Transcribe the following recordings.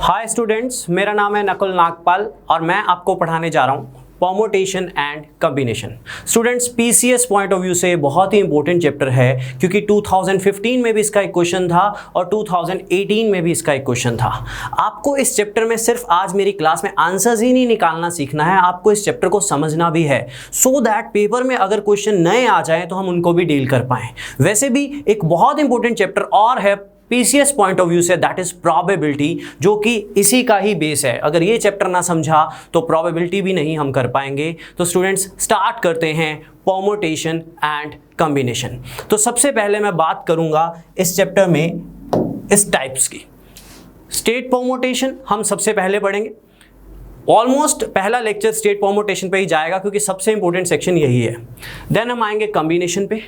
Hi students, मेरा नाम है नकुल नागपाल और मैं आपको पढ़ाने जा रहा हूँ permutation and combination. Students, PCS point of view से बहुत ही इंपॉर्टेंट चैप्टर है क्योंकि 2015 में भी इसका एक क्वेश्चन था और 2018 में भी इसका एक क्वेश्चन था। आपको इस चैप्टर में सिर्फ आज मेरी क्लास में आंसर्स ही नहीं निकालना सीखना है, आपको इस चैप्टर को समझना भी है सो दैट पेपर में अगर क्वेश्चन नए आ जाए तो हम उनको भी डील कर पाएँ। वैसे भी एक बहुत इंपॉर्टेंट चैप्टर और है पीसीएस पॉइंट ऑफ व्यू से, दैट इज प्रोबेबिलिटी, जो कि इसी का ही बेस है। अगर ये चैप्टर ना समझा तो प्रोबेबिलिटी भी नहीं हम कर पाएंगे। तो स्टूडेंट्स, स्टार्ट करते हैं परमुटेशन एंड कॉम्बिनेशन। तो सबसे पहले मैं बात करूंगा इस चैप्टर में इस टाइप्स की। स्टेट परमुटेशन हम सबसे पहले पढ़ेंगे। ऑलमोस्ट पहला लेक्चर स्टेट परमुटेशन पे ही जाएगा क्योंकि सबसे इंपॉर्टेंट सेक्शन यही है। देन हम आएंगे कॉम्बिनेशन पे।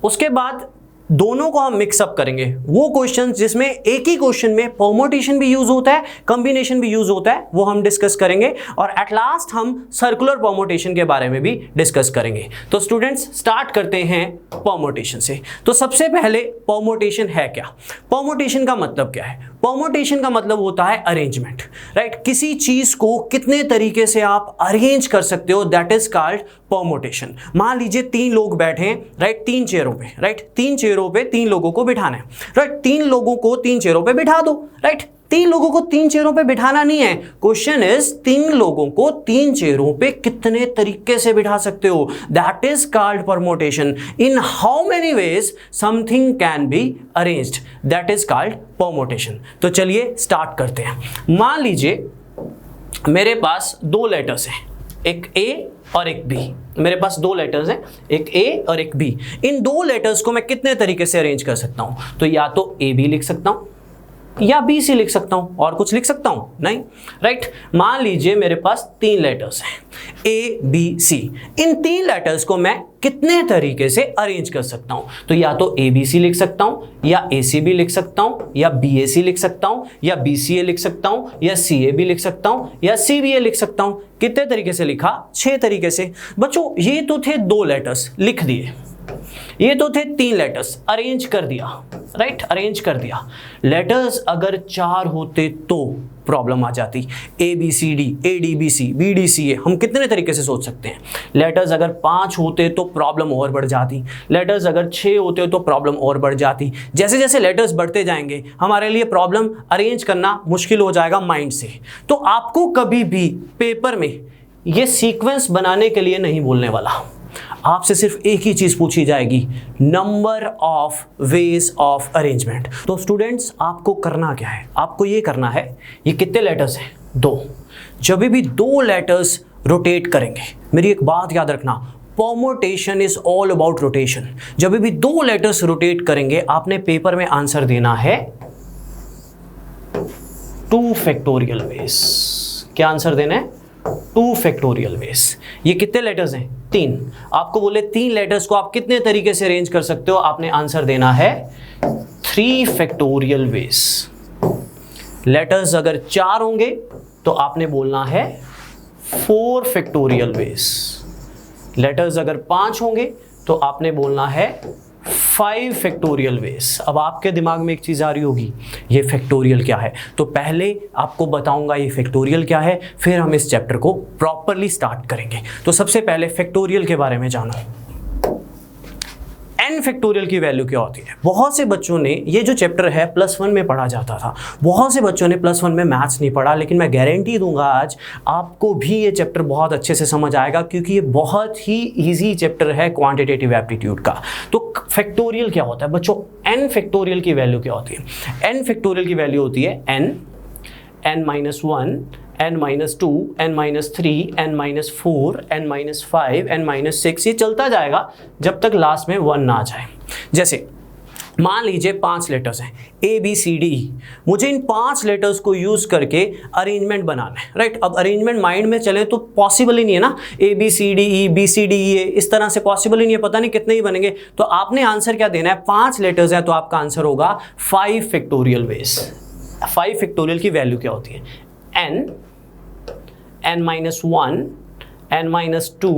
उसके बाद दोनों को हम मिक्सअप करेंगे, वो क्वेश्चंस जिसमें एक ही क्वेश्चन में परमुटेशन भी यूज होता है, कॉम्बिनेशन भी यूज होता है, वो हम डिस्कस करेंगे। और एट लास्ट हम सर्कुलर परमुटेशन के बारे में भी डिस्कस करेंगे। तो स्टूडेंट्स, स्टार्ट करते हैं परमुटेशन से। तो सबसे पहले परमुटेशन है क्या? परमुटेशन का मतलब क्या है? परमुटेशन का मतलब होता है अरेंजमेंट, राइट? किसी चीज को कितने तरीके से आप अरेंज कर सकते हो, दैट इज कॉल्ड परमुटेशन। मान लीजिए 3 लोग बैठे हैं, राइट, 3 चेयरों पे, राइट, 3 चेयरों पे 3 लोगों को बिठाना है, राइट? 3 लोगों को 3 चेयरों पे बिठा दो, राइट? 3 लोगों को 3 चेयरों पे बिठाना नहीं है, क्वेश्चन इज 3 लोगों को 3 चेयरों पे कितने तरीके से बिठा सकते हो, that is called permutation. In how many ways something can be arranged, that is called permutation. तो चलिए स्टार्ट करते हैं। मान लीजिए मेरे पास 2 लेटर्स हैं, एक ए और एक बी। मेरे पास 2 लेटर्स हैं, एक ए और एक बी। इन 2 लेटर्स को मैं कितने तरीके से अरेंज कर सकता हूं? तो या तो ए बी लिख सकता हूं या बी सी लिख सकता हूं, और कुछ लिख सकता हूं नहीं, राइट? मान लीजिए मेरे पास 3 लेटर्स हैं, ए बी सी। इन 3 लेटर्स को मैं कितने तरीके से अरेंज कर सकता हूं? तो या तो ए बी सी लिख सकता हूं या ए सी बी लिख सकता हूं या बी ए सी लिख सकता हूं या बी सी ए लिख सकता हूं या सी ए बी लिख सकता हूं या सी बी ए लिख सकता हूं। कितने तरीके से लिखा? 6 तरीके से। बच्चों, ये तो थे 2 लेटर्स, लिख दिए। ये तो थे 3 लेटर्स, अरेंज कर दिया, राइट? अरेंज कर दिया। लेटर्स अगर 4 होते तो प्रॉब्लम आ जाती। A B C D, A D B C, B D C A, हम कितने तरीके से सोच सकते हैं। लेटर्स अगर 5 होते तो प्रॉब्लम और बढ़ जाती। लेटर्स अगर 6 होते तो प्रॉब्लम और बढ़ जाती। जैसे जैसे लेटर्स बढ़ते जाएंगे हमारे लिए प्रॉब्लम अरेंज करना मुश्किल हो जाएगा माइंड से। तो आपको कभी भी पेपर में ये सीक्वेंस बनाने के लिए नहीं बोलने वाला, आपसे सिर्फ एक ही चीज पूछी जाएगी, number of ways of arrangement. तो स्टूडेंट्स, आपको करना क्या है? आपको ये करना है, ये कितने लेटर्स हैं? 2। जब भी 2 लेटर्स रोटेट करेंगे, मेरी एक बात याद रखना, permutation is all about rotation. जब भी 2 लेटर्स रोटेट करेंगे, आपने पेपर में आंसर देना है 2 फैक्टोरियल वेज। क्या आंसर देना है? 2 फैक्टोरियल वेज। ये कितने लेटर्स हैं? 3। आपको बोले 3 लेटर्स को आप कितने तरीके से अरेंज कर सकते हो, आपने आंसर देना है 3 फैक्टोरियल वेज। लेटर्स अगर 4 होंगे तो आपने बोलना है 4 फैक्टोरियल वेज। लेटर्स अगर 5 होंगे तो आपने बोलना है 5 फैक्टोरियल वेज। अब आपके दिमाग में एक चीज़ आ रही होगी, ये फैक्टोरियल क्या है? तो पहले आपको बताऊंगा ये फैक्टोरियल क्या है, फिर हम इस चैप्टर को प्रॉपरली स्टार्ट करेंगे। तो सबसे पहले फैक्टोरियल के बारे में जानो। n फैक्टोरियल की वैल्यू क्या होती है? बहुत से बच्चों ने, ये जो चैप्टर है +1 में पढ़ा जाता था, बहुत से बच्चों ने +1 में मैथ्स नहीं पढ़ा, लेकिन मैं गारंटी दूंगा आज आपको भी ये चैप्टर बहुत अच्छे से समझ आएगा क्योंकि ये बहुत ही इजी चैप्टर है क्वांटिटेटिव एप्टीट्यूड का। तो फैक्टोरियल क्या होता है बच्चों? n फैक्टोरियल की वैल्यू क्या होती है? n फैक्टोरियल की वैल्यू होती है n, n-1, n-2, n-3, n-4, n-5, n-6, ये चलता जाएगा जब तक लास्ट में 1 ना आ जाए। जैसे मान लीजिए 5 लेटर्स हैं, ए बी सी डी। मुझे इन 5 लेटर्स को यूज करके अरेंजमेंट बनाना है, राइट? अब अरेंजमेंट माइंड में चले तो पॉसिबल ही नहीं है ना, A B C D E, B C D E A, इस तरह से पॉसिबल ही नहीं है, पता नहीं कितने ही बनेंगे। तो आपने आंसर क्या देना है? 5 लेटर्स है तो आपका आंसर होगा 5 फैक्टोरियल वेज। 5 फैक्टोरियल की वैल्यू क्या होती है? n, n-1, n-2,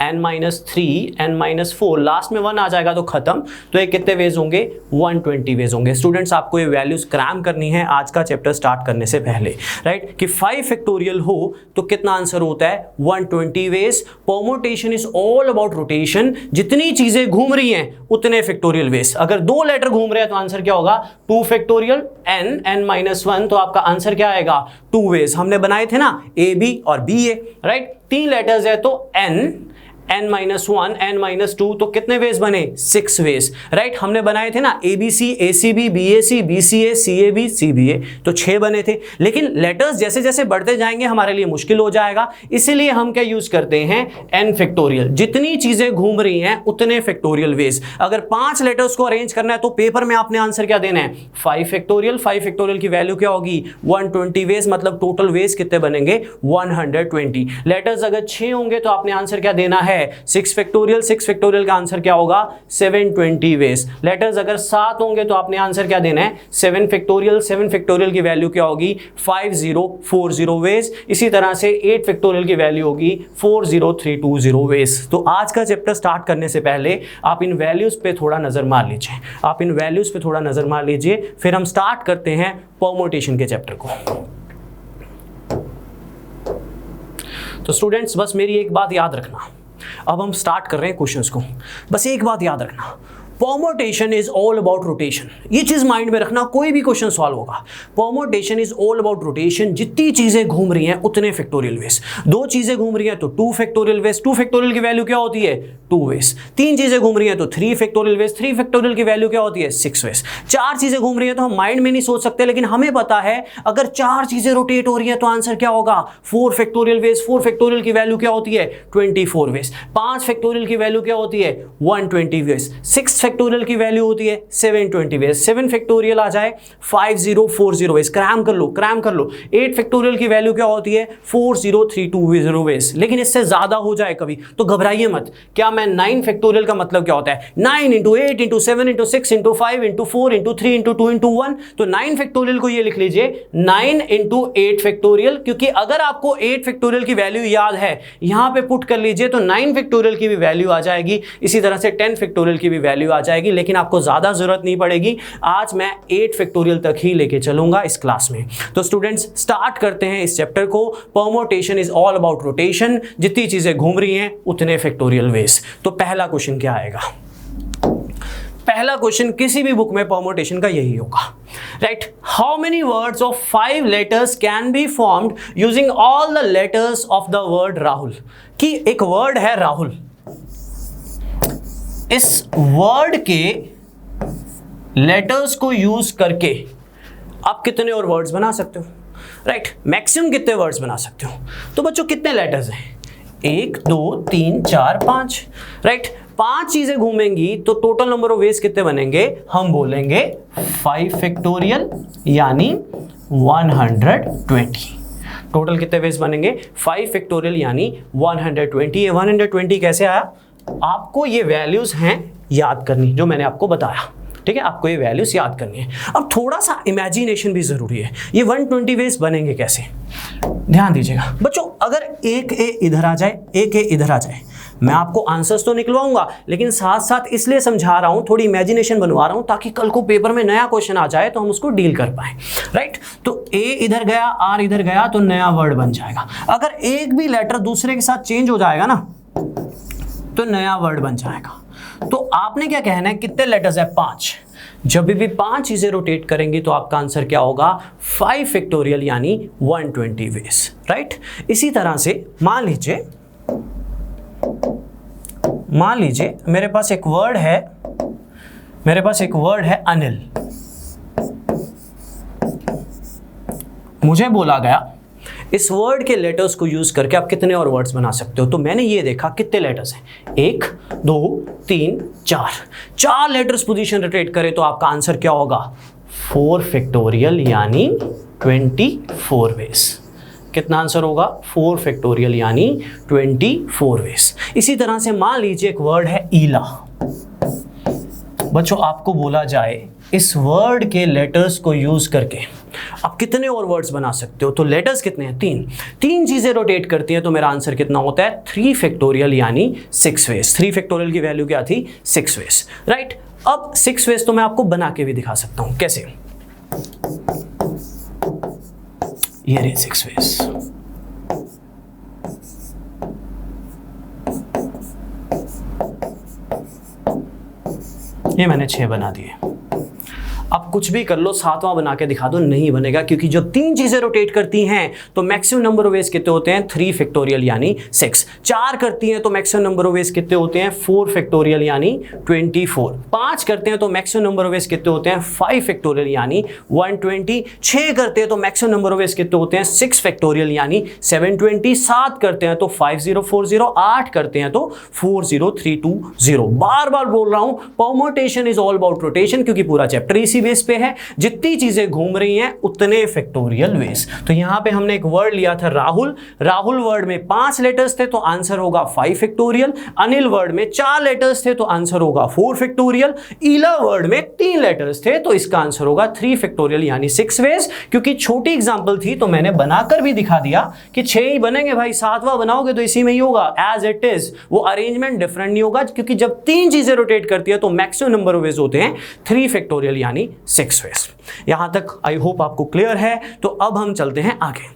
n-3 n-4, last में 1 आ जाएगा तो खत्म। तो ये कितने वेज होंगे? 120 वेज होंगे। स्टूडेंट्स आपको ये वैल्यूज क्रैम करनी है आज का चैप्टर स्टार्ट करने से पहले, राइट? कि 5 फैक्टोरियल हो तो कितना आंसर होता है? 120 ways. Permutation is all about rotation, जितनी चीजें घूम रही हैं उतने फैक्टोरियल वेज। अगर 2 लेटर घूम रहे हैं तो आंसर क्या होगा? 2 फैक्टोरियल n-1, तो आपका आंसर क्या आएगा? 2 वेज। हमने बनाए थे ना ए बी और बी ए, राइट? 3 लेटर्स है तो n-1 n-2, तो कितने वेज बने? 6 वेज, राइट? हमने बनाए थे ना ABC ACB BAC BCA CAB CBA, तो 6 बने थे। लेकिन लेटर्स जैसे जैसे बढ़ते जाएंगे हमारे लिए मुश्किल हो जाएगा, इसीलिए हम क्या यूज करते हैं? n factorial. जितनी चीजें घूम रही हैं उतने फैक्टोरियल वेज। अगर 5 लेटर्स को अरेंज करना है तो पेपर में आपने आंसर क्या देना है? 5 फैक्टोरियल। 5 फैक्टोरियल की वैल्यू क्या होगी? 120 वेज, मतलब टोटल वेज कितने बनेंगे? 120। लेटर्स अगर 6 होंगे तो आपने आंसर क्या देना है? 6 फैक्टोरियल। 6 फैक्टोरियल का आंसर क्या होगा? 720 वेज। लेटर्स अगर 7 होंगे तो आपने आंसर क्या देना है? 7 फैक्टोरियल। 7 फैक्टोरियल की वैल्यू क्या होगी? 5040 वेज। इसी तरह से 8 फैक्टोरियल की वैल्यू होगी 40320 वेज। तो आज का चैप्टर स्टार्ट करने से पहले आप इन वैल्यूज पे थोड़ा नजर मार लीजिए, आप इन वैल्यूज पे थोड़ा नजर मार लीजिए, फिर हम स्टार्ट करते हैं परम्यूटेशन के चैप्टर को। तो स्टूडेंट्स बस मेरी एक बात याद रखना, अब हम स्टार्ट कर रहे हैं क्वेश्चंस को। बस एक बात याद रखना, permutation is all about rotation. ये चीज माइंड में रखना, कोई भी क्वेश्चन सॉल्व होगा। Permutation is all about rotation, जितनी चीजें घूम रही हैं उतने फैक्टोरियल वेज। 2 चीजें घूम रही हैं तो 2 फैक्टोरियल वेज। 2 फैक्टोरियल की वैल्यू क्या होती है? 2 वेज। 3 चीजें घूम रही हैं तो 3 फैक्टोरियल वेज। 3 फैक्टोरियल की वैल्यू क्या होती है? 6 वेज। 4 चीजें घूम रही हैं तो हम माइंड में नहीं सोच सकते, लेकिन हमें पता है अगर 4 चीजें रोटेट हो रही है तो आंसर क्या होगा? 4 फैक्टोरियल वेज। 4 फैक्टोरियल की वैल्यू क्या होती है? 24 वेज। 5 फैक्टोरियल की वैल्यू क्या होती है? 120 वेज। 6 फैक्टोरियल की वैल्यू होती है 720 वेज। 7 फैक्टोरियल आ जाए 5040 वेज। क्रैम कर लो, क्रैम कर लो। 8 फैक्टोरियल की वैल्यू क्या होती है? 40320 वेज। लेकिन इससे ज्यादा हो जाए कभी तो घबराइए मत। क्या मैं 9 फैक्टोरियल का मतलब क्या होता है? 9 × 8 × 7 × 6 × 5 × 4 × 3 × 2 × 1। तो 9 फैक्टोरियल को ये लिख लीजिए 9 × 8 फैक्टोरियल, क्योंकि अगर आपको 8 फैक्टोरियल की वैल्यू याद है यहां पे पुट कर लीजिए तो 9 फैक्टोरियल की भी वैल्यू आ जाएगी। इसी तरह से 10 फैक्टोरियल की भी वैल्यू आ जाएगी, लेकिन आपको ज्यादा जरूरत नहीं पड़ेगी। आज मैं 8 फैक्टोरियल तक ही लेके चलूंगा इस क्लास में। तो स्टूडेंट्स स्टार्ट करते हैं इस चैप्टर को। Permutation is all about rotation, जितनी चीजें घूम रही हैं उतने फैक्टोरियल वेज। तो पहला क्वेश्चन क्या आएगा? पहला क्वेश्चन किसी भी बुक में परम्यूटेशन का यही होगा, right? How many words of 5 letters can be formed using all the letters of the word Rahul. कि एक वर्ड है राहुल, इस वर्ड के लेटर्स को यूज करके आप कितने और वर्ड्स बना सकते हो, राइट? मैक्सिमम कितने वर्ड्स बना सकते हो? तो बच्चों कितने लेटर्स हैं? 1 2 3 4 5, राइट? 5 चीजें घूमेंगी तो टोटल नंबर ऑफ वेज कितने बनेंगे? हम बोलेंगे 5 फैक्टोरियल, यानी 120। टोटल कितने वेज बनेंगे? 5 फैक्टोरियल यानी 120। ये 120 कैसे आया? आपको ये वैल्यूज हैं याद करनी, जो मैंने आपको बताया, ठीक है? आपको ये वैल्यूज याद करनी है। अब थोड़ा सा इमेजिनेशन भी जरूरी है। ये 120 वेज बनेंगे कैसे? ध्यान दीजिएगा बच्चों, अगर एक ए इधर आ जाए, एक ए इधर आ जाए, मैं आपको आंसर्स तो निकलवाऊंगा, लेकिन साथ साथ इसलिए समझा रहा हूं, थोड़ी इमेजिनेशन बनवा रहा हूं, ताकि कल को पेपर में नया क्वेश्चन आ जाए तो हम उसको डील कर पाए, राइट? तो ए इधर गया, आर इधर गया, तो नया वर्ड बन जाएगा। अगर एक भी लेटर दूसरे के साथ चेंज हो जाएगा ना तो नया वर्ड बन जाएगा। तो आपने क्या कहना है? कितने लेटर्स है? 5। जब भी 5 चीजें रोटेट करेंगी तो आपका आंसर क्या होगा? 5 फैक्टोरियल यानी 120 वेज, राइट? इसी तरह से मान लीजिए मेरे पास एक वर्ड है अनिल। मुझे बोला गया इस वर्ड के लेटर्स को यूज करके आप कितने और वर्ड्स बना सकते हो। तो मैंने ये देखा कितने लेटर्स हैं? 1 2 3 4 लेटर्स पोजीशन रोटेट करें तो आपका आंसर क्या होगा? 4 फैक्टोरियल यानी 24 वेज। कितना आंसर होगा? 4 फैक्टोरियल यानी 24 वेज। इसी तरह से मान लीजिए एक वर्ड है ईला। बच्चों आपको बोला जाए इस वर्ड के लेटर्स को यूज करके आप कितने और वर्ड्स बना सकते हो? तो लेटर्स कितने हैं? तीन चीजें रोटेट करती हैं, तो मेरा आंसर कितना होता है? 3 फैक्टोरियल यानी 6 वेज। 3 फैक्टोरियल की वैल्यू क्या थी? 6 वेज, राइट। अब 6 वेज तो मैं आपको बना के भी दिखा सकता हूं। कैसे? ये रहे 6 वेज। ये मैंने 6 बना दिए। अब कुछ भी कर लो, 7वां बना के दिखा दो, नहीं बनेगा, क्योंकि जब 3 चीजें रोटेट करती हैं तो मैक्सिमम नंबर ऑफ वेज कितने होते हैं? 3 फैक्टोरियल यानी 6। 4 करती हैं तो मैक्सिमम नंबर ऑफ वेज कितने होते हैं? 4 फैक्टोरियल यानी 24। 5 करते हैं तो मैक्सिमम नंबर ऑफ वेज कितने होते हैं? 5 फैक्टोरियल यानी 120। 6 करते हैं तो मैक्सिमम नंबर ऑफ वेज कितने होते हैं? 6 फैक्टोरियल यानी 720। 7 करते हैं तो 5040। 8 करते हैं तो 40320। बार बार बोल रहा हूं, permutation is all about rotation, क्योंकि पूरा चैप्टर इसी बेस पे है। जितनी चीजें घूम रही हैं उतने फैक्टोरियल वेज। तो यहां पे हमने एक वर्ड लिया था राहुल। राहुल वर्ड में 5 लेटर्स थे तो आंसर होगा 5 फैक्टोरियल। अनिल वर्ड में 4 लेटर्स थे तो आंसर होगा 4 फैक्टोरियल। ईला वर्ड में 3 लेटर्स थे तो इसका आंसर होगा 3 फैक्टोरियल यानी 6 वेज। क्योंकि छोटी एग्जांपल थी तो मैंने बनाकर भी दिखा दिया कि 6 ही बनेंगे भाई, 7वां बनाओगे तो इसी में ही होगा एज इट इज। वो अरेंजमेंट डिफरेंट नहीं होगा, क्योंकि जब 3 चीजें रोटेट करती है तो मैक्सिमम नंबर ऑफ वेज होते हैं 3 फैक्टोरियल यानी 6 वेज। यहां तक आई होप आपको क्लियर है। तो अब हम चलते हैं आगे।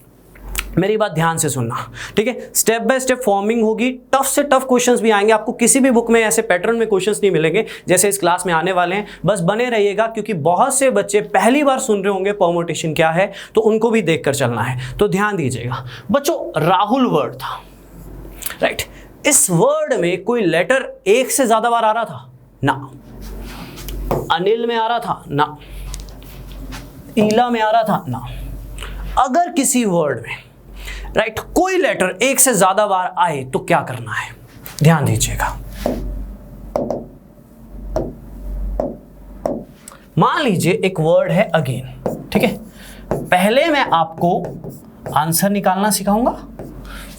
मेरी बात ध्यान से सुनना, ठीक है? स्टेप बाय स्टेप फॉर्मिंग होगी, टफ से टफ क्वेश्चंस भी आएंगे। आपको किसी भी बुक में ऐसे पैटर्न में क्वेश्चंस नहीं मिलेंगे जैसे इस क्लास में आने वाले हैं। बस बने रहिएगा, क्योंकि बहुत से बच्चे पहली बार सुन रहे होंगे परम्यूटेशन क्या है, तो उनको भी देखकर चलना है। तो ध्यान दीजिएगा बच्चों, राहुल वर्ड था, राइट? इस वर्ड में कोई लेटर एक से ज्यादा बार आ रहा था ना? अनिल में आ रहा था ना? ईला में आ रहा था ना? अगर किसी वर्ड में, राइट, कोई लेटर एक से ज्यादा बार आए तो क्या करना है? ध्यान दीजिएगा। मान लीजिए एक वर्ड है अगेन, ठीक है? पहले मैं आपको आंसर निकालना सिखाऊंगा,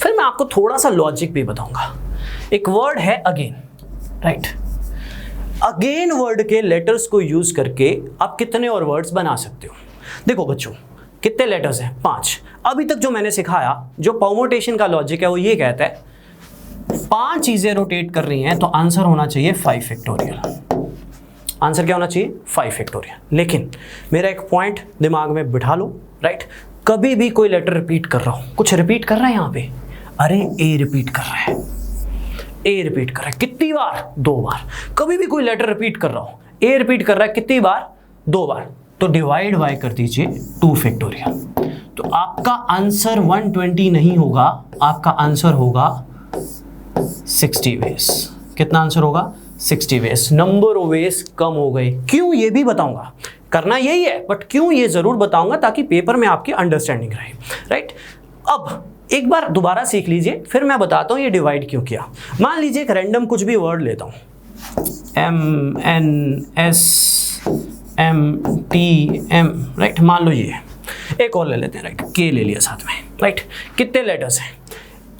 फिर मैं आपको थोड़ा सा लॉजिक भी बताऊंगा। एक वर्ड है अगेन, राइट? अगेन वर्ड के लेटर्स को यूज करके आप कितने और वर्ड्स बना सकते हो? देखो बच्चों, कितने लेटर्स हैं? 5। अभी तक जो मैंने सिखाया, जो परम्यूटेशन का लॉजिक है, वो ये कहता है 5 चीजें रोटेट कर रही हैं तो आंसर होना चाहिए 5 फैक्टोरियल। आंसर क्या होना चाहिए? 5 फैक्टोरियल। लेकिन मेरा एक पॉइंट दिमाग में बिठा लो, राइट? कभी भी कोई लेटर रिपीट कर रहा हूं, कुछ रिपीट कर रहा है यहां पे, अरे ए रिपीट कर रहा है, ए रिपीट कर रहा है। कितनी बार? 2 बार। कभी भी कोई लेटर रिपीट कर रहा हूं, ए रिपीट कर रहा है कितनी बार? 2 बार। तो डिवाइड बाय कर दीजिए 2 फैक्टोरियल। तो आपका आंसर 120 नहीं होगा, आपका आंसर होगा 60 वेज। कितना आंसर होगा? 60 वेज। नंबर ऑफ वेज कम हो गए। क्यों? ये भी बताऊंगा। करना यही है, बट क्यों ये जरूर बताऊंगा ताकि पेपर में आपकी अंडरस्टैंडिंग रहे, राइट? अब एक बार दोबारा सीख लीजिए, फिर मैं बताता हूं ये डिवाइड क्यों किया। मान लीजिए एक रैंडम कुछ भी वर्ड लेता हूं, MNSMTM, राइट? मान लो ये, एक और ले लेते हैं, राइट? के ले लिया साथ में, राइट? कितने लेटर्स हैं?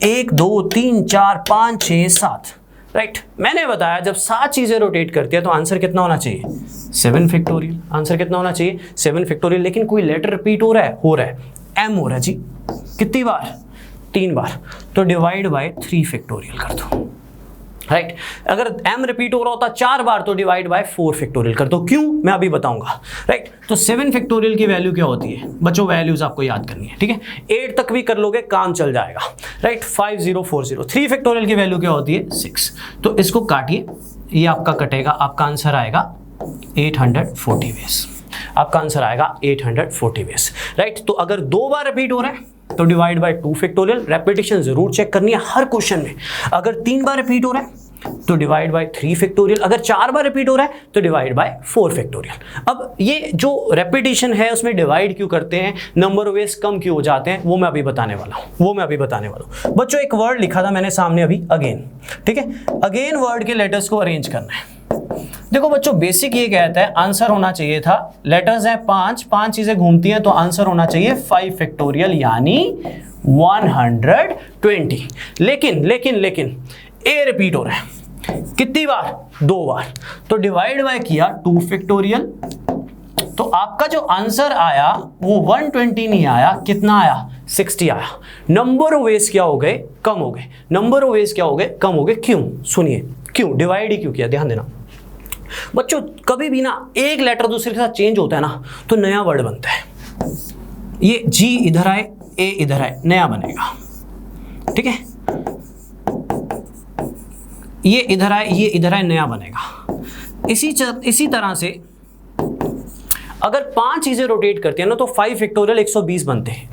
1 2 3 4 5 6 7, राइट? मैंने बताया जब 7 चीजें रोटेट करती है तो आंसर कितना होना चाहिए? 7 फैक्टोरियल। आंसर कितना होना चाहिए? 7 फैक्टोरियल। लेकिन कोई लेटर रिपीट हो रहा है, एम हो रहा है जी। कितनी बार? 3 बार। तो डिवाइड बाय 3 फैक्टोरियल कर दो, राइट? अगर m रिपीट हो रहा होता 4 बार तो डिवाइड बाय 4 फैक्टोरियल कर दो। क्यों? मैं अभी बताऊंगा, राइट? तो 7 फैक्टोरियल की वैल्यू क्या होती है बच्चों? वैल्यूज आपको याद करनी है, ठीक है? 8 तक भी कर लोगे, काम चल जाएगा, राइट? 5040। 3 फैक्टोरियल की वैल्यू क्या होती है? 6। तो इसको काटिए, ये आपका कटेगा, आपका आंसर आएगा 840 वेज। आपका आंसर आएगा 840 वेज, राइट? तो अगर 2 बार रिपीट हो रहा है तो डिवाइड बाय 2 फैक्टोरियल। रेपिटेशन जरूर चेक करनी है हर क्वेश्चन में। अगर 3 बार रिपीट हो रहा है तो डिवाइड बाय 3 फैक्टोरियल। अगर 4 बार रिपीट हो रहा है तो डिवाइड बाय 4 फैक्टोरियल। अब ये जो रेपिटेशन है उसमें डिवाइड क्यों करते हैं, नंबर ऑफ वेज कम क्यों हो जाते हैं, वो मैं अभी बताने वाला हूं। बच्चों एक वर्ड लिखा था मैंने सामने अभी, अगेन, ठीक है? अगेन वर्ड के लेटर्स को अरेंज करना है। देखो बच्चों, बेसिक ये कहता है आंसर होना चाहिए था, लेटर्स हैं 5 चीजें घूमती हैं तो आंसर होना चाहिए 5 फैक्टोरियल यानी 120। लेकिन ए रिपीट हो रहा है कितनी बार? 2 बार। तो डिवाइड बाय किया 2 फैक्टोरियल, तो आपका जो आंसर आया वो 120 नहीं आया, कितना आया? 60 आया। नंबर ऑफ वेज क्या हो गए? कम हो गए। नंबर ऑफ वेज क्या हो गए? कम हो गए। क्यों? सुनिए क्यों, डिवाइड ही क्यों किया, ध्यान देना बच्चों। कभी भी ना एक लेटर दूसरे के साथ चेंज होता है ना तो नया वर्ड बनता है। ये जी इधर आए, ए इधर आए, नया बनेगा, ठीक है। ये इधर आए, ये इधर आए, नया बनेगा। इसी तरह से अगर 5 चीजें रोटेट करती है ना तो 5 फैक्टोरियल 120 बनते हैं।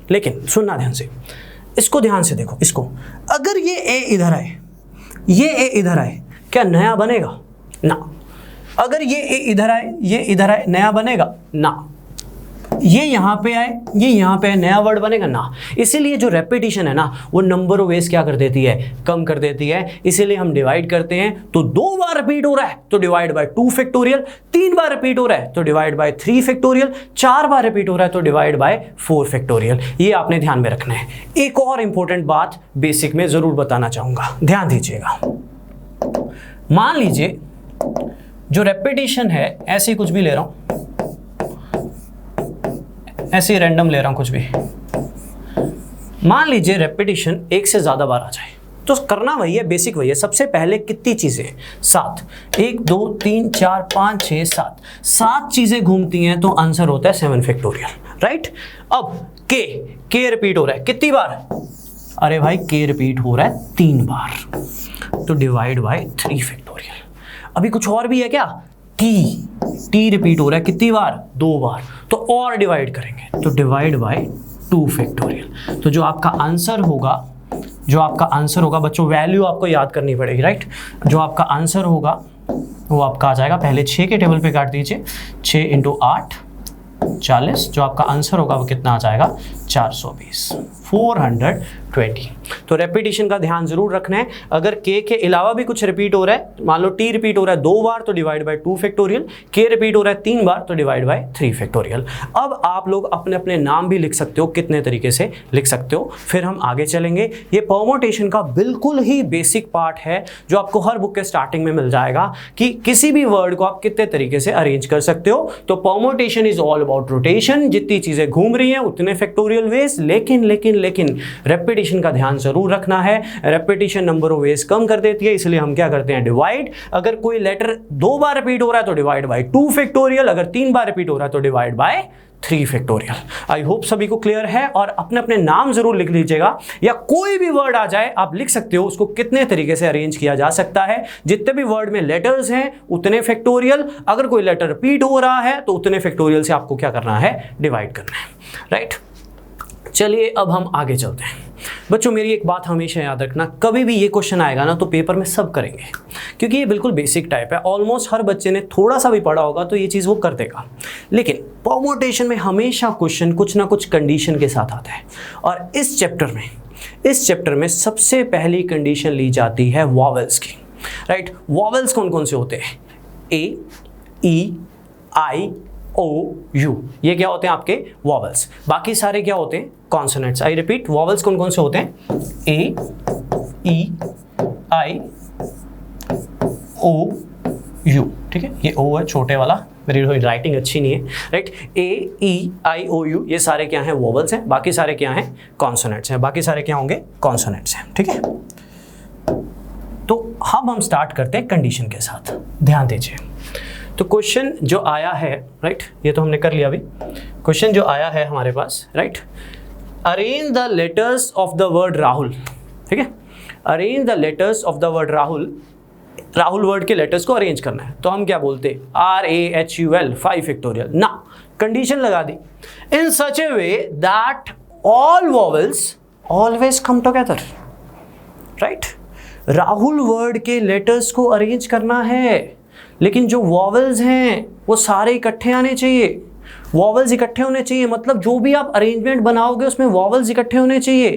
लेकिन सुनना ध्यान से, इसको ध्यान से देखो, इसको अगर ये ए इधर आए, ये ए इधर आए, क्या नया बनेगा? ना। अगर ये ए इधर आए, ये इधर आए, नया बनेगा? ना। ये यहां पे आए, ये यहां पे आए, नया वर्ड बनेगा? ना। इसीलिए जो रेपिटेशन है ना वो नंबर ऑफ वेज क्या कर देती है? कम कर देती है। इसीलिए हम डिवाइड करते हैं तो 2 बार रिपीट हो रहा है तो divide by 2 factorial, 3 bar repeat हो रहा है तो divide by 3 factorial, 4 bar repeat हो रहा है तो डिवाइड बाय 4 फैक्टोरियल। ये आपने ध्यान में रखना है। एक और इंपॉर्टेंट बात बेसिक में जरूर बताना चाहूंगा, ध्यान दीजिएगा। मान लीजिए जो रेपिटेशन है, ऐसे कुछ भी ले रहा हूं, ऐसे रैंडम ले रहा हूं कुछ भी, मान लीजिए रेपिटेशन 1 से ज्यादा बार आ जाए तो करना वही है, बेसिक वही है। सबसे पहले कितनी चीजें? 7। 1 2 3 4 5 6 7, 7 चीजें घूमती हैं तो आंसर होता है 7 फैक्टोरियल, राइट। अब के रिपीट हो रहा है कितनी बार? अरे भाई के रिपीट हो रहा है 3 बार तो डिवाइड बाय 3 फैक्टोरियल। अभी कुछ और भी है क्या? टी रिपीट हो रहा है कितनी बार? 2 बार तो और डिवाइड करेंगे तो डिवाइड बाय 2 फैक्टोरियल। तो जो आपका आंसर होगा बच्चों, वैल्यू आपको याद करनी पड़ेगी, राइट। जो आपका आंसर होगा वो आपका आ जाएगा, पहले 6 के टेबल पे काट दीजिए, 6 × 8 40। जो आपका आंसर होगा वो कितना आ जाएगा? 420, 420। तो रेपिटेशन का ध्यान जरूर रखना है। अगर के अलावा भी कुछ रिपीट हो रहा है, मान लो टी रिपीट हो रहा है 2 बार तो डिवाइड बाय 2 फैक्टोरियल, के रिपीट हो रहा है 3 बार तो डिवाइड बाय 3 फैक्टोरियल। अब आप लोग अपने अपने नाम भी लिख सकते हो, कितने तरीके से लिख सकते हो, फिर हम आगे चलेंगे। ये परमुटेशन का बिल्कुल ही बेसिक पार्ट है जो आपको हर बुक के स्टार्टिंग में मिल जाएगा कि किसी भी वर्ड को आप कितने तरीके से अरेंज कर सकते हो। तो permutation is all about rotation, जितनी चीजें घूम रही हैं उतने फैक्टोरियल वेज। लेकिन रेपिटेशन का ध्यान जरूर रखना है, रेपिटेशन नंबर ऑफ वेज कम कर देती है, इसलिए हम क्या करते हैं? डिवाइड। अगर कोई लेटर 2 बार रिपीट हो रहा है तो डिवाइड बाय 2 फैक्टोरियल, अगर 3 बार रिपीट हो रहा है तो divide by 3 factorial. I hope सभी को क्लियर है। और अपने अपने नाम जरूर लिख लीजिएगा, या कोई भी वर्ड आ जाए आप लिख सकते हो उसको कितने तरीके से अरेंज किया जा सकता है। जितने भी वर्ड में लेटर्स हैं उतने फैक्टोरियल, अगर कोई लेटर रिपीट हो रहा है तो उतने फैक्टोरियल से आपको क्या करना है? डिवाइड करना है, राइट। चलिए अब हम आगे चलते हैं। बच्चों मेरी एक बात हमेशा याद रखना, कभी भी ये क्वेश्चन आएगा ना तो पेपर में सब करेंगे, क्योंकि ये बिल्कुल बेसिक टाइप है। ऑलमोस्ट हर बच्चे ने थोड़ा सा भी पढ़ा होगा तो ये चीज़ वो कर देगा। लेकिन परमुटेशन में हमेशा क्वेश्चन कुछ ना कुछ कंडीशन के साथ आता है, और इस चैप्टर में सबसे पहली कंडीशन ली जाती है वॉवेल्स की, राइट। वॉवेल्स कौन कौन से होते हैं? ए, ई, आई, ओ, यू, ये क्या होते हैं आपके वॉवेल्स। बाकी सारे क्या होते हैं? कॉन्सोनेंट्स। आई रिपीट, वॉवेल्स कौन कौन से होते हैं? ए, ई, आई, ओ, यू, ठीक है। ये ओ है छोटे वाला, मेरी थोड़ी राइटिंग अच्छी नहीं है, right. A, E, I, O, you, ये सारे क्या हैं? वॉवेल्स हैं। बाकी सारे क्या हैं? कॉन्सोनेंट्स हैं। बाकी सारे क्या होंगे? कॉन्सोनेंट्स हैं, ठीक है। तो हम स्टार्ट करते हैं कंडीशन के साथ, ध्यान दीजिए। तो क्वेश्चन जो आया है, राइट, ये तो हमने कर लिया अभी। क्वेश्चन जो आया है हमारे पास, right, arrange the letters of the word Rahul, ठीक है। Arrange the letters of the word Rahul, Rahul word के लेटर्स को अरेंज करना है। तो हम क्या बोलते? RAHUL 5 फैक्टोरियल ना, कंडीशन लगा दी, in such a way that all vowels always come together, right. Rahul word के लेटर्स को अरेंज करना है, लेकिन जो वॉवेल्स हैं वो सारे इकट्ठे आने चाहिए। वॉवेल्स इकट्ठे होने चाहिए, मतलब जो भी आप अरेंजमेंट बनाओगे उसमें वॉवेल्स इकट्ठे होने चाहिए।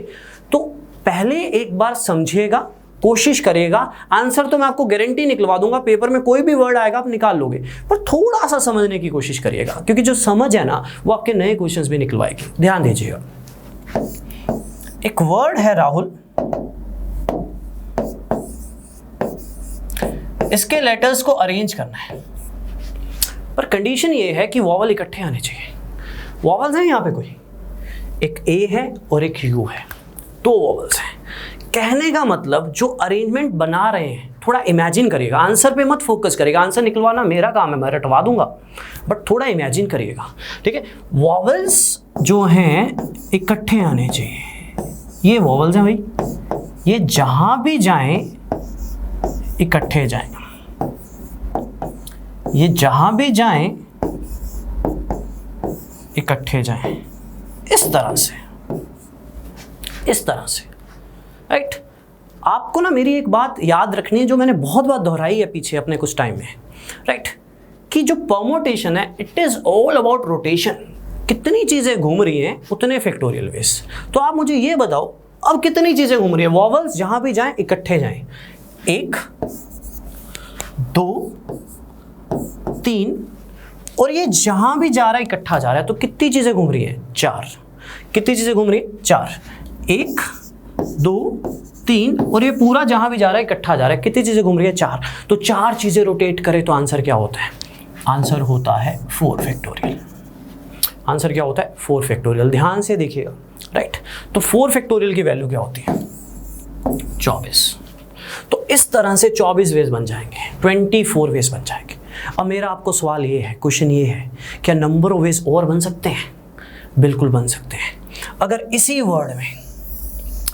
तो पहले एक बार समझिएगा, कोशिश करेगा। आंसर तो मैं आपको गारंटी निकलवा दूंगा, पेपर में कोई भी वर्ड आएगा आप निकाल लोगे, पर थोड़ा सा समझने की कोशिश करिएगा, क्योंकि जो समझ है ना वो आपके नए क्वेश्चंस भी निकलवाएगी। ध्यान दीजिएगा, एक वर्ड है राहुल, इसके लेटर्स को अरेंज करना है। पर कंडीशन ये है कि वॉवल इकट्ठे आने चाहिए। वॉवल्स हैं यहाँ पे कोई, एक ए है और एक यू है, दो वॉवल्स हैं। कहने का मतलब जो अरेंजमेंट बना रहे हैं थोड़ा इमेजिन करिएगा, आंसर पे मत फोकस करिएगा, आंसर निकलवाना मेरा काम है, मैं रटवा दूंगा, बट थोड़ा इमेजिन करिएगा, ठीक है। वॉवल्स जो हैं इकट्ठे आने चाहिए, ये वॉवल्स हैं भाई, ये जहां भी जाएं इकट्ठे जाएं, ये जहां भी जाएं इकट्ठे जाएं, इस तरह से, इस तरह से, राइट। आपको ना मेरी एक बात याद रखनी है जो मैंने बहुत बार दोहराई है पीछे अपने कुछ टाइम में, राइट, कि जो परमुटेशन है it is all about rotation. कितनी चीजें घूम रही हैं उतने फैक्टोरियल वेज। तो आप मुझे ये बताओ अब कितनी चीजें घूम रही है, वॉवल्स जहां भी जाएं इकट्ठे जाएं, 1 2 3, और ये जहां भी जा रहा है इकट्ठा जा रहा है, तो कितनी चीजें घूम रही है, 4। कितनी चीजें घूम रही है, 4, 1 2 3, और ये पूरा जहां भी जा रहा है इकट्ठा जा रहा है, कितनी चीजें घूम रही है, 4। तो 4 चीजें रोटेट करें तो आंसर क्या होता है, आंसर होता है 4 फैक्टोरियल। आंसर क्या होता है, 4 फैक्टोरियल। ध्यान से देखिएगा, राइट। तो 4 फैक्टोरियल की वैल्यू क्या होती है, 24। तो इस तरह से 24 वेज बन जाएंगे, 24 वेज बन जाएंगे। अब मेरा आपको सवाल ये है, क्वेश्चन ये है, क्या नंबर ऑफ वेज और बन सकते हैं? बिल्कुल बन सकते हैं। अगर इसी वर्ड में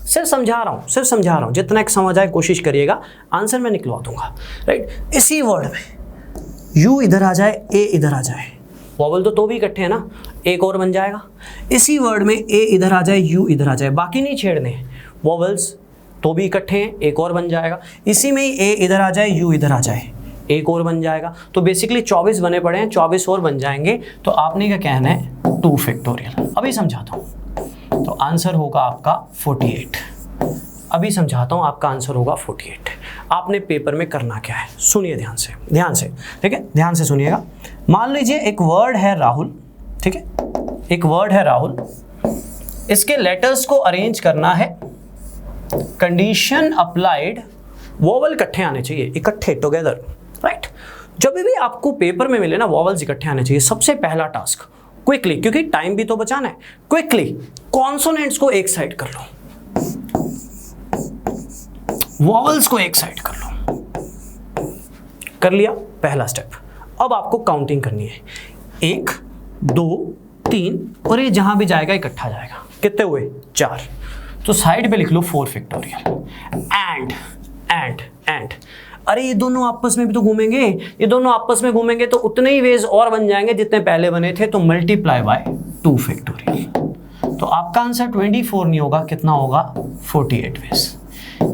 सिर्फ समझा रहा हूँ, जितना एक समझ आए कोशिश करिएगा, आंसर मैं निकलवा दूंगा, राइट। इसी वर्ड में यू इधर आ जाए, ए इधर आ जाए, वॉवल तो भी इकट्ठे हैं ना, एक और बन जाएगा। इसी वर्ड में ए इधर आ जाए, यू इधर आ जाए, बाकी नहीं छेड़ने, वॉवल्स तो भी इकट्ठे हैं, एक और बन जाएगा। इसी में ही ए इधर आ जाए, यू इधर आ जाए, एक और बन जाएगा। तो बेसिकली 24 बने पड़े हैं, 24 और बन जाएंगे। तो आपने क्या कहना है, 2 फैक्टोरियल। अभी समझाता हूँ, तो आंसर होगा आपका 48। अभी समझाता हूँ, आपका आंसर होगा 48। आपने पेपर में करना क्या है, सुनिए ध्यान से, ध्यान से, ठीक है, ध्यान से सुनिएगा। मान लीजिए एक वर्ड है राहुल, ठीक है, एक वर्ड है राहुल, इसके लेटर्स को अरेंज करना है, कंडीशन अप्लाइड, वॉवल इकट्ठे आने चाहिए, इकट्ठे टुगेदर, राइट। जब भी आपको पेपर में मिले ना वॉवल्स इकट्ठे आने चाहिए, सबसे पहला टास्क क्विकली, क्योंकि टाइम भी तो बचाना है, क्विकली कॉन्सोनेंट्स को एक साइड कर लो, वॉवल्स को एक साइड कर लो। कर लिया पहला स्टेप। अब आपको काउंटिंग करनी है, 1 2 3, और ये जहां भी जाएगा इकट्ठा जाएगा, कितने हुए, 4। तो साइड पे लिख लो 4 फैक्टोरियल। एंड अरे ये दोनों आपस में भी तो घूमेंगे, ये दोनों आपस में घूमेंगे तो उतने ही वेज और बन जाएंगे जितने पहले बने थे, तो मल्टीप्लाई बाय 2 फैक्टोरियल। तो आपका आंसर 24 नहीं होगा, कितना होगा, 48 वेज।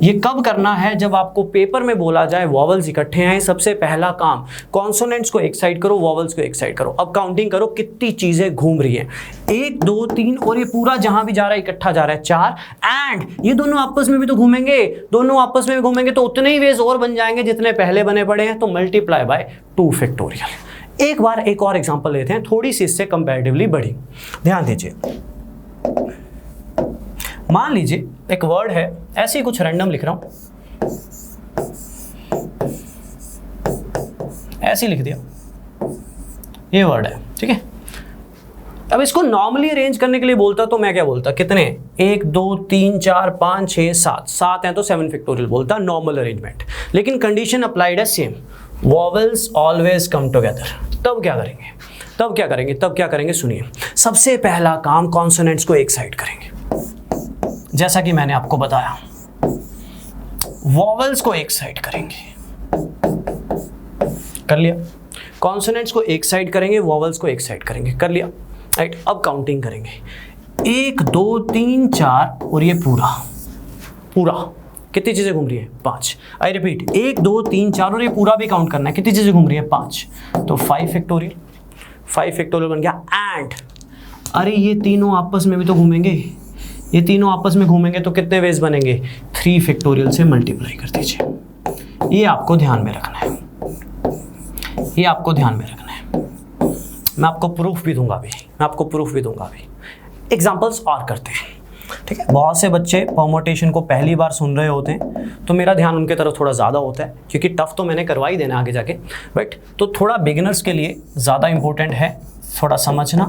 ये कब करना है, जब आपको पेपर में बोला जाए वॉवल्स इकट्ठे हैं। सबसे पहला काम, कॉन्सोनेंट्स को एक साइड करो, वॉवल्स को एक साइड करो। अब काउंटिंग करो कितनी चीजें घूम रही हैं, 1 2 3, और ये पूरा जहां भी जा रहा है इकट्ठा जा रहा है, 4। एंड ये दोनों आपस में भी तो घूमेंगे, दोनों आपस में भी घूमेंगे तो उतने ही वेज और बन जाएंगे जितने पहले बने पड़े हैं, तो मल्टीप्लाई बाय 2 फैक्टोरियल। एक बार एक और एग्जांपल लेते हैं, थोड़ी सी इससे कंपैरेटिवली बड़ी, ध्यान दीजिए। मान लीजिए एक वर्ड है, ऐसे ही कुछ रैंडम लिख रहा हूं, ऐसे ही लिख दिया, ये वर्ड है, ठीक है। अब इसको नॉर्मली अरेंज करने के लिए बोलता तो मैं क्या बोलता, कितने, 1 2 3 4 5 6 7, 7 हैं तो 7 फैक्टोरियल बोलता, नॉर्मल अरेंजमेंट। लेकिन कंडीशन अप्लाइड है same, vowels always come together. तब क्या करेंगे, सुनिए। सबसे पहला काम, कॉन्सोनेंट्स को एक साइड करेंगे, जैसा कि मैंने आपको बताया, वॉवल्स को एक साइड करेंगे, कर लिया। कॉन्सोनेंट्स को एक साइड करेंगे, वॉवल्स को एक साइड करेंगे, कर लिया, राइट। अब काउंटिंग करेंगे, 1 2 3 4, और ये पूरा कितनी चीजें घूम रही है, 5। आई रिपीट, 1 2 3 4, और ये पूरा भी काउंट करना है, कितनी चीजें घूम रही है, 5। तो 5 फैक्टोरियल बन गया। एंड अरे ये तीनों आपस में भी तो घूमेंगे, ये तीनों आपस में घूमेंगे तो कितने वेज बनेंगे, 3 फैक्टोरियल से मल्टीप्लाई कर दीजिए। ये आपको ध्यान में रखना है, ये आपको ध्यान में रखना है। मैं आपको प्रूफ भी दूंगा अभी, एग्जांपल्स और करते हैं। ठीक है, बहुत से बच्चे परमुटेशन को पहली बार सुन रहे होते हैं तो मेरा ध्यान उनके तरफ थोड़ा ज़्यादा होता है, क्योंकि टफ तो मैंने करवा ही देना आगे जाके, बट तो थोड़ा बिगिनर्स के लिए ज़्यादा इंपॉर्टेंट है थोड़ा समझना।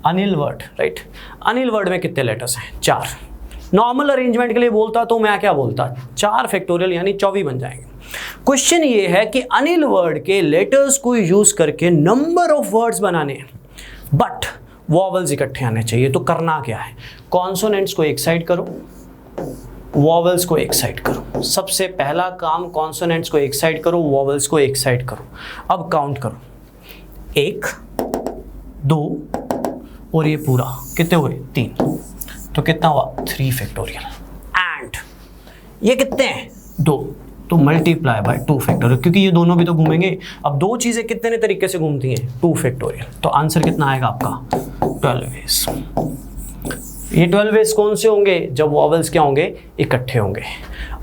Anil word, right, Anil word में कितने लेटर्स हैं? 4। नॉर्मल अरेंजमेंट के लिए बोलता तो मैं क्या बोलता, 4 फैक्टोरियल यानी 24 बन जाएंगे। क्वेश्चन ये है कि अनिल वर्ड के लेटर्स को यूज करके नंबर ऑफ वर्ड्स बनाने हैं, बट वॉवल्स इकट्ठे आने चाहिए। तो करना क्या है, कॉन्सोनेंट्स को एक साइड करो, वॉवल्स को एक साइड करो। सबसे पहला काम, कॉन्सोनेंट्स को एक साइड करो, वॉवल्स को एक साइड करो। अब काउंट करो, 1 2 और ये पूरा कितने हुए? 3। तो कितना हुआ? 3 फैक्टोरियल। एंड ये कितने हैं? 2, तो मल्टीप्लाई बाय 2 फैक्टोरियल, क्योंकि ये दोनों भी तो घूमेंगे। अब 2 चीजें कितने तरीके से घूमती हैं? 2 फैक्टोरियल। तो आंसर कितना आएगा आपका? 12 वेज। ये 12 वेज कौन से होंगे? जब वॉवल्स क्या होंगे? इकट्ठे होंगे।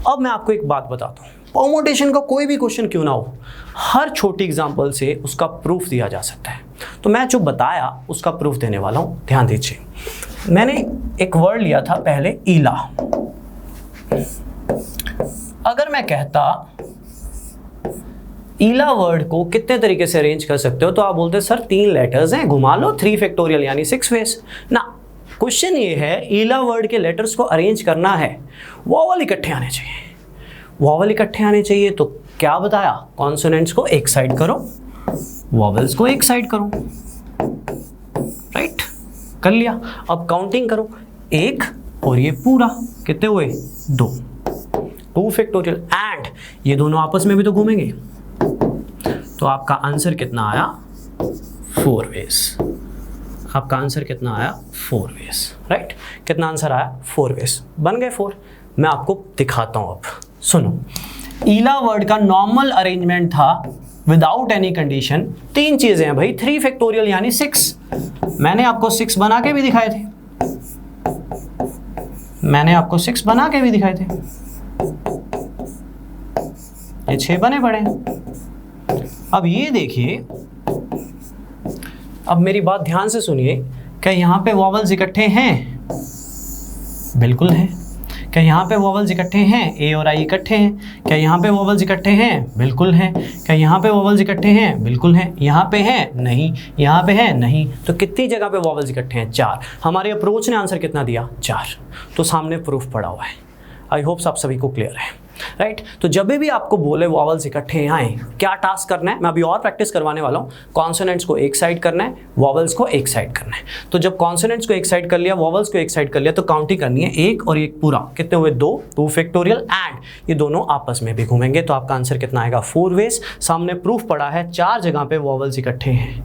अब मैं आपको एक बात बताता हूँ, परमुटेशन का कोई भी क्वेश्चन क्यों ना हो, हर छोटी एग्जांपल से उसका प्रूफ दिया जा सकता है। तो मैं जो बताया उसका प्रूफ देने वाला हूँ, ध्यान दीजिए। मैंने एक वर्ड लिया था पहले, ईला। अगर मैं कहता ईला वर्ड को कितने तरीके से अरेंज कर सकते हो, तो आप बोलते सर 3 लेटर्स हैं, घुमा लो, 3 फैक्टोरियल यानी 6 वेज ना। क्वेश्चन ये है, ईला वर्ड के लेटर्स को अरेंज करना है, वॉवल इकट्ठे आने चाहिए। वॉवल इकट्ठे आने चाहिए तो क्या बताया? कॉन्सोनेंट्स को एक साइड करो, वॉवल्स को एक साइड करो, राइट, कर लिया। अब काउंटिंग करो, 1 और ये पूरा कितने हुए? 2 फैक्टोरियल। एंड ये दोनों आपस में भी तो घूमेंगे, तो आपका आंसर कितना आया? 4 वेज। आपका आंसर कितना आया? 4 वेज, राइट। कितना आंसर आया? 4 वेज। बन गए 4। मैं आपको दिखाता हूं, अब सुनो। ईला वर्ड का नॉर्मल अरेंजमेंट था विदाउट एनी कंडीशन। 3 चीजें हैं भाई, 3 फैक्टोरियल यानी 6। मैंने आपको 6 बना के भी दिखाए थे, मैंने आपको 6 बना के भी दिखाए थे। ये 6 बने पड़े हैं। अब ये देखिए, अब मेरी बात ध्यान से सुनिए। क्या यहाँ पे वॉवल्स इकट्ठे हैं? बिल्कुल हैं। क्या यहाँ पे वॉवल्स इकट्ठे हैं? ए और आई इकट्ठे हैं। क्या यहाँ पे वॉवल्स इकट्ठे हैं? बिल्कुल हैं। क्या यहाँ पे वॉवल्स इकट्ठे हैं? बिल्कुल हैं। यहाँ पे हैं? नहीं। यहाँ पे हैं? नहीं। तो कितनी जगह पे वॉवल्स इकट्ठे हैं? 4। हमारे अप्रोच ने आंसर कितना दिया? 4। तो सामने प्रूफ पड़ा हुआ है। आई होप्स आप सभी को क्लियर है, राइट। तो जब भी आपको बोले वॉवल्स इकट्ठे आए, क्या टास्क करना है? मैं अभी और प्रैक्टिस करवाने वाला हूँ। कॉन्सोनेंट्स को एक साइड करना है, वॉवल्स को एक साइड करना है। तो जब कॉन्सोनेंट्स को एक साइड कर लिया, वॉवल्स को एक साइड कर लिया, तो काउंटिंग करनी है, 1 और 1 पूरा कितने हुए? 2 फैक्टोरियल। एंड ये दोनों आपस में भी घूमेंगे, तो आपका आंसर कितना आएगा? 4 वेज। सामने प्रूफ पड़ा है, 4 जगह पे वॉवल्स इकट्ठे हैं,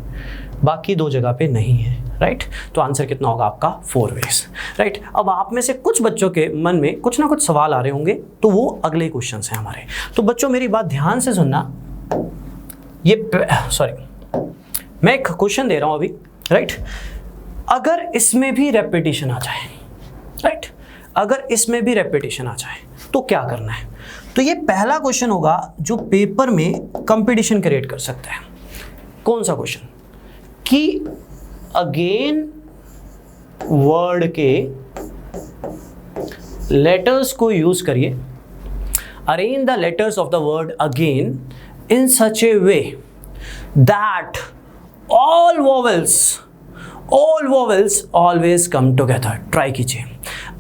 बाकी 2 जगह पे नहीं है, राइट। तो आंसर कितना होगा आपका? 4 वेज, राइट। अब आप में से कुछ बच्चों के मन में कुछ ना कुछ सवाल आ रहे होंगे, तो वो अगले क्वेश्चंस हैं हमारे। तो बच्चों मेरी बात ध्यान से सुनना। मैं एक क्वेश्चन दे रहा हूं अभी, राइट। अगर इसमें भी रेपिटेशन आ जाए, राइट, अगर इसमें भी रेपिटेशन आ जाए तो क्या करना है? तो ये पहला क्वेश्चन होगा जो पेपर में कंपटीशन क्रिएट कर सकता है। कौन सा क्वेश्चन? कि अगेन वर्ड के लेटर्स को यूज करिए, arrange the letters of the word again in such a way that all vowels always come together. Try कीजिए,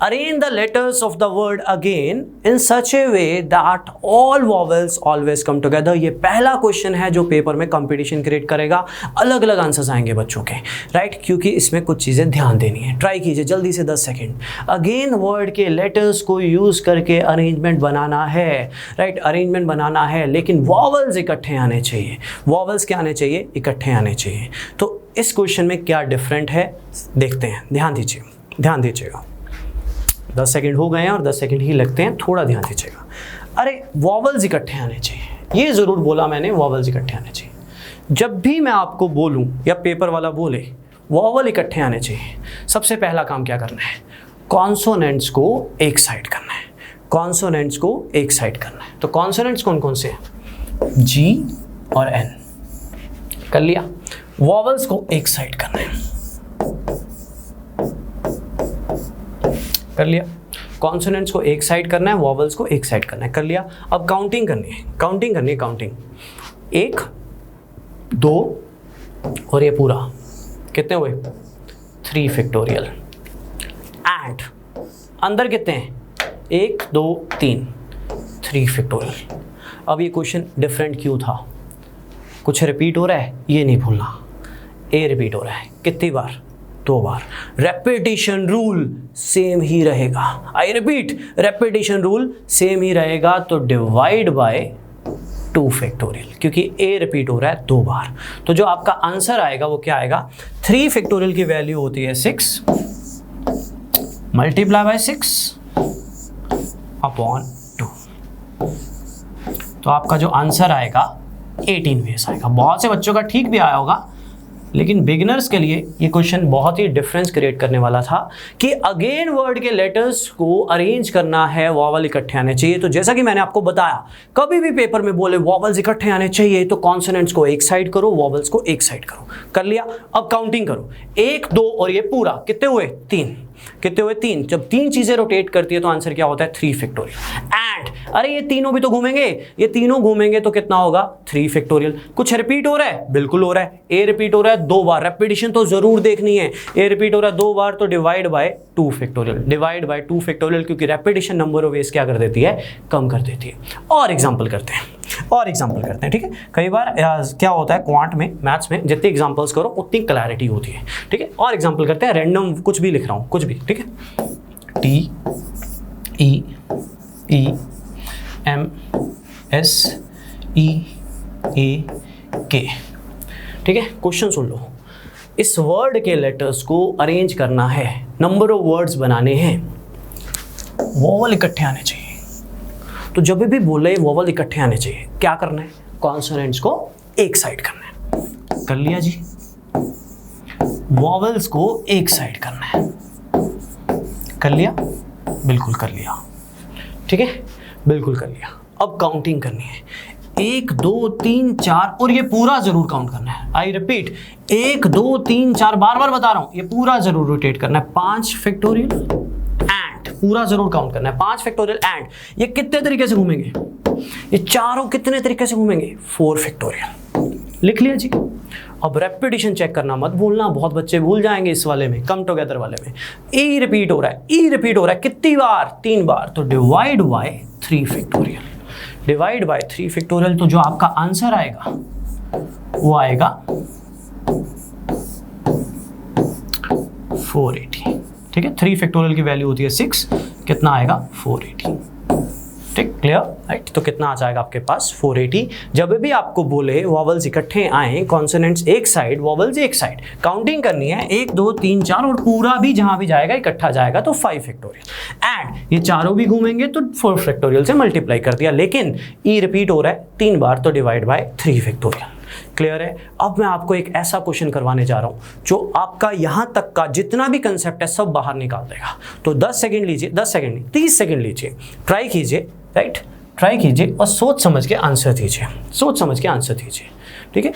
arrange the letters of the word again in such a way that all vowels always come together. ये पहला question है जो paper में competition create करेगा। अलग अलग answers आएंगे बच्चों के, राइट, क्योंकि इसमें कुछ चीज़ें ध्यान देनी है। ट्राई कीजिए जल्दी से, 10 सेकेंड। अगेन वर्ड के लेटर्स को यूज करके अरेंजमेंट बनाना है, राइट, अरेंजमेंट बनाना है, लेकिन वॉवेल्स इकट्ठे आने चाहिए। वॉवेल्स क्या आने चाहिए? इकट्ठे आने चाहिए। तो इस क्वेश्चन में क्या डिफरेंट है देखते हैं, ध्यान दीजिए, ध्यान दीजिएगा। 10 सेकंड हो गए हैं और 10 सेकंड ही लगते हैं, थोड़ा ध्यान दीजिएगा। अरे वॉवल्स इकट्ठे आने चाहिए, ये ज़रूर बोला मैंने, वॉवल्स इकट्ठे आने चाहिए। जब भी मैं आपको बोलूं या पेपर वाला बोले वॉवल इकट्ठे आने चाहिए, सबसे पहला काम क्या करना है? कॉन्सोनेंट्स को एक साइड करना है। कॉन्सोनेंट्स को एक साइड करना है। तो कॉन्सोनेंट्स कौन कौन से हैं? जी और एन, कर लिया। वॉवल्स को एक साइड करना है। कर लिया। कॉन्सोनेंट्स को एक साइड करना है, वॉवल्स को एक साइड करना है, कर लिया। अब काउंटिंग करनी है, काउंटिंग 1 2 और ये पूरा कितने हुए 3 फैक्टोरियल। एंड अंदर कितने हैं 1 2 3 फैक्टोरियल। अब ये क्वेश्चन डिफरेंट क्यों था, कुछ रिपीट हो रहा है ये नहीं भूलना, ए रिपीट हो रहा है कितनी बार 2 बार। रेपिटेशन रूल सेम ही रहेगा, I repeat repetition rule same ही रहेगा, तो डिवाइड बाय 2 फैक्टोरियल, क्योंकि ए रिपीट हो रहा है 2 बार। तो जो आपका आंसर आएगा वो क्या आएगा, 3 फैक्टोरियल की वैल्यू होती है 6 मल्टीप्लाई बाय 6 अपॉन 2। तो आपका जो आंसर आएगा 18 वेस आएगा। बहुत से बच्चों का ठीक भी आया होगा, लेकिन बिगिनर्स के लिए ये क्वेश्चन बहुत ही डिफरेंस क्रिएट करने वाला था कि अगेन वर्ड के लेटर्स को अरेंज करना है, वॉवल इकट्ठे आने चाहिए। तो जैसा कि मैंने आपको बताया, कभी भी पेपर में बोले वॉवल्स इकट्ठे आने चाहिए तो कॉन्सोनेंट्स को एक साइड करो, वॉवल्स को एक साइड करो। कर लिया। अब काउंटिंग करो, 1 2 और ये पूरा कितने हुए 3, कितने हुए 3। जब 3 चीजें रोटेट करती है तो आंसर क्या होता है 3 फैक्टोरियल। एंड अरे ये तीनों भी तो घूमेंगे, ये तीनों घूमेंगे तो कितना होगा 3 फैक्टोरियल। कुछ रिपीट हो रहा है, बिल्कुल हो रहा है, ए रिपीट हो रहा है 2 बार, रेपिटेशन तो जरूर देखनी है। ए रिपीट हो रहा है 2 बार तो divide by 2 factorial, divide by 2 factorial, क्योंकि रेपिटेशन नंबर ऑफ वेज क्या कर देती है, कम कर देती है। और एग्जांपल करते हैं, ठीक है। कई बार क्या होता है क्वांट में, मैथ्स में जितने एग्जांपल्स करो उतनी क्लैरिटी होती है, ठीक है। और एग्जांपल करते हैं, रैंडम कुछ भी लिख रहा हूं, कुछ भी, ठीक है। TEEMSEAK, ठीक है। क्वेश्चन सुन लो, इस वर्ड के लेटर्स को अरेंज करना है, नंबर ऑफ वर्ड्स बनाने हैं, वॉवल इकट्ठे आने चाहिए। तो जब भी बोले वॉवल इकट्ठे आने चाहिए, क्या करना है, कॉन्सोनेंट्स को एक साइड करना है। कर लिया जी, वॉवल्स को एक साइड करना है, कर लिया, बिल्कुल कर लिया, ठीक है, बिल्कुल कर लिया। अब काउंटिंग करनी है, 1 2 3 4 और ये पूरा जरूर काउंट करना है। आई रिपीट 1 2 3 4, बार बार बता रहा हूं, ये पूरा जरूर रोटेट करना है। 5 फैक्टोरियल एंड पूरा जरूर काउंट करना है, 5 फैक्टोरियल एंड ये कितने तरीके से घूमेंगे, ये चारों कितने तरीके से घूमेंगे 4 फैक्टोरियल। लिख लिया जी। अब रेपिटेशन चेक करना मत भूलना, बहुत बच्चे भूल जाएंगे इस वाले में, कम टुगेदर वाले में। ई रिपीट हो रहा है, ई रिपीट हो रहा है कितनी बार, 3 बार, तो divide by 3 factorial, divide by 3 factorial. तो जो आपका आंसर आएगा वो आएगा 480, ठीक है। 3 फैक्टोरियल की वैल्यू होती है 6, कितना आएगा 480, ठीक, क्लियर, राइट। तो कितना आ जाएगा आपके पास 480। जब भी आपको बोले वॉवल्स इकट्ठे आए, कॉन्सोनेंट्स एक साइड, वॉवल्स एक साइड, काउंटिंग करनी है 1 2 3 4 और पूरा भी जहां भी जाएगा इकट्ठा जाएगा तो 5 फैक्टोरियल एंड ये चारों भी घूमेंगे तो 4 फैक्टोरियल से मल्टीप्लाई कर दिया। लेकिन ई रिपीट हो रहा है 3 बार तो डिवाइड बाय 3 फैक्टोरियल। क्लियर है। अब मैं आपको एक ऐसा क्वेश्चन करवाने जा रहा हूं जो आपका यहां तक का जितना भी कंसेप्ट है सब बाहर निकाल देगा। तो 10 सेकंड लीजिए, 10 सेकंड नहीं 30 सेकंड लीजिए, ट्राई कीजिए, राइट, ट्राई कीजिए और सोच समझ के आंसर दीजिए, सोच समझ के आंसर दीजिए, ठीक है।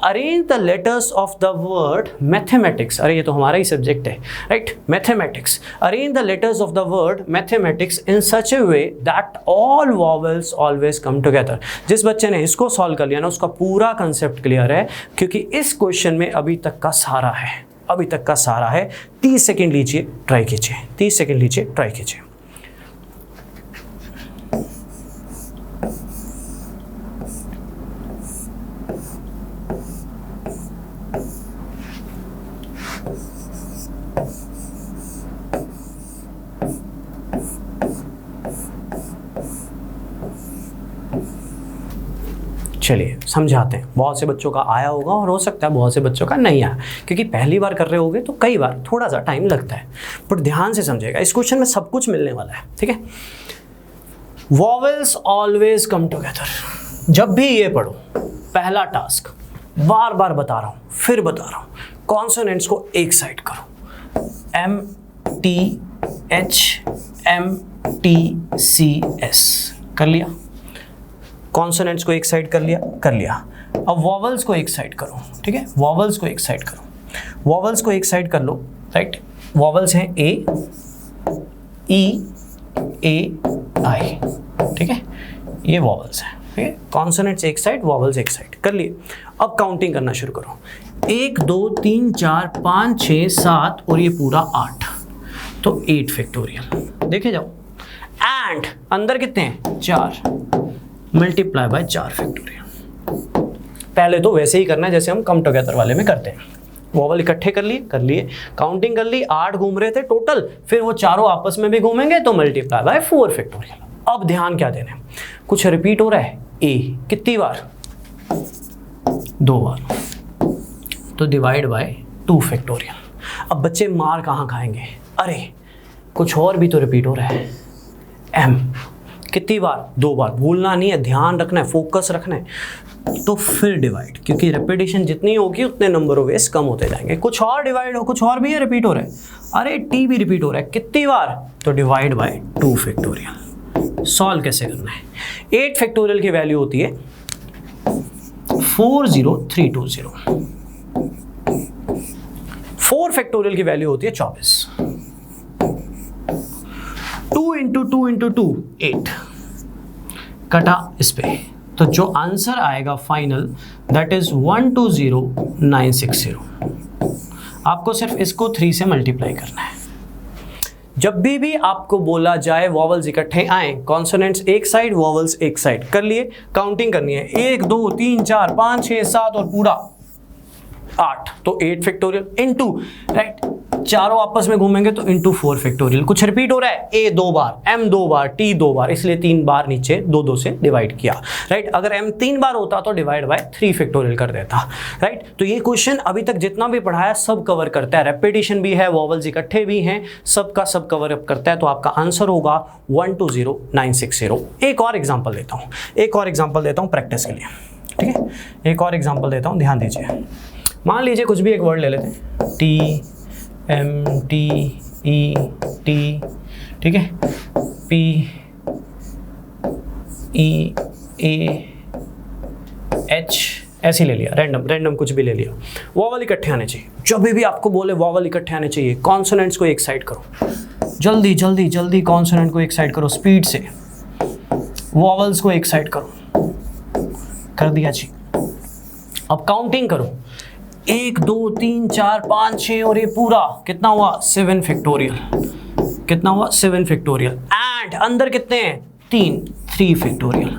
Arrange the letters of the word mathematics, अरे ये तो हमारा ही सब्जेक्ट है, right, mathematics. Arrange the letters of the word mathematics in such a way that all vowels always come together. जिस बच्चे ने इसको सॉल्व कर लिया ना उसका पूरा कंसेप्ट क्लियर है, क्योंकि इस क्वेश्चन में अभी तक का सारा है, अभी तक का सारा है। 30 सेकेंड लीजिए, ट्राई कीजिए, 30 सेकेंड लीजिए, ट्राई कीजिए। चलिए समझाते हैं। बहुत से बच्चों का आया होगा और हो सकता है बहुत से बच्चों का नहीं आया, क्योंकि पहली बार कर रहे होगे तो कई बार थोड़ा सा टाइम लगता है, पर ध्यान से समझेगा, इस क्वेश्चन में सब कुछ मिलने वाला है, ठीक है। वॉवेल्स ऑलवेज कम टुगेदर, जब भी ये पढ़ो, पहला टास्क, बार बार बता रहा हूं, फिर बता रहा हूं, कॉन्सोनेंट्स को एक साइड करो, MTHMTCS कर लिया, कॉन्सोनेंट्स को एक साइड कर लिया, कर लिया। अब वॉवल्स को एक साइड करो, ठीक है, वॉवल्स को एक साइड करो, वॉवल्स को एक साइड कर लो, राइट। वॉवल्स हैं A E-A-I, ठीक है, ये वॉवल्स है, ठीक है, कॉन्सोनेंट्स एक साइड, वॉवल्स एक साइड, कर लिए। अब काउंटिंग करना शुरू करो, 1 2 3 4 5 6 7 और ये पूरा 8, तो 8 फैक्टोरियल, देखे जाओ। एंड अंदर कितने हैं, 4, मल्टीप्लाई बाय 4 फैक्टोरियल। पहले तो वैसे ही करना है जैसे हम कम टुगेदर वाले में करते हैं, वॉवल इकट्ठे कर लिए, काउंटिंग कर ली, 8 घूम रहे थे टोटल, फिर वो चारों आपस में भी घूमेंगे तो मल्टीप्लाई बाय 4 फैक्टोरियल। अब ध्यान क्या देना है, कुछ रिपीट हो रहा है, ए कितनी बार, 2 बार, तो डिवाइड बाय 2 फैक्टोरियल। अब बच्चे मार कहाँ खाएंगे, अरे कुछ और भी तो रिपीट हो रहा है, एम कितनी बार, 2 बार, भूलना नहीं है, ध्यान रखना है, फोकस रखना है, तो फिर डिवाइड, क्योंकि रेपिटेशन जितनी होगी उतने नंबर ऑफ वेज कम होते जाएंगे। कुछ और डिवाइड हो, कुछ और भी है रिपीट हो रहा है, अरे टी भी रिपीट हो रहा है, कितनी बार, तो डिवाइड बाय 2 फैक्टोरियल। सॉल्व कैसे करना है, 8 फैक्टोरियल की वैल्यू होती है 40320, 4 फैक्टोरियल की वैल्यू होती है 24, 2 इंटू 2 इंटू 2 8, कटा इस पे, तो जो आंसर आएगा फाइनल दैट इज 120960। आपको सिर्फ इसको 3 से मल्टीप्लाई करना है। जब भी आपको बोला जाए वॉवल्स इकट्ठे आए, कॉन्सोनेंट्स एक साइड, वॉवल्स एक साइड, कर लिए, काउंटिंग करनी है, 1 2 3 4 5 6 7 और पूरा 8, तो 8 फैक्टोरियल इनटू, राइट, चारों आपस में घूमेंगे तो इनटू 4 फैक्टोरियल। कुछ रिपीट हो रहा है, ए 2 बार, एम 2 बार, टी 2 बार, इसलिए 3 बार नीचे 2 से डिवाइड किया, राइट। अगर एम 3 बार होता तो डिवाइड बाय 3 फैक्टोरियल कर देता, राइट। तो ये क्वेश्चन अभी तक जितना भी पढ़ाया सब कवर करता है, रेपिटेशन भी है, वॉवल्स इकट्ठे भी हैं, सबका सब कवर अप करता है, तो आपका आंसर होगा 120960। एक और एग्जाम्पल देता हूँ, प्रैक्टिस के लिए, ठीक है, एक और एग्जाम्पल देता हूँ, ध्यान दीजिए। मान लीजिए कुछ भी एक वर्ड ले लेते हैं, T M T E T, ठीक है, पी ई ए एच, ऐसे ले लिया, रैंडम कुछ भी ले लिया। वॉवल इकट्ठे आने चाहिए, जब भी आपको बोले वॉवल इकट्ठे आने चाहिए, कॉन्सोनेंट्स को एक साइड करो, जल्दी जल्दी जल्दी कॉन्सोनेंट को एक साइड करो, स्पीड से, वॉवल्स को एक साइड करो, कर दिया जी। अब काउंटिंग करो, 1 2 3 4 5 6 और ये पूरा कितना हुआ, 7 फैक्टोरियल, कितना हुआ, 7 फैक्टोरियल। एंड अंदर कितने हैं, 3 फैक्टोरियल,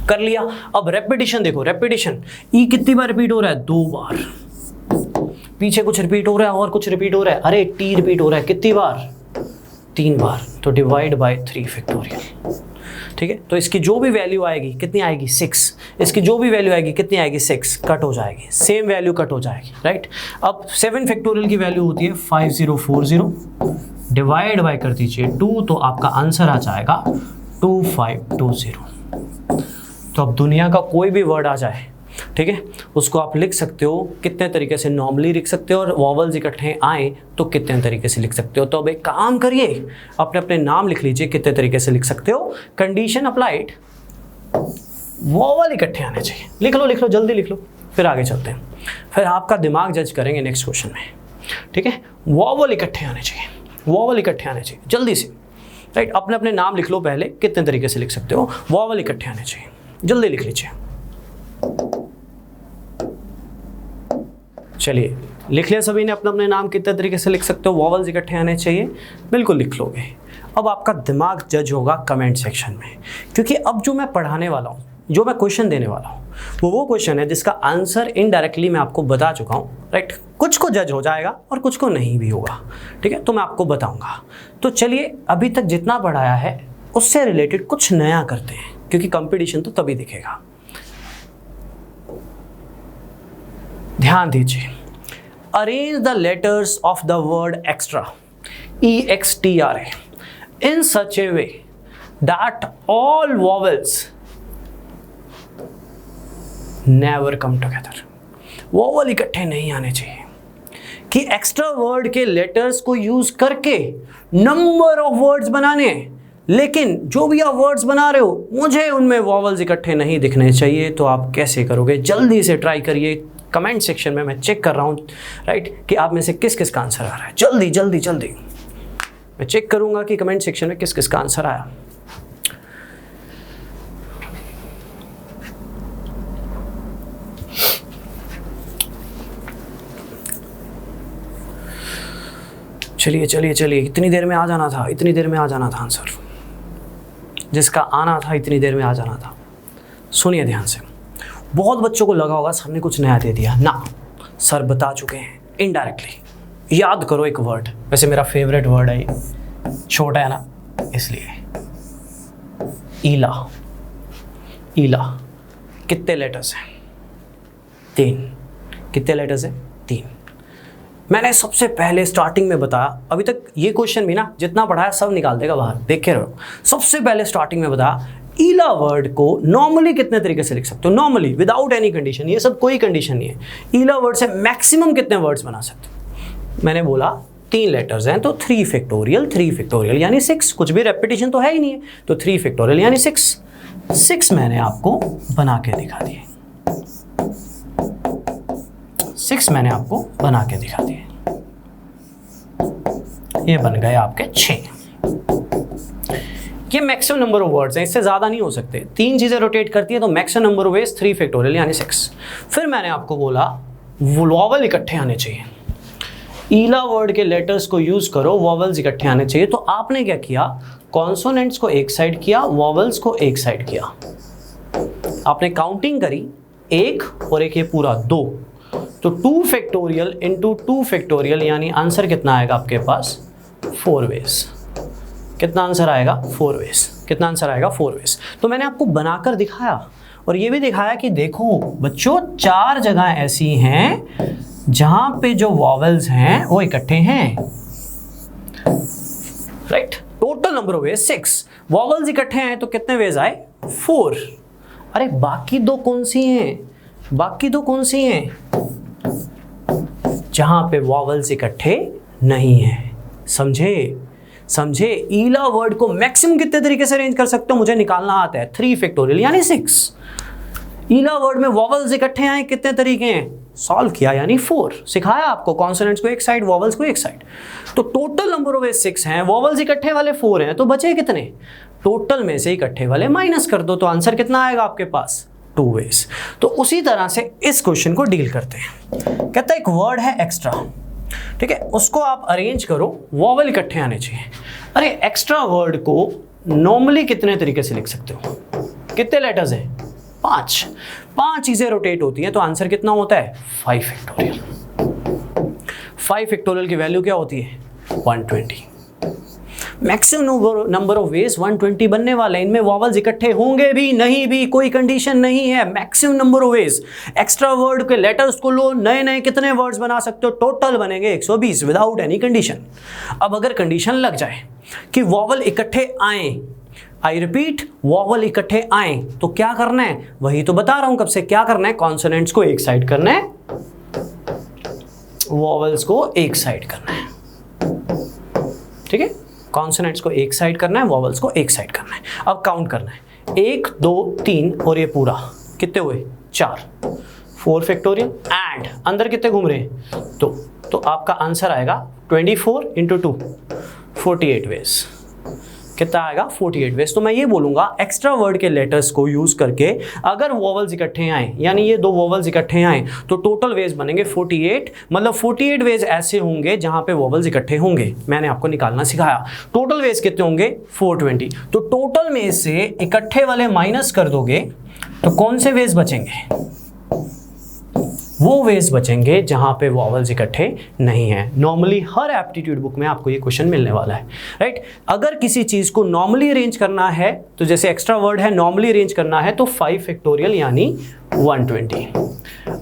कर लिया। अब रेपिटेशन देखो, रेपिटेशन ई कितनी बार रिपीट हो रहा है, 2 बार, पीछे कुछ रिपीट हो रहा है और कुछ रिपीट हो रहा है, अरे टी रिपीट हो रहा है, कितनी बार, 3 बार, तो डिवाइड बाय 3 फैक्टोरियल, ठीक है। तो इसकी जो भी वैल्यू आएगी कितनी आएगी, 6, इसकी जो भी वैल्यू आएगी कितनी आएगी, 6, कट हो जाएगी, सेम वैल्यू कट हो जाएगी, राइट। अब 7 फैक्टोरियल की वैल्यू होती है 5040, डिवाइड बाय कर दीजिए 2, तो आपका आंसर आ जाएगा 2520। तो अब दुनिया का कोई भी वर्ड आ जाए, ठीक है, उसको आप लिख सकते हो कितने तरीके से, नॉर्मली लिख सकते हो, और वॉवल्स इकट्ठे आए तो कितने तरीके से लिख सकते हो। तो अब एक काम करिए, अपने अपने नाम लिख लीजिए कितने तरीके से लिख सकते हो। कंडीशन अप्लाइड, वॉवल इकट्ठे आने चाहिए, लिख लो जल्दी लिख लो, फिर आगे चलते हैं, फिर आपका दिमाग जज करेंगे नेक्स्ट क्वेश्चन में, ठीक है। वॉवल इकट्ठे आने चाहिए, वॉवल इकट्ठे आने चाहिए, जल्दी से, राइट। अपने अपने नाम लिख लो पहले, कितने तरीके से लिख सकते हो, वॉवल इकट्ठे आने चाहिए, जल्दी लिख लीजिए। चलिए लिख लिया सभी ने अपने अपने नाम, कितने तरीके से लिख सकते हो, वॉवल्स इकट्ठे आने चाहिए, बिल्कुल लिख लोगे। अब आपका दिमाग जज होगा कमेंट सेक्शन में, क्योंकि अब जो मैं पढ़ाने वाला हूँ, जो मैं क्वेश्चन देने वाला हूँ, वो क्वेश्चन है जिसका आंसर इनडायरेक्टली मैं आपको बता चुका हूँ, राइट। कुछ को जज हो जाएगा और कुछ को नहीं भी होगा, ठीक है, तो मैं आपको बताऊँगा। तो चलिए अभी तक जितना पढ़ाया है उससे रिलेटेड कुछ नया करते हैं, क्योंकि कंपटीशन तो तभी दिखेगा। ध्यान दीजिए, arrange the letters of the word extra, EXTRA, in such a way that all vowels never come together. Vowel इकट्ठे नहीं आने चाहिए, कि एक्स्ट्रा वर्ड के लेटर्स को यूज करके नंबर ऑफ वर्ड्स बनाने, लेकिन जो भी आप वर्ड्स बना रहे हो मुझे उनमें वॉवल्स इकट्ठे नहीं दिखने चाहिए। तो आप कैसे करोगे, जल्दी से ट्राई करिए, कमेंट सेक्शन में मैं चेक कर रहा हूँ, राइट, कि आप में से किस किस का आंसर आ रहा है, जल्दी जल्दी जल्दी। मैं चेक करूंगा कि कमेंट सेक्शन में किस किस का आंसर आया। चलिए चलिए चलिए, इतनी देर में आ जाना था, इतनी देर में आ जाना था आंसर, जिसका आना था इतनी देर में आ जाना था। सुनिए ध्यान से, बहुत बच्चों को लगा होगा सर ने कुछ नया दे दिया ना, सर बता चुके हैं इनडायरेक्टली। याद करो एक वर्ड, वैसे मेरा फेवरेट वर्ड है, छोटा है ना इसलिए, ईला। ईला कितने लेटर्स हैं? 3। कितने लेटर्स हैं? 3। मैंने सबसे पहले स्टार्टिंग में बताया, अभी तक ये क्वेश्चन भी ना जितना पढ़ाया सब निकाल देगा बाहर, देखे रहो। सबसे पहले स्टार्टिंग में बताया ईला वर्ड को नॉर्मली कितने तरीके से लिख सकते हो, नॉर्मली विदाउट एनी कंडीशन, ये सब कोई कंडीशन नहीं है। ईला वर्ड से मैक्सिमम कितने वर्ड्स बना सकते हो? मैंने बोला 3 लेटर्स हैं तो 3 फैक्टोरियल यानी 6, कुछ भी रेपिटेशन तो है ही नहीं है, तो 3 फैक्टोरियल यानी 6 मैंने आपको बना के दिखा दिए, 6 मैंने आपको बना के दिखा दिए। ये बन गए आपके 6। ये मैक्सिमम नंबर ऑफ वर्ड्स हैं, इससे ज़्यादा नहीं हो सकते। 3 चीज़ें रोटेट करती है तो maximum number of ways 3 factorial यानी 6। फिर मैंने आपको बोला वॉवल इकट्ठे आने चाहिए, ईला वर्ड के लेटर्स को यूज़ करो, वॉवल्स इकट्ठे आने चाहिए। तो आपने क्या किया, कॉन्सोनेंट्स को एक साइड किया, वॉवल्स को एक साइड किया। आपने काउंटिंग करी, 1 और 1 ये पूरा 2, तो 2 फैक्टोरियल इंटू 2 फैक्टोरियल यानी आंसर कितना आएगा आपके पास? 4 वेज। कितना आंसर आएगा? 4 वेज। कितना आंसर आएगा? 4 वेज। तो मैंने आपको बनाकर दिखाया और ये भी दिखाया कि देखो बच्चों 4 जगह ऐसी हैं जहां पे जो वॉवल्स हैं वो इकट्ठे हैं, right. Total number of ways 6, vowels इकट्ठे हैं तो कितने वेज आए? 4। अरे बाकी 2 कौन सी हैं? बाकी 2 कौन सी हैं? जहां पे वॉवल्स इकट्ठे नहीं है। समझे? ईला वर्ड को मैक्सिमम कितने तरीके से अरेंज कर सकते हो, मुझे निकालना आता है। 3 फैक्टोरियल यानी 6। ईला वर्ड में वॉवल्स इकट्ठे आए कितने तरीके हैं? सॉल्व किया यानी 4। सिखाया आपको, कॉन्सोनेंट्स को एक साइड, वॉवल्स को एक साइड। तो टोटल नंबर ऑफ वेज 6 हैं, वॉवल्स इकट्ठे वाले 4 हैं, तो बचे कितने? टोटल में से इकट्ठे वाले माइनस कर दो, तो आंसर कितना आएगा आपके पास? 2 वेज। तो उसी तरह से इस क्वेश्चन को डील करते हैं। कहता है एक वर्ड है एक्स्ट्रा, ठीक है, उसको आप अरेंज करो, वॉवल इकट्ठे आने चाहिए। अरे एक्स्ट्रा वर्ड को नॉर्मली कितने तरीके से लिख सकते हो? कितने लेटर्स हैं? 5 चीजें रोटेट होती हैं तो आंसर कितना होता है? 5 फैक्टोरियल। 5 फैक्टोरियल की वैल्यू क्या होती है? 120। मैक्सिमम नंबर ऑफ वेज 120 बनने वाले, इनमें वॉवल्स इकट्ठे होंगे भी नहीं भी, कोई कंडीशन नहीं है। Maximum number of ways, extra word के लेटर्स को लो, नए नए कितने वर्ड्स बना सकते हो? टोटल बनेंगे 120 विदाउट एनी कंडीशन। अब अगर कंडीशन लग जाए कि वॉवल इकट्ठे आए, आई रिपीट, वॉवल इकट्ठे आए, तो क्या करना है? वही तो बता रहा हूं कब से, क्या करना है? कॉन्सोनेंट्स को एक साइड करना है, वॉवल्स को एक साइड करना है, ठीक है। कॉन्सोनेंट्स को एक साइड करना है, वॉवल्स को एक साइड करना है। अब काउंट करना है, 1 2 3 और ये पूरा कितने हुए? 4। 4 फैक्टोरियल एंड अंदर कितने घूम रहे हैं? तो आपका आंसर आएगा 24 इंटू 2, 48 वेज। कितना आएगा? 48 वेज। तो मैं ये बोलूंगा एक्स्ट्रा वर्ड के लेटर्स को यूज करके अगर वॉवल्स इकट्ठे आए, यानी ये 2 वॉवल्स इकट्ठे आए, तो टोटल वेज बनेंगे 48। मतलब 48 वेज ऐसे होंगे जहां पे वॉवल्स इकट्ठे होंगे। मैंने आपको निकालना सिखाया। टोटल वेज कितने होंगे? 420। तो टोटल में से इकट्ठे वाले माइनस कर दोगे तो कौन से वेज बचेंगे? वो वेज बचेंगे जहां पे वॉवल्स इकट्ठे नहीं है। नॉर्मली हर एप्टीट्यूड बुक में आपको ये क्वेश्चन मिलने वाला है, राइट। अगर किसी चीज को नॉर्मली अरेंज करना है, तो जैसे एक्स्ट्रा वर्ड है, नॉर्मली अरेंज करना है तो 5 फैक्टोरियल यानी 120।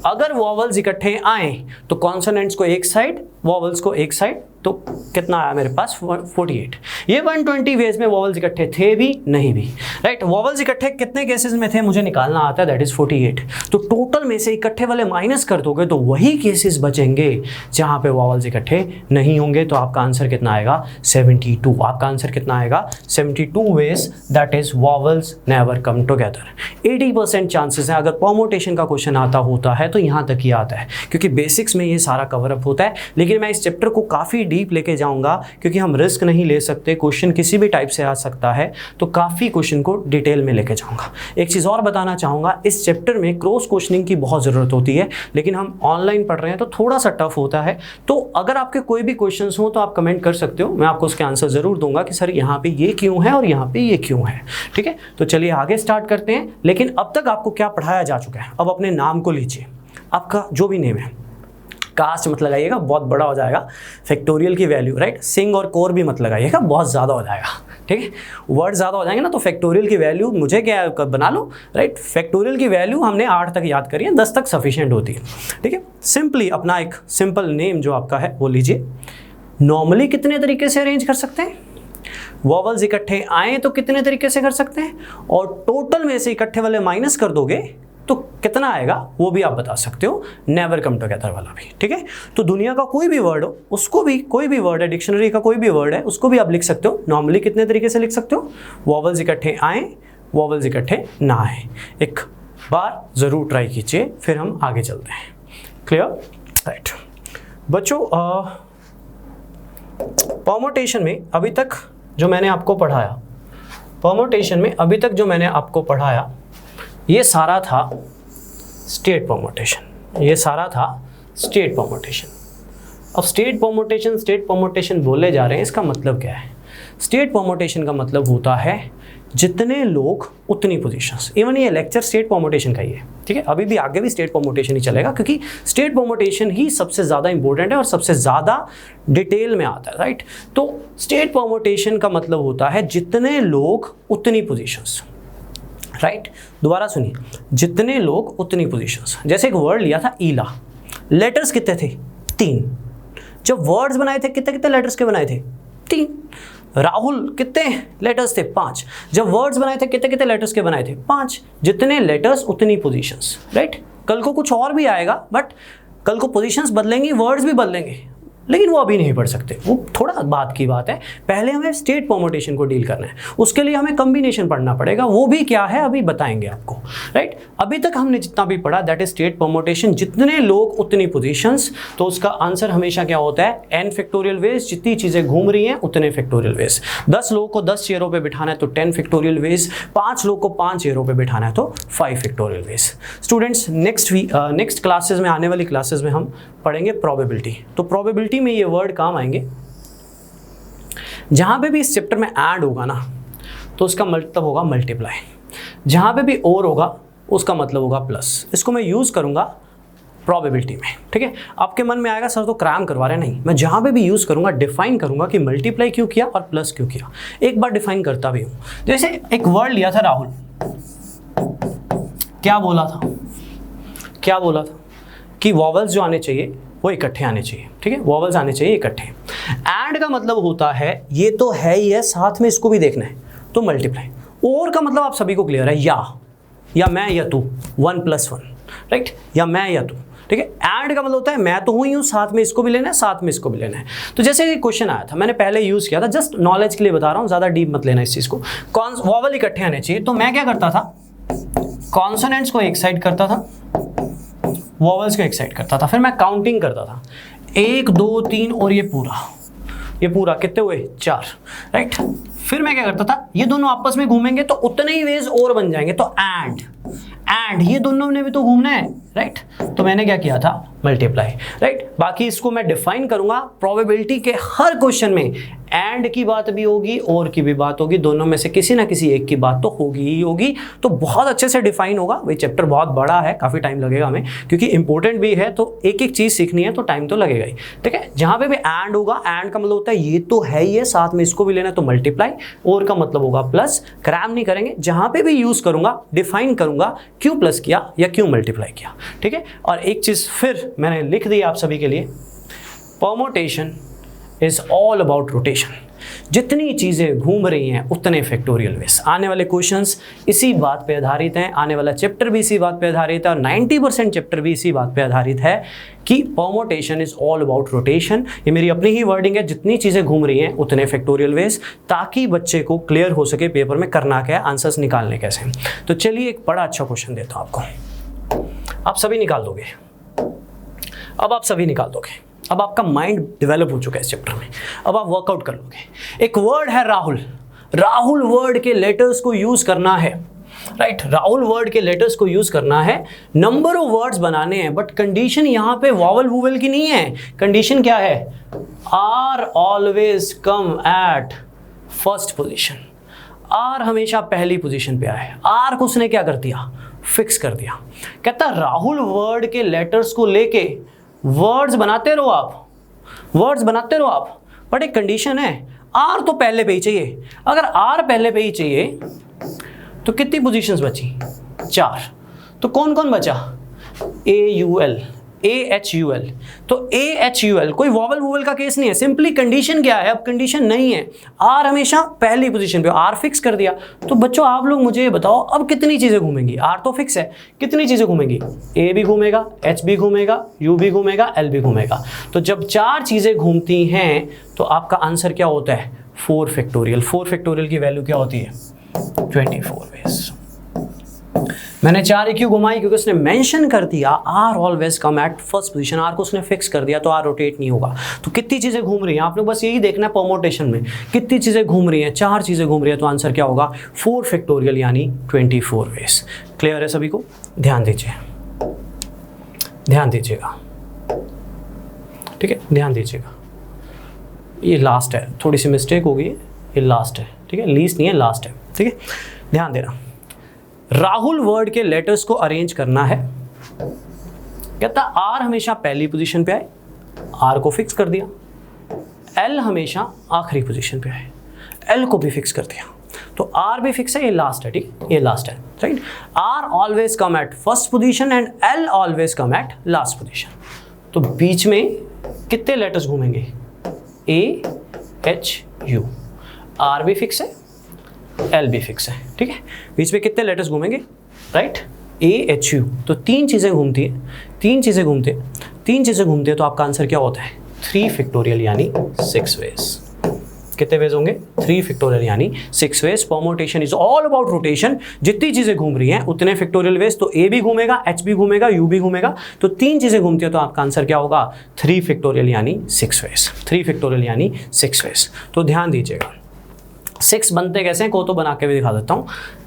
अगर वॉवल्स इकट्ठे आए तो कॉन्सोनेंट्स को एक साइड, वॉवल्स को एक साइड, तो कितना आया मेरे पास? 48। ये 120 वेज में वॉवल्स इकट्ठे थे भी नहीं भी, राइट। वॉवल्स इकट्ठे कितने केसेस में थे मुझे निकालना आता है, दैट इज 48। तो टोटल में से इकट्ठे वाले माइनस कर दोगे तो वही केसेस बचेंगे जहां पे वॉवल्स इकट्ठे नहीं होंगे। तो आपका आंसर कितना आएगा? 72। आपका आंसर कितना आएगा? 72 ways that is vowels never come together. 80% chances है। अगर परमोटेशन का क्वेश्चन आता होता है तो यहाँ तक ही आता है, क्योंकि बेसिक्स में ये सारा कवर अप होता है। लेकिन मैं इस चैप्टर को काफ़ी डीप लेके जाऊँगा, क्योंकि हम रिस्क नहीं ले सकते, क्वेश्चन किसी भी टाइप से आ सकता है, तो काफ़ी क्वेश्चन को डिटेल में लेके जाऊँगा। एक चीज़ और बताना चाहूँगा, इस चैप्टर में क्रॉस क्वेश्चनिंग की बहुत ज़रूरत होती है, लेकिन हम ऑनलाइन पढ़ रहे हैं तो थोड़ा सा टफ होता है। तो अगर आपके कोई भी क्वेश्चंस हो तो आप कमेंट कर सकते हो, मैं आपको उसके आंसर ज़रूर दूंगा कि सर यहाँ पे ये क्यों है और यहाँ पे ये क्यों है। ठीक है, तो चलिए आगे स्टार्ट करते हैं। लेकिन अब तक आपको क्या पढ़ाया जा चुका है, अब अपने नाम को लीजिए। आपका जो भी नेम है, कास्ट मत लगाइएगा, बहुत बड़ा हो जाएगा। फैक्टोरियल की वैल्यू, राइट, सिंग और कोर भी मत लगाइएगा, बहुत ज़्यादा हो जाएगा। ठीक है, वर्ड ज़्यादा हो जाएंगे ना, तो फैक्टोरियल की वैल्यू मुझे क्या बना लो, राइट। फैक्टोरियल की वैल्यू हमने 8 तक याद करी है, 10 तक सफिशिएंट होती है। ठीक है, सिंपली अपना एक सिंपल नेम जो आपका है वो लीजिए। नॉर्मली कितने तरीके से अरेंज कर सकते हैं, वॉवल्स इकट्ठे आए तो कितने तरीके से कर सकते हैं, और टोटल में से इकट्ठे वाले माइनस कर दोगे तो कितना आएगा वो भी आप बता सकते हो, नेवर कम टुगेदर वाला भी। ठीक है, तो दुनिया का कोई भी वर्ड हो, उसको भी, कोई भी वर्ड है, डिक्शनरी का कोई भी वर्ड है, उसको भी आप लिख सकते हो। नॉर्मली कितने तरीके से लिख सकते हो, वॉवल्स इकट्ठे आए, वॉवल्स इकट्ठे ना आए। एक बार ज़रूर ट्राई कीजिए, फिर हम आगे चलते हैं। क्लियर, राइट बच्चों। परमुटेशन में अभी तक जो मैंने आपको पढ़ाया, परमुटेशन में अभी तक जो मैंने आपको पढ़ाया, ये सारा था स्टेट परमुटेशन, ये सारा था स्टेट परमुटेशन। अब स्टेट परमुटेशन बोले जा रहे हैं, इसका मतलब क्या है? स्टेट परमुटेशन का मतलब होता है जितने लोग उतनी पोजीशंस। इवन ये लेक्चर स्टेट परमुटेशन का ही है। ठीक है, अभी भी आगे भी स्टेट परमुटेशन ही चलेगा, क्योंकि स्टेट परमुटेशन ही सबसे ज़्यादा इंपॉर्टेंट है और सबसे ज़्यादा डिटेल में आता है, राइट। तो स्टेट परमुटेशन का मतलब होता है जितने लोग उतनी पोजीशंस, राइट। दोबारा सुनिए, जितने लोग उतनी पोजीशंस। जैसे एक वर्ड लिया था ईला, लेटर्स कितने थे? 3। जब वर्ड्स बनाए थे कितने कितने लेटर्स के बनाए थे? 3। राहुल कितने लेटर्स थे? 5। जब वर्ड्स बनाए थे कितने कितने लेटर्स के बनाए थे? 5। जितने लेटर्स उतनी पोजीशंस, राइट। कल को कुछ और भी आएगा, बट कल को पोजीशंस बदलेंगी, वर्ड्स भी बदलेंगे, लेकिन वो अभी नहीं पढ़ सकते, वो थोड़ा बात की बात है। पहले हमें स्टेट परमुटेशन को डील करना है, उसके लिए हमें कॉम्बिनेशन पढ़ना पड़ेगा। वो भी क्या है अभी बताएंगे आपको, राइट। अभी तक हमने जितना भी पढ़ा दैट इज स्टेट परमुटेशन, जितने लोग उतनी पोजीशंस। तो उसका आंसर हमेशा क्या होता है? n factorial veg. जितनी चीज़ें घूम रही हैं उतने फैक्टोरियल वेज। 10 लोगों को 10 चेयरों पर बिठाना है तो 10 फैक्टोरियल वेज। 5 लोग को 5 चेयरों पर बिठाना है तो 5 factorial veg. Students, next classes में, आने वाली क्लासेज में हम पढ़ेंगे प्रोबेबिलिटी। तो प्रोबेबिलिटी में ये वर्ड काम आएंगे। जहां पे भी इस चैप्टर में ऐड होगा ना, तो उसका मतलब होगा मल्टीप्लाई। जहां पे भी और होगा उसका मतलब होगा प्लस। इसको मैं यूज करूंगा प्रोबेबिलिटी में। ठीक है, आपके मन में आएगा सर तो क्रैम करवा रहे, नहीं, मैं जहां पे भी यूज करूंगा डिफाइन करूंगा कि मल्टीप्लाई क्यों किया और प्लस क्यों किया। एक बार डिफाइन करता भी हूं। जैसे एक वर्ड लिया था राहुल, क्या बोला था? क्या बोला था कि वॉवल्स जो आने चाहिए वो इकट्ठे आने चाहिए। ठीक है, वॉवल्स आने चाहिए इकट्ठे। एंड का मतलब होता है ये तो है ही है, साथ में इसको भी देखना है, तो मल्टीप्लाई। और का मतलब आप सभी को क्लियर है, या मैं या तू, 1 + 1, राइट, या मैं या तू। ठीक है, एंड का मतलब होता है मैं तो हूँ ही हूँ, साथ में इसको भी लेना है, साथ में इसको भी लेना है। तो जैसे एक क्वेश्चन आया था, मैंने पहले यूज किया था, जस्ट नॉलेज के लिए बता रहा हूँ, ज्यादा डीप मत लेना इस चीज को। वॉवल इकट्ठे आने चाहिए, तो मैं क्या करता था? कॉन्सोनेंट्स को एक साइड करता था, वॉवल्स को एक साइड करता था, फिर मैं काउंटिंग करता था, 1 2 3 और ये पूरा कितने हुए? 4, राइट। फिर मैं क्या करता था? ये दोनों आपस में घूमेंगे तो उतने ही वेज और बन जाएंगे, तो एंड ये दोनों ने भी तो घूमना है, राइट। तो मैंने क्या किया था? Multiply, right. बाकी इसको मैं डिफाइन करूंगा। प्रोबेबिलिटी के हर क्वेश्चन में एंड की बात भी होगी, और की भी बात होगी, दोनों में से किसी ना किसी एक की बात तो होगी ही होगी। तो बहुत अच्छे से डिफाइन होगा। वही चैप्टर बहुत बड़ा है, काफ़ी टाइम लगेगा हमें, क्योंकि इंपॉर्टेंट भी है, तो एक एक चीज़ सीखनी है तो टाइम तो लगेगा ही। ठीक है, जहाँ पे भी एंड होगा, एंड का मतलब होता है ये तो है ही है, साथ में इसको भी लेना है तो मल्टीप्लाई, और का मतलब होगा प्लस। क्रैम नहीं करेंगे, जहाँ पे भी यूज़ करूँगा डिफाइन करूँगा क्यों प्लस किया या क्यों मल्टीप्लाई किया। ठीक है, और एक चीज़ फिर मैंने लिख दी आप सभी के लिए, permutation is all about rotation. जितनी चीज़ें घूम रही हैं उतने फैक्टोरियल वेज। आने वाले क्वेश्चंस इसी बात पे आधारित हैं, आने वाला चैप्टर भी इसी बात पे आधारित है, और 90% चैप्टर भी इसी बात पे आधारित है कि permutation is all about rotation. ये मेरी अपनी ही वर्डिंग है, जितनी चीज़ें घूम रही हैं उतने फैक्टोरियल वेज, ताकि बच्चे को क्लियर हो सके पेपर में करना क्या है, आंसर्स निकालने कैसे। तो चलिए एक बड़ा अच्छा क्वेश्चन देता हूँ आपको। आप सभी निकाल दोगे, अब आप सभी निकाल दोगे। अब आपका माइंड डेवलप हो चुका है इस चैप्टर में, अब आप वर्कआउट कर लोगे। एक वर्ड है राहुल, राहुल वर्ड के लेटर्स को यूज करना है, राइट राहुल वर्ड के लेटर्स को यूज करना है, नंबर ऑफ वर्ड्स बनाने हैं, बट कंडीशन यहाँ पे वॉवल वूवल की नहीं है। कंडीशन क्या है? R always come at first position, R हमेशा पहली पोजीशन पे आए। आर को उसने क्या कर दिया? फिक्स कर दिया। कहता राहुल वर्ड के लेटर्स को लेके वर्ड्स बनाते रहो आप, वर्ड्स बनाते रहो आप, बट एक कंडीशन है, आर तो पहले पे ही चाहिए। अगर आर पहले पे ही चाहिए तो कितनी पोजीशंस बची? 4। तो कौन कौन बचा? AUL, AHUL। तो AHUL कोई वॉवल वूवल का केस नहीं है, सिंपली कंडीशन क्या है? अब कंडीशन नहीं है, आर हमेशा पहली पोजीशन पे, आर फिक्स कर दिया। तो बच्चों आप लोग मुझे बताओ अब कितनी चीजें घूमेंगी? आर तो फिक्स है, कितनी चीजें घूमेंगी? A भी घूमेगा, H भी घूमेगा, U भी घूमेगा, L भी घूमेगा। तो जब 4 चीजें घूमती हैं तो आपका आंसर क्या होता है? 4 फैक्टोरियल। 4 फैक्टोरियल की वैल्यू क्या होती है? 24 वेज। मैंने 4 क्यों घुमाई? क्योंकि उसने मेंशन कर दिया R always come at first position, R को उसने फिक्स कर दिया तो आर रोटेट नहीं होगा। तो कितनी चीजें घूम रही हैं आप लोग बस यही देखना है परम्यूटेशन में, कितनी चीजें घूम रही हैं? 4 चीजें घूम रही हैं, तो आंसर क्या होगा? 4 फैक्टोरियल यानी 24 वेज। क्लियर है सभी को? ध्यान दीजिए, ध्यान दीजिएगा, ठीक है, ध्यान दीजिएगा। ये लास्ट है, थोड़ी सी मिस्टेक हो गई है, ये लास्ट है, ठीक है, लीस्ट नहीं है, लास्ट है, ठीक है, ध्यान देना। राहुल वर्ड के लेटर्स को अरेंज करना है। कहता आर हमेशा पहली पोजीशन पे आए, आर को फिक्स कर दिया। एल हमेशा आखिरी पोजीशन पे आए, एल को भी फिक्स कर दिया। तो आर भी फिक्स है, ये लास्ट है, ठीक, ये लास्ट है, right. R always come at first position and L always come at last position. तो बीच में कितने लेटर्स घूमेंगे? AHU। आर भी फिक्स है, एल भी फिक्स है, ठीक है, बीच में कितने लेटर्स घूमेंगे? Right, AHU। तो 3 चीजें घूमती है, 3 चीजें घूमते हैं, 3 चीजें घूमती है, तो आपका आंसर क्या होता है? 3 फैक्टोरियल यानी 6 वेज। कितने वेज होंगे? 3 फैक्टोरियल यानी 6 ways. Permutation is all about rotation, जितनी चीजें घूम रही हैं उतने फैक्टोरियल वेज। तो A भी घूमेगा, H भी घूमेगा, U भी घूमेगा, तो 3 चीजें घूमती है, तो आपका आंसर क्या होगा? 3 फैक्टोरियल यानी 6 वेज। 3 फैक्टोरियल यानी 6 वेज। तो ध्यान दीजिएगा, 6 बनते कैसे हैं को तो बना के भी दिखा देता हूँ।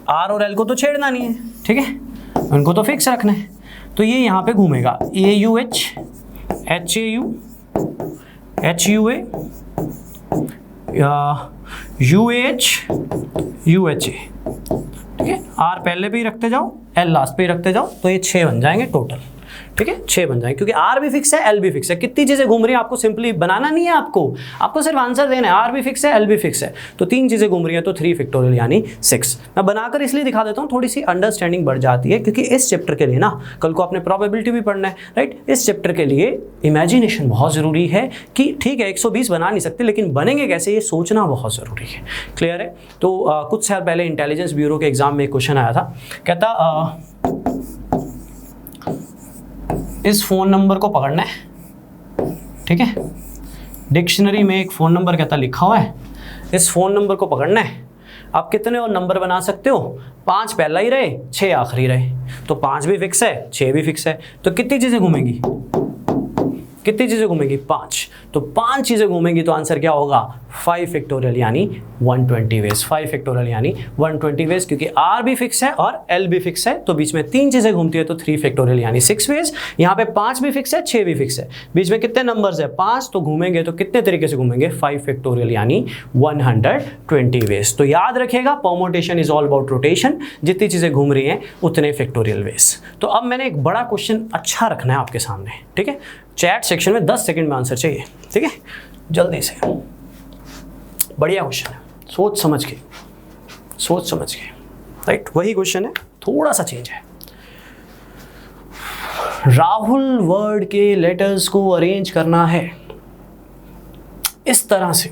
आर और एल को तो छेड़ना नहीं है, ठीक है, उनको तो फिक्स रखना है। तो ये यहाँ पे घूमेगा AUH, HAU, HUA, UAH, UHA, ठीक है। आर पहले पे ही रखते जाओ, एल लास्ट पे ही रखते जाओ, तो ये 6 बन जाएंगे टोटल, ठीक है, 6 बन जाएंगे, क्योंकि आर भी फिक्स है, एल भी फिक्स है। कितनी चीजें घूम रही है आपको सिंपली बनाना नहीं है, आपको सिर्फ आंसर देना है। आर भी फिक्स है, एल भी फिक्स है, तो 3 चीजें घूम रही है, तो 3 फैक्टोरियल यानी 6। मैं बनाकर इसलिए दिखा देता हूँ, थोड़ी सी अंडरस्टैंडिंग बढ़ जाती है, क्योंकि इस चैप्टर के लिए ना कल को आपने प्रोबेबिलिटी भी पढ़ना है, राइट। इस चैप्टर के लिए इमेजिनेशन बहुत जरूरी है कि ठीक है 120 बना नहीं सकते, लेकिन बनेंगे कैसे ये सोचना बहुत जरूरी है। क्लियर है? तो कुछ साल पहले इंटेलिजेंस ब्यूरो के एग्जाम में एक क्वेश्चन आया था, कहता इस फोन नंबर को पकड़ना है, ठीक है, डिक्शनरी में एक फ़ोन नंबर कहता लिखा हुआ है, इस फ़ोन नंबर को पकड़ना है। आप कितने और नंबर बना सकते हो? 5 पहला ही रहे, 6 आखिरी रहे, तो 5 भी फिक्स है, 6 भी फिक्स है, तो कितनी चीज़ें घूमेंगी? कितनी चीज़ें घूमेंगी? 5। तो 5 चीज़ें घूमेंगी, तो आंसर क्या होगा? 5 फैक्टोरियल यानी 120 वेज। 5 फैक्टोरियल यानी 120 वेज, क्योंकि आर भी फिक्स है और एल भी फिक्स है, तो बीच में 3 चीज़ें घूमती है, तो 3 फैक्टोरियल यानी 6 वेज। यहाँ पे 5 भी फिक्स है, 6 भी फिक्स है, बीच में कितने नंबर्स है? 5, तो घूमेंगे तो कितने तरीके से घूमेंगे? 5 फैक्टोरियल यानी 120 वेज। तो याद रखिएगा, permutation is all about rotation, जितनी चीज़ें घूम रही हैं उतने फैक्टोरियल वेज। तो अब मैंने एक बड़ा क्वेश्चन अच्छा रखना है आपके सामने, ठीक है, चैट सेक्शन में 10 सेकंड में आंसर चाहिए, ठीक है, जल्दी से। बढ़िया क्वेश्चन है, सोच समझ के, राइट, वही क्वेश्चन है, थोड़ा सा चेंज है। राहुल वर्ड के लेटर्स को अरेंज करना है इस तरह से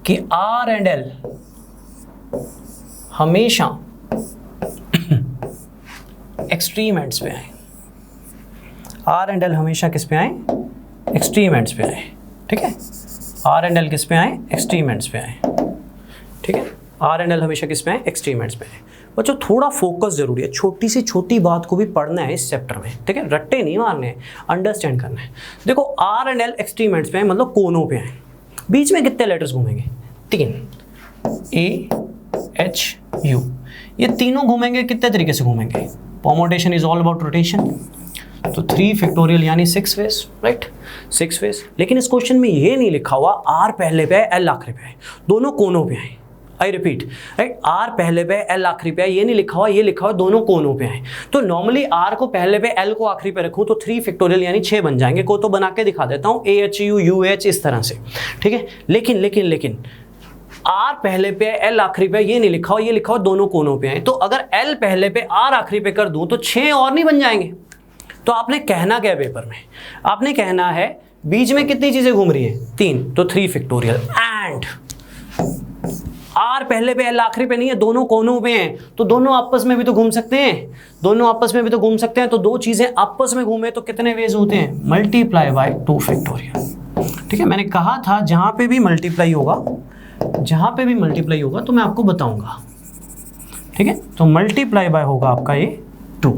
कि आर एंड एल हमेशा एक्सट्रीम एंड्स पे आए। आर एंड एल हमेशा किस पे आए? एक्सट्रीम एंड्स पे आए, ठीक है, आर एंड एल किस पे आए? एक्सट्रीम एंड्स पे आए, ठीक है, आर एंड एल हमेशा किस पे आए? एक्सट्रीम एंड्स पे आए। बच्चों थोड़ा फोकस जरूरी है, छोटी से छोटी बात को भी पढ़ना है इस चैप्टर में, ठीक है, रट्टे नहीं मारने हैं, अंडरस्टैंड करना है। देखो R and L extreme ends पे हैं, मतलब कोनों पे हैं, बीच में कितने लेटर्स घूमेंगे, 3, ए एच यू, ये तीनों घूमेंगे, कितने तरीके से घूमेंगे, permutation is all about rotation, तो 3 फैक्टोरियल यानी 6 वेज, राइट, 6 वेज। लेकिन इस क्वेश्चन में ये नहीं लिखा हुआ आर पहले पे है एल आखिरी पे है, दोनों कोनों पे हैं, आई रिपीट, राइट, आर पहले पे एल आखिरी पे है, ये नहीं लिखा हुआ, ये लिखा हुआ दोनों कोनों पे हैं। तो नॉर्मली आर को पहले पे एल को आखिरी पे रखूं तो 3 फैक्टोरियल यानी 6 बन जाएंगे, को तो बना के दिखा देता हूं, A H U U H इस तरह से, ठीक है। लेकिन लेकिन लेकिन आर पहले पे एल आखिरी पे, ये नहीं लिखा हुआ, ये लिखा हुआ दोनों कोनों पे हैं। तो अगर एल पहले पे आर आखिरी पे कर दूं तो 6 और नहीं बन जाएंगे। तो आपने कहना क्या है पेपर में, आपने कहना है बीच में कितनी चीजें घूम रही हैं, 3, तो 3 फैक्टोरियल, एंड आर पहले पे एल आखिरी पे नहीं है, दोनों कोनों पे हैं, तो दोनों आपस में भी तो घूम सकते हैं, दोनों आपस में भी तो घूम सकते हैं। तो दो चीजें आपस में घूमे तो कितने वेज होते हैं, मल्टीप्लाई बाय 2 फैक्टोरियल, ठीक है। मैंने कहा था जहां पे भी मल्टीप्लाई होगा, जहां पे भी मल्टीप्लाई होगा तो मैं आपको बताऊंगा, ठीक है। तो मल्टीप्लाई बाय होगा आपका ये 2,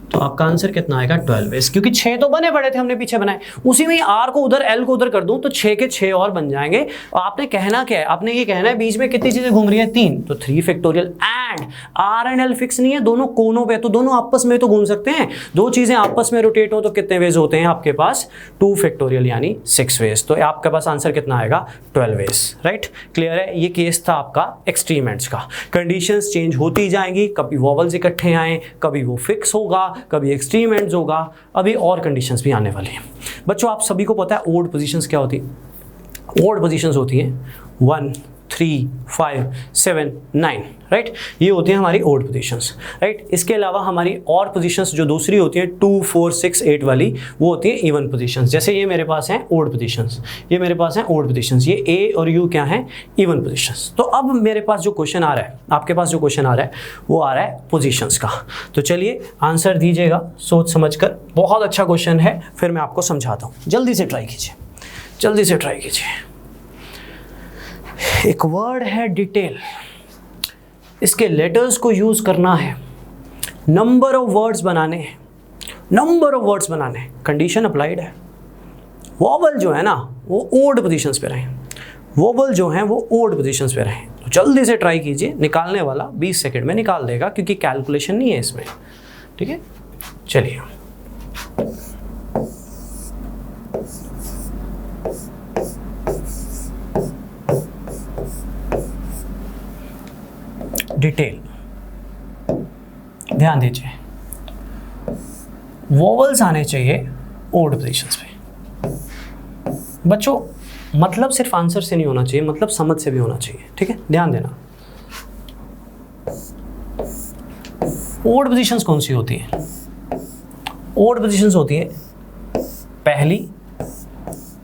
तो आपका आंसर कितना आएगा, 12 वेज, क्योंकि 6 तो बने पड़े थे, हमने पीछे बनाए, उसी में आर को उधर एल को उधर कर दूं तो 6 के 6 और बन जाएंगे। और आपने कहना क्या है, आपने ये कहना है बीच में कितनी चीजें घूम रही हैं, 3, तो 3 factorial, and R and L fix नहीं है, दोनों कोनों पे, तो दोनों आपस में तो घूम सकते हैं, दो चीजें आपस में रोटेट हो तो कितने वेज होते हैं आपके पास, 2 फैक्टोरियल यानी 6 वेज। तो आपके पास आंसर कितना आएगा, 12 वेज, राइट। क्लियर है, ये केस था आपका एक्सट्रीम एंड्स का। कंडीशंस चेंज होती जाएंगी, कभी वॉवल्स इकट्ठे आए, कभी वो फिक्स होगा, कभी एक्सट्रीम एंड्स होगा, अभी और कंडीशंस भी आने वाली हैं। बच्चों आप सभी को पता है ओड पोजीशंस क्या होती है, ओड पोजीशंस होती हैं 1, 3, 5, 7, 9, राइट, ये होती हैं हमारी ओड पोजीशंस, राइट। इसके अलावा हमारी और पोजीशंस जो दूसरी होती हैं 2, 4, 6, 8 वाली, वो होती हैं इवन पोजीशंस। जैसे ये मेरे पास हैं ओड पोजीशंस, ये मेरे पास हैं ओड पोजीशंस, ये ए और यू क्या हैं, इवन पोजीशंस। तो अब मेरे पास जो क्वेश्चन आ रहा है, आपके पास जो क्वेश्चन आ रहा है वो आ रहा है पोजीशंस का। तो चलिए आंसर दीजिएगा सोच समझ कर, बहुत अच्छा क्वेश्चन है, फिर मैं आपको समझाता हूँ, जल्दी से ट्राई कीजिए, जल्दी से ट्राई कीजिए। एक वर्ड है डिटेल, इसके लेटर्स को यूज करना है, नंबर ऑफ वर्ड्स बनाने हैं, नंबर ऑफ वर्ड्स बनाने हैं, कंडीशन अप्लाइड है। वॉवल जो है ना वो ओड पोजीशंस पे रहे, वॉवल जो है वो ओड पोजीशंस पे रहे। तो जल्दी से ट्राई कीजिए, निकालने वाला 20 सेकंड में निकाल देगा, क्योंकि कैलकुलेशन नहीं है इसमें, ठीक है। चलिए डिटेल, ध्यान दीजिए, वोवल्स आने चाहिए ओड पोजीशंस पे। बच्चों मतलब सिर्फ आंसर से नहीं होना चाहिए, मतलब समझ से भी होना चाहिए, ठीक है, ध्यान देना। ओड पोजीशंस कौन सी होती हैं, ओड पोजीशंस होती है पहली,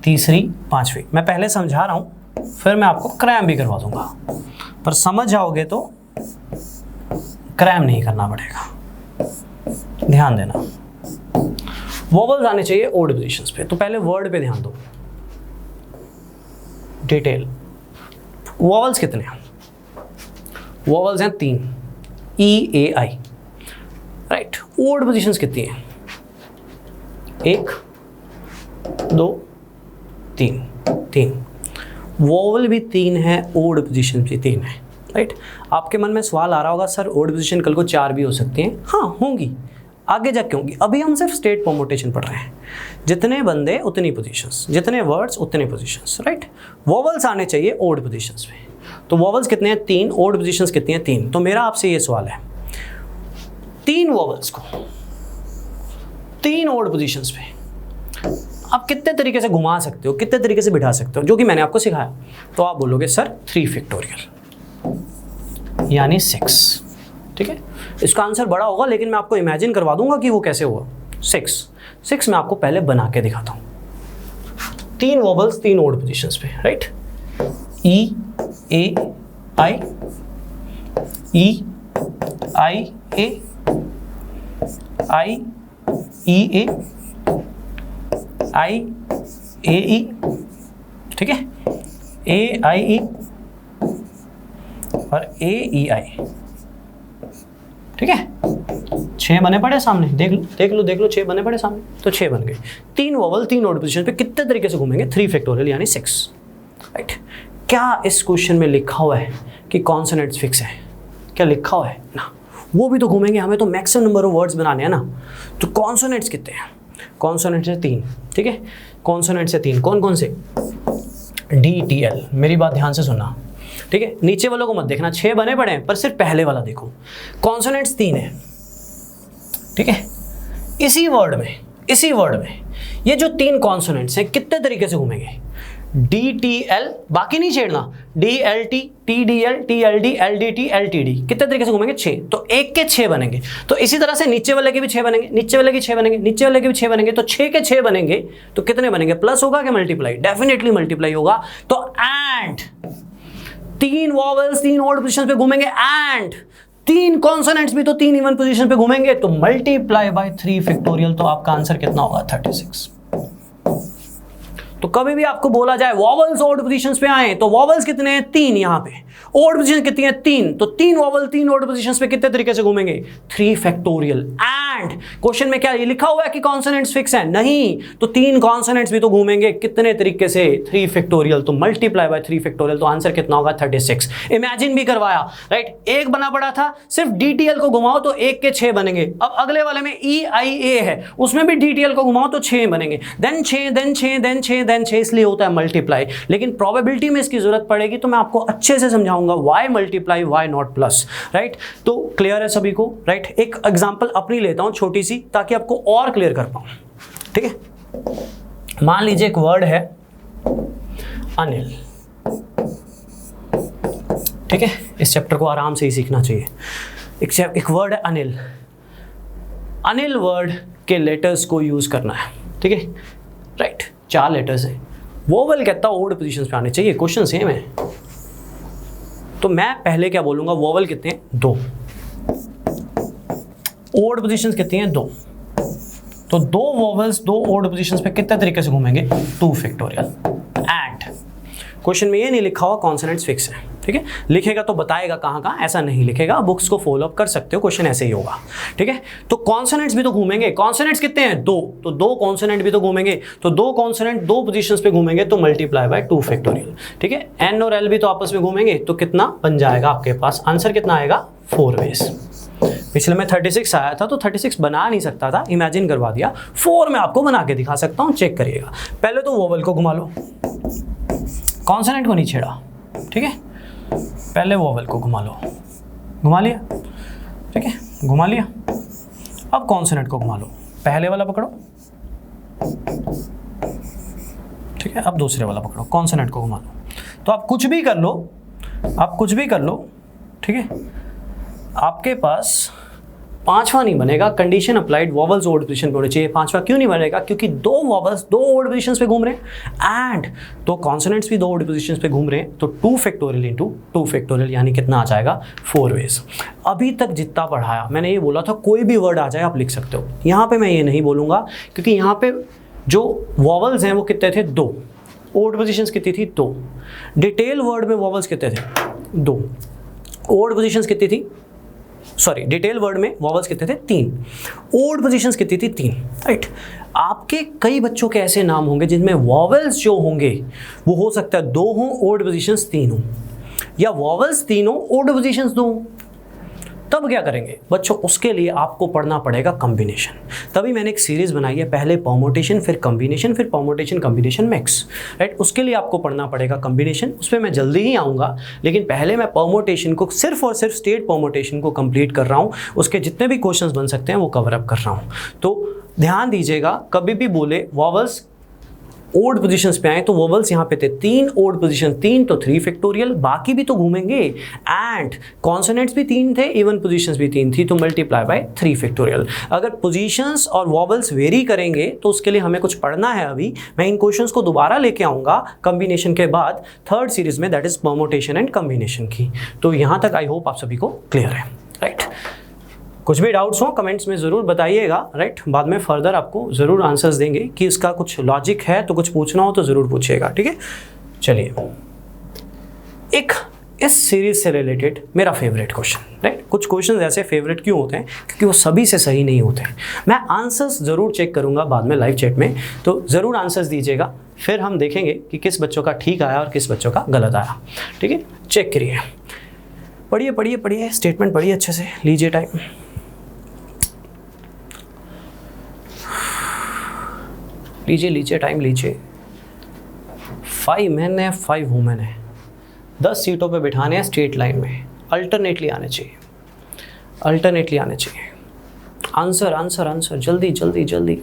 तीसरी, पांचवी। मैं पहले समझा रहा हूं, फिर मैं आपको क्रैम भी करवा दूंगा, पर समझ जाओगे तो क्रैम नहीं करना पड़ेगा, ध्यान देना। वोवल्स आने चाहिए ओड पोजीशंस पे, तो पहले वर्ड पे ध्यान दो, डिटेल। वोवल्स कितने हैं, वोवल्स हैं 3, ई ए आई, राइट। ओड पोजीशंस कितनी हैं, 1, 2, 3, वोवल भी 3 है, ओड पोजीशन भी 3 है, राइट। आपके मन में सवाल आ रहा होगा सर ओड पोजीशन कल को 4 भी हो सकती हैं, हाँ होंगी, आगे जाके होंगी, अभी हम सिर्फ स्टेट परम्यूटेशन पढ़ रहे हैं। जितने बंदे उतनी पोजीशंस, जितने वर्ड्स उतने पोजीशंस, राइट। वोवल्स आने चाहिए ओड पोजीशंस पे, तो वोवल्स कितने हैं, 3, ओड पोजीशंस कितनी हैं, 3। तो मेरा आपसे ये सवाल है, 3 वोवल्स को 3 ओड पोजीशंस पे आप कितने तरीके से घुमा सकते हो, कितने तरीके से बिठा सकते हो, जो कि मैंने आपको सिखाया। तो आप बोलोगे सर 3 फैक्टोरियल यानी 6, ठीक है। इसका आंसर बड़ा होगा, लेकिन मैं आपको इमेजिन करवा दूंगा कि वो कैसे हुआ। 6 मैं आपको पहले बना के दिखाता हूँ। 3 वोवल्स 3 ओड पोजीशंस पे, राइट। ई ए आई, ई आई ए, आई ई ए, आई ए ई, ठीक है, ए आई ई और ए ई आई, ठीक है, 6 बने पड़े सामने, देख लो 6 बने पड़े सामने, तो 6 बन गए। 3 वोवल 3 ओड पोजीशन पे कितने तरीके से घूमेंगे, 3 फैक्टोरियल यानी 6, राइट। क्या इस क्वेश्चन में लिखा हुआ है कि कॉन्सोनेंट्स फिक्स है? क्या लिखा हुआ है ना, वो भी तो घूमेंगे, हमें तो मैक्सिमम नंबर ऑफ वर्ड्स बनाने हैं ना। तो कॉन्सोनेंट्स कितने हैं? कॉन्सोनेंट्स है 3, ठीक है, कॉन्सोनेंट्स है 3, कौन कौन से? DTL, मेरी बात ध्यान से सुनना, ठीक है, नीचे वालों को मत देखना, 6 बने पड़े हैं पर सिर्फ पहले वाला देखो। कॉन्सोनेंट्स 3 है, ठीक है। इसी वर्ड में ये जो 3 कॉन्सोनेंट्स हैं कितने तरीके से घूमेंगे? DTL, बाकी नहीं छेड़ना, DLT, TDL, TLD, LDT, LTD, कितने तरीके से घूमेंगे? 6। तो 1 के 6 बनेंगे। तो इसी तरह से नीचे वाले के भी 6 बनेंगे, नीचे वाले के 6 बनेंगे, नीचे वाले के भी 6 बनेंगे। तो 6 के 6 बनेंगे तो कितने बनेंगे? प्लस होगा कि मल्टीप्लाई? डेफिनेटली मल्टीप्लाई होगा। तो एंड 3 वॉवल्स 3 ओड पोजीशन पे घूमेंगे, एंड 3 कॉन्सोनेंट्स भी तो 3 इवन पोजीशन पे घूमेंगे, तो मल्टीप्लाई बाय 3 फैक्टोरियल। तो आपका आंसर कितना होगा? 36। तो कभी भी आपको बोला जाए वॉवल्स ओड पोजीशंस पे आए, तो वॉवल्स कितने हैं? 3 यहाँ पे, ओड पोजीशन कितनी है? 3। तो 3 वॉवल 3 ओड पोजीशंस पे कितने तरीके से घूमेंगे? 3 फैक्टोरियल। एंड क्वेश्चन में क्या ये लिखा हुआ है कि कॉन्सोनेंट्स फिक्स है? नहीं, तो 3 कॉन्सोनेंट्स भी तो घूमेंगे, कितने तरीके से? 3 फैक्टोरियल। तो मल्टीप्लाई बाय 3 फैक्टोरियल, तो आंसर कितना होगा? 36। इमेजिन भी करवाया, राइट, एक बना पड़ा था, सिर्फ DTL को घुमाओ तो 1 के 6 बनेंगे। अब अगले वाले में EIA है, उसमें भी DTL को घुमाओ तो 6 बनेंगे, देन 6, देन 6, देन 6, देन 6, इसलिए होता है मल्टीप्लाई। लेकिन प्रोबेबिलिटी में इसकी जरूरत पड़ेगी तो मैं आपको अच्छे से समझाऊंगा why multiply, why not plus, right. तो क्लियर है सभी को, राइट। एक एग्जांपल अपनी लेता हूं छोटी सी, ताकि आपको और क्लियर कर पाऊं, ठीक है। मान लीजिए एक वर्ड है अनिल, ठीक है, इस चैप्टर को आराम से ही सीखना चाहिए। एक वर्ड है अनिल, अनिल वर्ड के लेटर्स को यूज करना है, ठीक है, राइट। 4 लेटर्स हैं, वोवल कहता है ओड पोजीशंस पे आने चाहिए, क्वेश्चन सेम है। तो मैं पहले क्या बोलूंगा, वोवल कितने हैं? 2, ओड पोजीशंस कितनी हैं? 2। तो 2 वोवल्स 2 ओड पोजीशंस पे कितने तरीके से घूमेंगे? 2 फैक्टोरियल। एंड क्वेश्चन में ये नहीं लिखा हुआ कॉन्सोनेंट्स फिक्स है, ठीक है, लिखेगा तो बताएगा कहाँ, ऐसा नहीं लिखेगा। बुक्स को फॉलो अप कर सकते हो, क्वेश्चन ऐसे ही होगा, ठीक है। तो कॉन्सोनेंट्स भी तो घूमेंगे, कॉन्सोनेंट्स कितने हैं? 2, तो 2 कॉन्सोनेंट भी तो घूमेंगे, तो 2 कॉन्सोनेंट 2 पोजीशंस पे घूमेंगे, तो मल्टीप्लाई बाय 2 फैक्टोरियल, ठीक है। N और L भी तो आपस में घूमेंगे, तो कितना बन जाएगा आपके पास? आंसर कितना आएगा? 4 वेज। पिछले में 36 आया था, तो 36 बना नहीं सकता था, इमेजिन करवा दिया। 4 में आपको बना के दिखा सकता हूँ, चेक करिएगा। पहले तो वोवल को घुमा लो, कॉन्सोनेंट को नहीं छेड़ा, ठीक है। पहले वोवल को घुमा लो, घुमा लिया, ठीक है, घुमा लिया। अब कॉन्सोनेंट को घुमा लो, पहले वाला पकड़ो, ठीक है, अब दूसरे वाला पकड़ो, कॉन्सोनेंट को घुमा लो। तो आप कुछ भी कर लो, आप कुछ भी कर लो, ठीक है, आपके पास 5वां नहीं बनेगा। Condition applied, vowels odd position पे होने चाहिए। 5वां क्यों नहीं बनेगा? क्योंकि 2 वॉवल्स 2 ओड पोजीशंस पे घूम रहे हैं, एंड तो कॉन्सोनेंट्स भी 2 ओड पोजीशंस पे घूम रहे हैं, तो 2 फैक्टोरियल इंटू 2 फैक्टोरियल, यानी कितना आ जाएगा? 4 वेज। अभी तक जितना पढ़ाया मैंने, ये बोला था कोई भी वर्ड आ जाए आप लिख सकते हो। यहाँ पे मैं ये नहीं बोलूँगा, क्योंकि यहाँ पे जो वॉवल्स हैं वो कितने थे? 2, ओड पोजीशंस कितनी थी? 2। डिटेल वर्ड में वॉवल्स कितने थे? 2। ओड पोजीशंस कितनी थी? सॉरी, डिटेल वर्ड में वॉवल्स कितने थे? 3। ओड पोजीशंस कितनी थी? 3, राइट। आपके कई बच्चों के ऐसे नाम होंगे जिनमें वॉवल्स जो होंगे वो हो सकता है 2 हों, ओड पोजीशंस 3 हों, या वॉवल्स 3 हों, ओड पोजीशंस 2 हों। तब क्या करेंगे बच्चों? उसके लिए आपको पढ़ना पड़ेगा कॉम्बिनेशन। तभी मैंने एक सीरीज बनाई है, पहले परम्यूटेशन, फिर कॉम्बिनेशन, फिर परम्यूटेशन कॉम्बिनेशन मिक्स, राइट। उसके लिए आपको पढ़ना पड़ेगा कॉम्बिनेशन, उस पर मैं जल्दी ही आऊँगा, लेकिन पहले मैं परम्यूटेशन को सिर्फ और सिर्फ स्टेट परम्यूटेशन को कंप्लीट कर रहा हूँ। उसके जितने भी क्वेश्चंस बन सकते हैं वो कवर अप कर रहा हूँ। तो ध्यान दीजिएगा, कभी भी बोले वॉवल्स ओड पोजीशंस पे आए तो वोवल्स यहाँ पे थे 3, ओड पोजीशन 3, तो 3 फैक्टोरियल, बाकी भी तो घूमेंगे। एंड कॉन्सोनेंट्स भी 3 थे, इवन पोजीशंस भी 3 थी, तो मल्टीप्लाई बाय 3 फैक्टोरियल। अगर पोजीशंस और वोवल्स वेरी करेंगे तो उसके लिए हमें कुछ पढ़ना है। अभी मैं इन क्वेश्चंस को दोबारा लेके आऊँगा कॉम्बिनेशन के बाद 3rd सीरीज में, that is permutation and combination की। तो यहाँ तक आई होप आप सभी को क्लियर है, राइट। कुछ भी डाउट्स हो कमेंट्स में ज़रूर बताइएगा, राइट। बाद में फर्दर आपको ज़रूर आंसर्स देंगे कि इसका कुछ लॉजिक है, तो कुछ पूछना हो तो ज़रूर पूछिएगा, ठीक है। चलिए, एक इस सीरीज से रिलेटेड मेरा फेवरेट क्वेश्चन, राइट। कुछ क्वेश्चन ऐसे फेवरेट क्यों होते हैं, क्योंकि वो सभी से सही नहीं होते हैं। मैं आंसर्स ज़रूर चेक करूंगा बाद में लाइव चैट में, तो ज़रूर आंसर्स दीजिएगा, फिर हम देखेंगे कि किस बच्चों का ठीक आया और किस बच्चों का गलत आया। ठीक है, चेक करिए, पढ़िए पढ़िए पढ़िए, स्टेटमेंट पढ़िए अच्छे से, लीजिए टाइम। लीजिए टाइम लीजिए। 5 मेन है, 5 वुमेन है, 10 सीटों पे बिठाने हैं स्ट्रेट लाइन में, अल्टरनेटली आने चाहिए, अल्टरनेटली आने चाहिए। आंसर आंसर आंसर, जल्दी जल्दी जल्दी।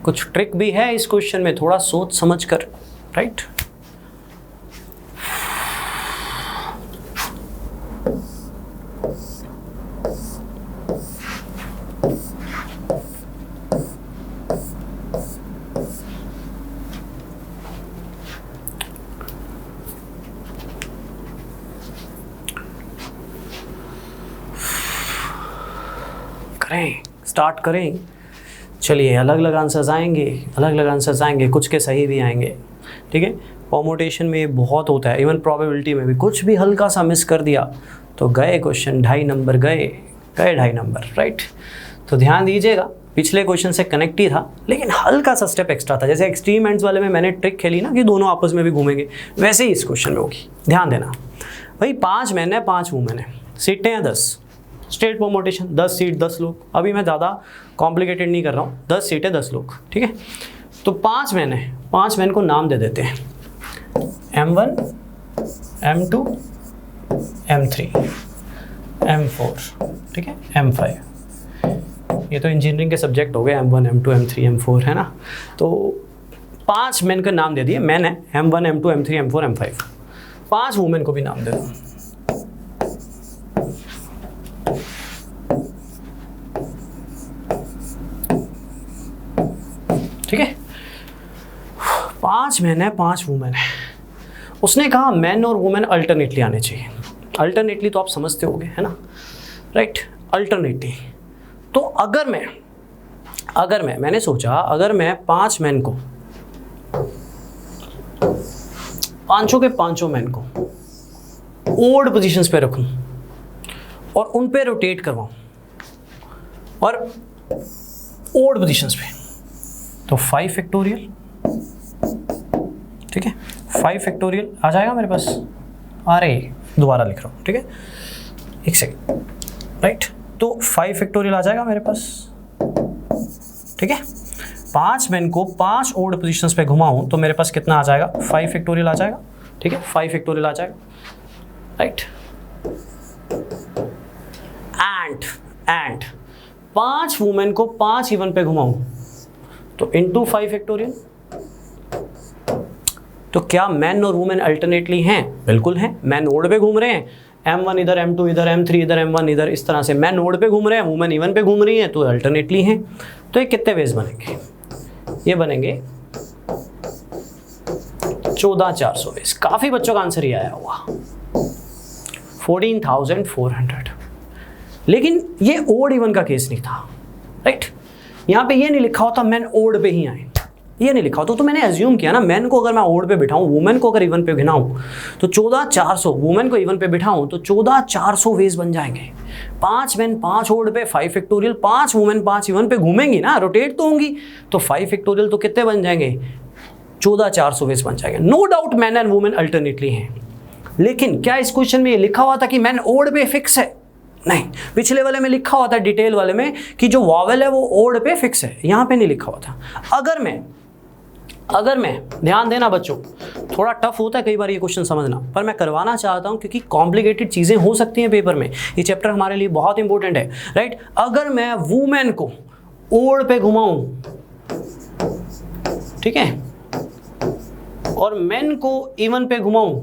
कुछ ट्रिक भी है इस क्वेश्चन में, थोड़ा सोच समझ कर, राइट। स्टार्ट करें, चलिए। अलग अलग आंसर्स आएंगे, अलग अलग आंसर्स आएंगे, कुछ के सही भी आएंगे। ठीक है, परमुटेशन में ये बहुत होता है, इवन प्रोबेबिलिटी में भी। कुछ भी हल्का सा मिस कर दिया तो गए क्वेश्चन, 2.5 नंबर गए 2.5 नंबर, राइट। तो ध्यान दीजिएगा, पिछले क्वेश्चन से कनेक्ट ही था, लेकिन हल्का सा स्टेप एक्स्ट्रा था। जैसे एक्सट्रीम एंड्स वाले में मैंने ट्रिक खेली ना कि दोनों आपस में भी घूमेंगे, वैसे ही इस क्वेश्चन में होगी। ध्यान देना भाई, 5 मैन है, 5 वुमेन है, सीटें हैं 10, स्टेट परमुटेशन, 10 सीट 10 लोग। अभी मैं ज़्यादा कॉम्प्लिकेटेड नहीं कर रहा हूँ, 10 सीटें 10 लोग, ठीक है। तो 5 मैन है, 5 मैन को नाम दे देते हैं, M1 M2 M3 M4, ठीक है, M5। ये तो इंजीनियरिंग के सब्जेक्ट हो गए, M1 M2 M3 M4, है ना। तो 5 मैन का नाम दे दिए, मैन है M1 M2 M3 M4 M5। 5 women को भी नाम दे दो। ठीक है, 5 मैन है, 5 वुमेन है। उसने कहा मैन और वुमेन अल्टरनेटली आने चाहिए। अल्टरनेटली तो आप समझते होगे, है ना, राइट। अल्टरनेटली तो मैंने सोचा अगर मैं 5 मैन को, पांचों के पांचों मैन को ओड पोजीशंस पे रखूं और उन पे रोटेट करवाऊं और ओड पोजीशंस पे, तो 5 फैक्टोरियल, ठीक है, 5 फैक्टोरियल आ जाएगा मेरे पास। अरे दोबारा लिख रहा हूँ, ठीक है, एक सेकेंड, राइट। तो 5 फैक्टोरियल आ जाएगा मेरे पास, ठीक है। 5 मैन को 5 ओड पोजीशंस पे घुमाऊं तो मेरे पास कितना आ जाएगा, 5 फैक्टोरियल आ जाएगा, ठीक है, 5 फैक्टोरियल आ जाएगा, राइट। एंड 5 वुमेन को 5 इवन पे घुमाऊं तो इनटू 5 फैक्टोरियल। तो क्या मैन और वुमेन अल्टरनेटली हैं? बिल्कुल हैं। मैन ओड पे घूम रहे हैं, M1 इधर, M2 इधर, M3 इधर, M1 इधर, इस तरह से मैन ओड पे घूम रहे हैं, वुमेन इवन पे घूम रही हैं, तो अल्टरनेटली हैं। तो ये कितने वेज बनेंगे? ये बनेंगे 14,400 वेज। काफी बच्चों का आंसर ही आया हुआ, 14,400। लेकिन ये ओड इवन का केस नहीं था, राइट। यहाँ पे ये नहीं लिखा होता मैन ओड पे ही आए, ये नहीं लिखा होता। तो मैंने एज्यूम किया ना, मैन को अगर मैं ओड पे बिठाऊं, वुमेन को अगर इवन पे गिनाऊं तो 14,400, वुमेन को इवन पे बिठाऊं तो 14,400 वेज बन जाएंगे। 5 मैन 5 ओड पे, 5 फैक्टोरियल, 5 वुमेन 5 इवन पे घूमेंगी ना, रोटेट तो होंगी, तो 5 फैक्टोरियल तो कितने बन जाएंगे, 14,400 वेज बन जाएंगे। No doubt man and women alternately हैं, लेकिन क्या इस क्वेश्चन में ये लिखा हुआ था कि मैन ओड पे फिक्स है? नहीं। पिछले वाले में लिखा हुआ था, डिटेल वाले में, कि जो वॉवेल है वो ओड पे फिक्स है, यहाँ पे नहीं लिखा हुआ था। अगर मैं ध्यान देना बच्चों, थोड़ा टफ होता है कई बार ये क्वेश्चन समझना, पर मैं करवाना चाहता हूँ क्योंकि कॉम्प्लिकेटेड चीज़ें हो सकती हैं पेपर में। ये चैप्टर हमारे लिए बहुत इंपॉर्टेंट है, राइट। अगर मैं वुमेन को ओड पे घुमाऊं, ठीक है, और मेन को इवन पे घुमाऊं,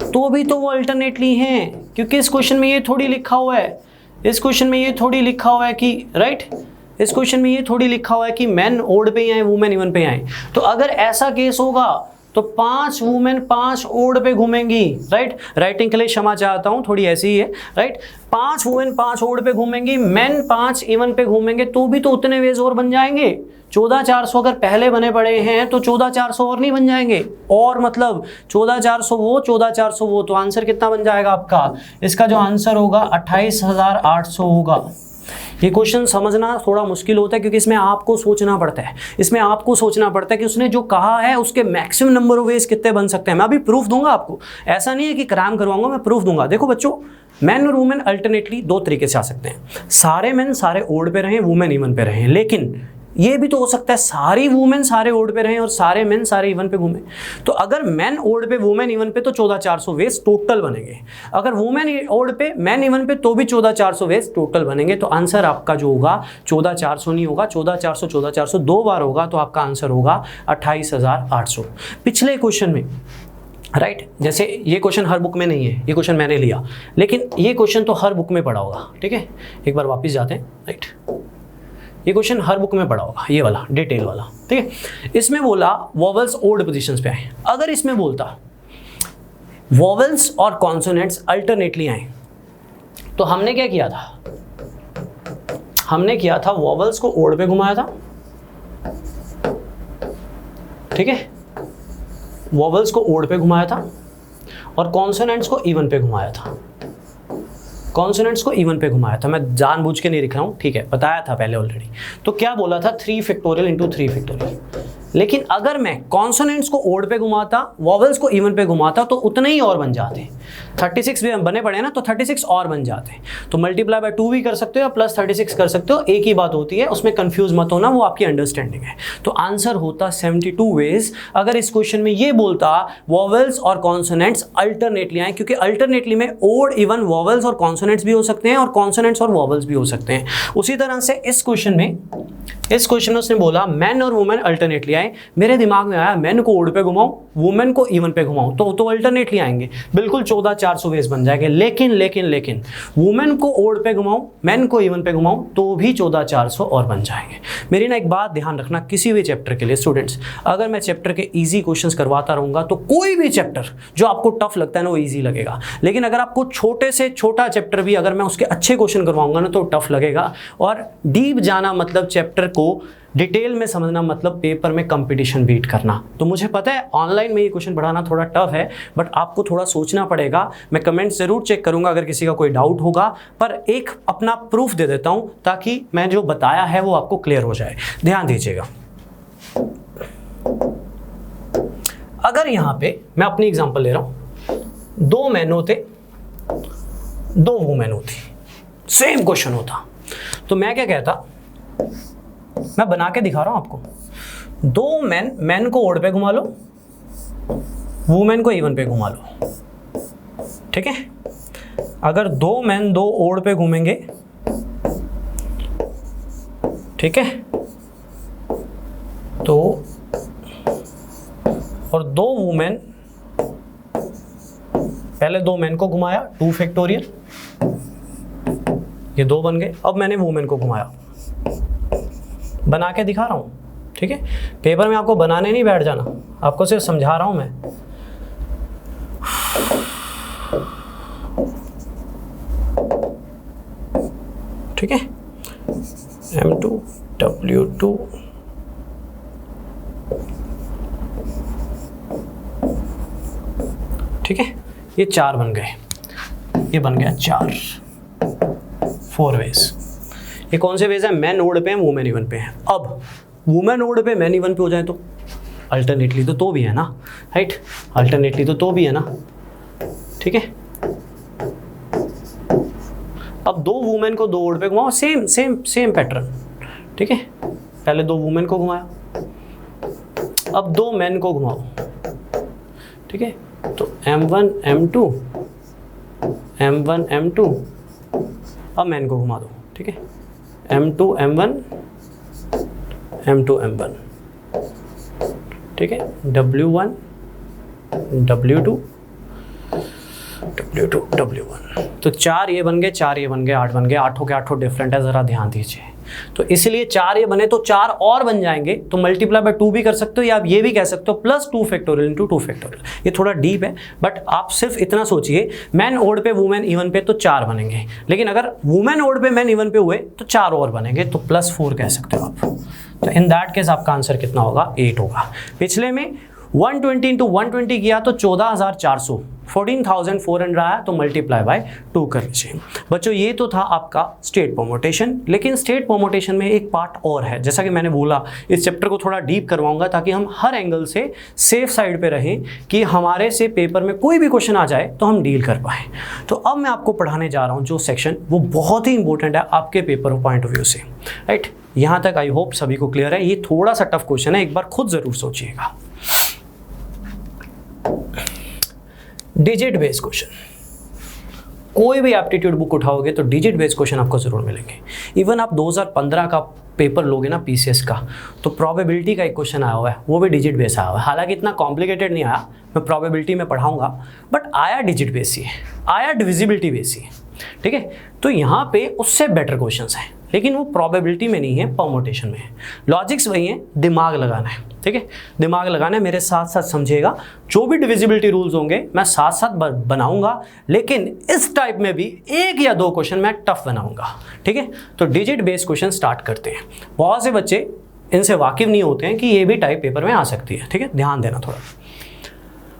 तो भी तो वो अल्टरनेटली हैं, क्योंकि इस क्वेश्चन में ये थोड़ी लिखा हुआ है, इस क्वेश्चन में ये थोड़ी लिखा हुआ है कि, राइट, इस क्वेश्चन में ये थोड़ी लिखा हुआ है कि मैन ओड पे आए, वुमेन इवन पे आए। तो अगर ऐसा केस होगा तो 5 वुमेन 5 ओड पे घूमेंगी, राइट। राइटिंग के लिए क्षमा चाहता हूँ, थोड़ी ऐसी ही है, राइट। 5 वुमेन 5 ओड पे घूमेंगी, मेन 5 इवन पे घूमेंगे, तो भी तो उतने वेज और बन जाएंगे। 14,400 अगर पहले बने पड़े हैं तो 14,400 और नहीं बन जाएंगे, और मतलब 14,400 वो 14,400 वो, तो आंसर कितना बन जाएगा आपका? इसका जो आंसर होगा 28,800 होगा। ये क्वेश्चन समझना थोड़ा मुश्किल होता है क्योंकि इसमें आपको सोचना पड़ता है, इसमें आपको सोचना पड़ता है कि उसने जो कहा है उसके मैक्सिमम नंबर ऑफ वेज कितने बन सकते हैं। मैं अभी प्रूफ दूंगा आपको, ऐसा नहीं है कि क्रैम करवाऊंगा, मैं प्रूफ दूंगा। देखो बच्चों, मैन और वुमेन अल्टरनेटली दो तरीके से आ सकते हैं। सारे मैन सारे ओड पे रहें, वुमेन इवन पे रहें, लेकिन ये भी तो हो सकता है सारी वुमेन सारे ओड पे रहें और सारे मेन सारे इवन पे घूमें। तो अगर मैन ओड पे वुमेन इवन पे तो 14,400 वेज टोटल बनेंगे, अगर वुमेन ओड पे मैन इवन पे तो भी 14,400 वेज टोटल बनेंगे। तो आंसर आपका जो होगा 14,400 नहीं होगा, 14,400 14,400 दो बार होगा, तो आपका आंसर होगा 28,800। पिछले क्वेश्चन में, राइट, जैसे ये क्वेश्चन हर बुक में नहीं है, ये क्वेश्चन मैंने लिया, लेकिन ये क्वेश्चन तो हर बुक में पड़ा होगा, ठीक है। एक बार वापस जाते हैं, राइट। ये क्वेश्चन हर बुक में पड़ा होगा, ये वाला डिटेल वाला, ठीक है। इसमें बोला वॉवल्स ओड पोजीशंस पे आए। अगर इसमें बोलता वॉवल्स और कॉन्सोनेंट्स अल्टरनेटली आए, तो हमने क्या किया था? हमने किया था वॉवल्स को ओड पे घुमाया था, ठीक है, वॉवल्स को ओड पे घुमाया था, और कॉन्सोनेंट्स को इवन पे घुमाया था। कॉन्सोनेंट्स को इवन पे घुमाया था, मैं जानबूझ के नहीं लिख रहा हूँ, ठीक है, बताया था पहले ऑलरेडी। तो क्या बोला था? 3 फैक्टोरियल इंटू 3 फैक्टोरियल। लेकिन अगर मैं कॉन्सोनेंट्स को ओड पे घुमाता, वॉवल्स को इवन पे घुमाता, तो उतने ही और बन जाते। 36 भी बने पड़े ना, तो 36 और बन जाते। तो मल्टीप्लाई बाय 2 भी कर सकते हो या प्लस 36 कर सकते हो, एक ही बात होती है, उसमें कंफ्यूज मत होना, वो आपकी अंडरस्टैंडिंग है। तो आंसर होता 72 वेज। अगर इस क्वेश्चन में ये बोलता वॉवल्स और कॉन्सोनेंट्स अल्टरनेटली आए, क्योंकि अल्टरनेटली में ओड इवन वॉवल्स और कॉन्सोनेंट्स भी हो सकते हैं और कॉन्सोनेंट्स और वॉवल्स भी हो सकते हैं। उसी तरह से इस क्वेश्चन में उसने बोला मैन और वुमेन अल्टरनेटली आए। मेरे दिमाग में आया मैन को ओड पे घुमाऊं, वुमेन को इवन पे घुमाऊं, तो अल्टरनेटली आएंगे, बिल्कुल 14,400 वेज बन जाएंगे। लेकिन वुमेन को ओड पे घुमाऊं, मैन को इवन पे घुमाऊं, तो भी 14,400 और बन जाएंगे। मेरी ना एक बात ध्यान रखना, किसी भी चैप्टर के लिए स्टूडेंट्स, अगर मैं चैप्टर के इजी क्वेश्चंस करवाता रहूंगा तो कोई भी चैप्टर जो आपको टफ लगता है ना वो इजी लगेगा, लेकिन अगर आपको छोटे से छोटा चैप्टर भी अगर मैं उसके अच्छे क्वेश्चन करवाऊंगा ना तो टफ लगेगा। और डीप जाना मतलब चैप्टर को डिटेल में समझना मतलब पेपर में कंपटीशन बीट करना। तो मुझे पता है ऑनलाइन में ये क्वेश्चन पढ़ाना थोड़ा टफ है, बट आपको थोड़ा सोचना पड़ेगा। मैं कमेंट ज़रूर चेक करूंगा अगर किसी का कोई डाउट होगा, पर एक अपना प्रूफ दे देता हूं ताकि मैं जो बताया है वो आपको क्लियर हो जाए। ध्यान दीजिएगा, अगर यहां पे मैं अपनी एग्जांपल ले रहा हूं, 2 मैन होते 2 वुमेन होती, सेम क्वेश्चन होता, तो मैं क्या कहता, मैं बना के दिखा रहा हूं आपको। 2 मैन को ओड पे घुमा लो, वुमेन को इवन पे घुमा लो, ठीक है। अगर 2 मैन 2 ओड पे घूमेंगे, ठीक है, तो और 2 वुमेन, पहले 2 मैन को घुमाया 2 फैक्टोरियल, ये 2 बन गए। अब मैंने वुमेन को घुमाया, बना के दिखा रहा हूं, ठीक है। पेपर में आपको बनाने नहीं बैठ जाना, आपको सिर्फ समझा रहा हूं मैं। ठीक है, M2 W2 ठीक है, ये 4 बन गए, ये बन गया 4 वेज। ये कौन से वेज है? मैन ओड पे हैं, वुमेन इवन पे हैं। अब वुमेन ओड पे मैन इवन पे हो जाए तो अल्टरनेटली तो भी है ना, राइट, अल्टरनेटली तो भी है ना, ठीक है। अब 2 वुमेन को 2 ओड पे घुमाओ, सेम पैटर्न, ठीक है। पहले 2 वुमेन को घुमाया, अब 2 मैन को घुमाओ, ठीक है। तो M1 M2 M1 M2, अब मैन को घुमा दो, ठीक है। M2 M1 M2 M1, ठीक है। W1 W2 W2 W1, तो 4 ये बन गए, 4 ये बन गए, 8 बन गए। 8 के 8 डिफरेंट है, ज़रा ध्यान दीजिए। तो इसलिए 4 ये बने तो 4 और बन जाएंगे, तो मल्टीप्लाई बाय 2 भी कर सकते हो, या आप ये भी कह सकते हो प्लस 2 फैक्टोरियल इंटू 2 फैक्टोरियल। ये थोड़ा डीप है, बट आप सिर्फ इतना सोचिए, मैन ओड पे वुमेन इवन पे तो 4 बनेंगे, लेकिन अगर वुमेन ओड पे मैन इवन पे हुए तो 4 और बनेंगे, तो +4 कह सकते हो आप। तो इन दैट केस आपका आंसर कितना होगा? 8 होगा। पिछले में 120 इंटू 120 किया तो 14,400, 14,400 आया, तो मल्टीप्लाई बाय 2 कर लीजिए। बच्चों ये तो था आपका स्टेट परम्यूटेशन, लेकिन स्टेट परम्यूटेशन में एक पार्ट और है। जैसा कि मैंने बोला, इस चैप्टर को थोड़ा डीप करवाऊंगा ताकि हम हर एंगल से सेफ साइड पे रहें कि हमारे से पेपर में कोई भी क्वेश्चन आ जाए तो हम डील कर पाएँ। तो अब मैं आपको पढ़ाने जा रहा हूँ जो सेक्शन, वो बहुत ही इंपॉर्टेंट है आपके पेपर पॉइंट ऑफ व्यू से, राइट। यहाँ तक आई होप सभी को क्लियर है। ये थोड़ा सा टफ क्वेश्चन है, एक बार खुद ज़रूर सोचिएगा। डिजिट बेस्ड क्वेश्चन, कोई भी एप्टीट्यूड बुक उठाओगे तो डिजिट बेस्ड क्वेश्चन आपको जरूर मिलेंगे। इवन आप 2015 का पेपर लोगे ना पीसीएस का, तो प्रोबेबिलिटी का एक क्वेश्चन आया हुआ है, वो भी डिजिट बेस आया हुआ है। हालांकि इतना कॉम्प्लिकेटेड नहीं आया, मैं प्रोबेबिलिटी में पढ़ाऊंगा, बट आया डिजिट बेस ही है, आया डिविजिबिलिटी बेस ही है, ठीक है। तो यहाँ पे उससे बेटर क्वेश्चंस हैं, लेकिन वो प्रोबेबिलिटी में नहीं है, परम्यूटेशन में है। लॉजिक्स वही है, दिमाग लगाना है, ठीक है, दिमाग लगाना है। मेरे साथ साथ समझिएगा, जो भी डिविजिबिलिटी रूल्स होंगे मैं साथ साथ बनाऊंगा, लेकिन इस टाइप में भी 1 या 2 क्वेश्चन मैं टफ बनाऊंगा, ठीक है। तो डिजिट बेस्ड क्वेश्चन स्टार्ट करते हैं। बहुत से बच्चे इनसे वाकिफ नहीं होते हैं कि ये भी टाइप पेपर में आ सकती है, ठीक है, ध्यान देना थोड़ा।